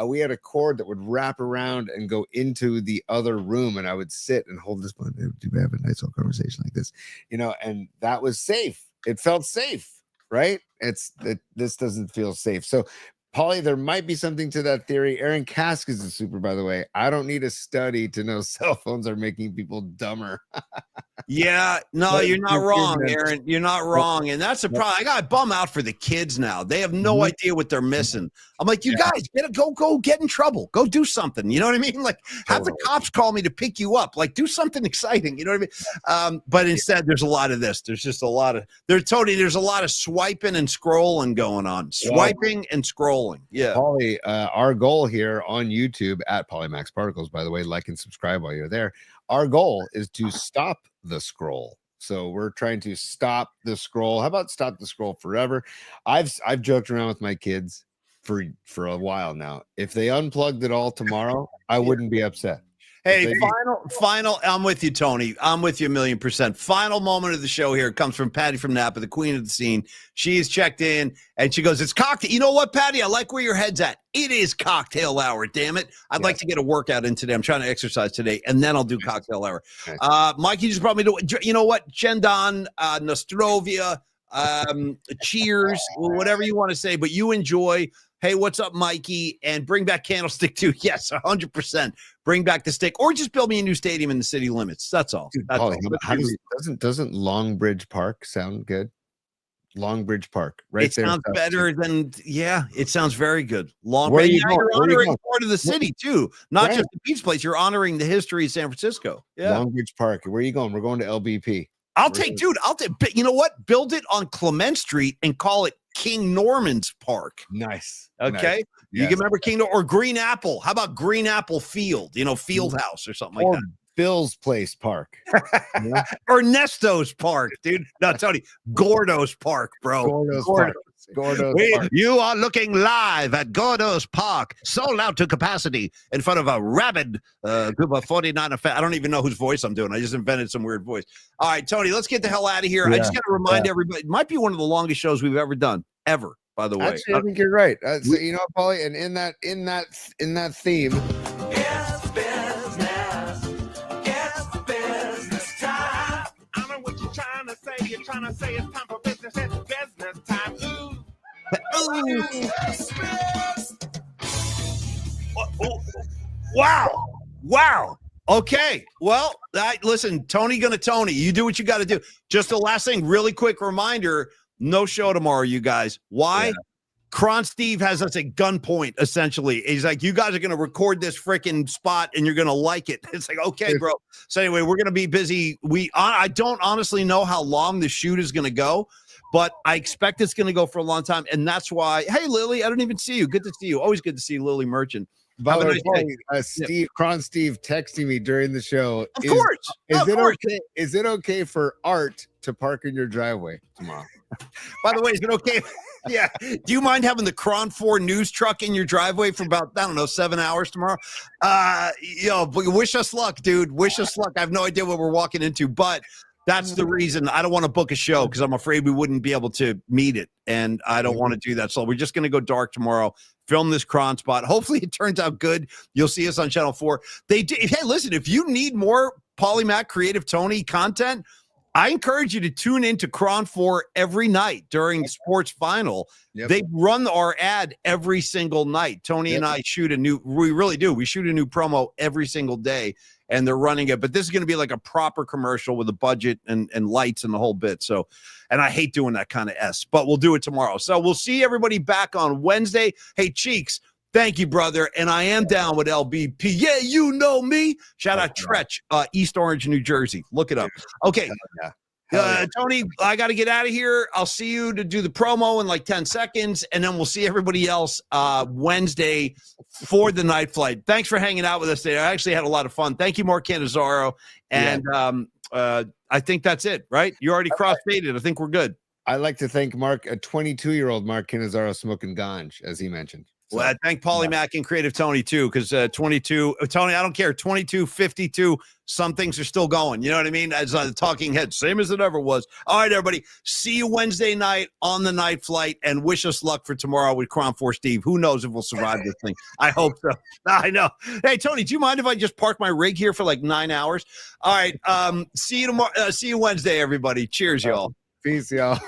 We had a cord that would wrap around and go into the other room, and I would sit and hold this one. Do we have a nice little conversation like this, you know? And that was safe. It felt safe, right? This doesn't feel safe. So, Paulie, there might be something to that theory. Aaron Kask is a super, by the way. I don't need a study to know cell phones are making people dumber. Yeah, no, you're not wrong, Aaron. You're not wrong. And that's a problem. I got bum out for the kids now. They have no idea what they're missing. I'm like, you guys, go get in trouble. Go do something. You know what I mean? Like, have the cops call me to pick you up. Like, do something exciting. You know what I mean? But instead, there's a lot of this. There's just a lot of there's a lot of swiping and scrolling going on. Swiping and scrolling. Yeah. Paulie, our goal here on YouTube at Polymax Particles, by the way, like and subscribe while you're there. Our goal is to stop the scroll. So we're trying to stop the scroll. How about stop the scroll forever? I've joked around with my kids for a while now. If they unplugged it all tomorrow, I wouldn't be upset. Hey, final. I'm with you, Tony. I'm with you 1,000,000%. Final moment of the show here comes from Patty from Napa, the queen of the scene. She's checked in and she goes, "It's cocktail." You know what, Patty? I like where your head's at. It is cocktail hour. Damn it! I'd like to get a workout in today. I'm trying to exercise today, and then I'll do cocktail hour. Mike, you just brought me to. You know what? Chendan, Nostrovia. cheers, or whatever you want to say, but you enjoy. Hey, what's up, Mikey? And bring back Candlestick too. Yes, 100%. Bring back the stick, or just build me a new stadium in the city limits. That's all. Dude, That's Paulie, all. how doesn't Longbridge Park sound good? Longbridge Park, right It there. sounds better than, yeah, it sounds very good. Long Where are Bridge. you Yeah, going? you're Where are you honoring going? part of the city too, not Right. just the beach place. You're honoring the history of San Francisco. Yeah. Longbridge Park. Where are you going? We're going to LBP. I'll take, you know what? Build it on Clement Street and call it King Norman's Park. Nice. Okay. Nice. You can remember King or Green Apple. How about Green Apple Field? Field House or something like Or that. Bill's Place Park. Yeah. Ernesto's Park, dude. No, Tony, Gordo's Park, bro. Gordo's Park. Gordo's Park. You are looking live at Gordo's Park, sold out to capacity in front of a rabid group of 49. I don't even know whose voice I'm doing. I just invented some weird voice. All right, Tony, let's get the hell out of here. I just got to remind everybody, it might be one of the longest shows we've ever done, ever. By the way, Actually, I think you're right. So, you know, Paulie, and in that theme, It's business. It's business time. I know what you're trying to say. You're trying to say it's time for business. It's business time. Wow. Okay. Well, listen, Tony gonna Tony. You do what you got to do. Just the last thing, really quick reminder: no show tomorrow, you guys. Why? Yeah. Cron Steve has us at gunpoint. Essentially, he's like, "You guys are gonna record this freaking spot, and you're gonna like it." It's like, okay, bro. So anyway, we're gonna be busy. I don't honestly know how long the shoot is gonna go, but I expect it's gonna go for a long time, and that's why. Hey, Lily, I don't even see you. Good to see you. Always good to see Lily Merchant. by the Have a way, nice day. Paulie, Cron Steve texting me during the show. Of course. Is it okay? Is it okay for Art to park in your driveway tomorrow? By the way, is it okay? Yeah. Do you mind having the Cron 4 news truck in your driveway for about, I don't know, 7 hours tomorrow? Wish us luck, dude. Wish us luck. I have no idea what we're walking into, but that's the reason I don't want to book a show because I'm afraid we wouldn't be able to meet it. And I don't want to do that. So we're just going to go dark tomorrow, film this Cron spot. Hopefully it turns out good. You'll see us on Channel 4. Hey, listen, if you need more Polymac Creative Tony content, I encourage you to tune into Cron 4 every night during sports final. Yep. They run our ad every single night. Tony and I we really do. We shoot a new promo every single day and they're running it. But this is going to be like a proper commercial with a budget and lights and the whole bit. So, and I hate doing that kind of but we'll do it tomorrow. So we'll see everybody back on Wednesday. Hey, Cheeks. Thank you, brother. And I am down with LBP. Yeah, you know me. Shout out Tretch, East Orange, New Jersey. Look it up. Okay. Tony, I got to get out of here. I'll see you to do the promo in like 10 seconds. And then we'll see everybody else Wednesday for the night flight. Thanks for hanging out with us today. I actually had a lot of fun. Thank you, Mark Cannizzaro. And I think that's it, right? You already cross-faded. I think we're good. I'd like to thank Mark, a 22-year-old Mark Cannizzaro smoking ganj, as he mentioned. So, Well, I thank Polymac and Creative Tony too, because 22, Tony, I don't care, 22, 52, some things are still going. You know what I mean? As a talking head, same as it ever was. All right, everybody, see you Wednesday night on the night flight, and wish us luck for tomorrow with Cron 4 Steve. Who knows if we'll survive this thing? I hope so. I know. Hey, Tony, do you mind if I just park my rig here for like 9 hours? All right, see you tomorrow. See you Wednesday, everybody. Cheers, y'all. Peace, y'all.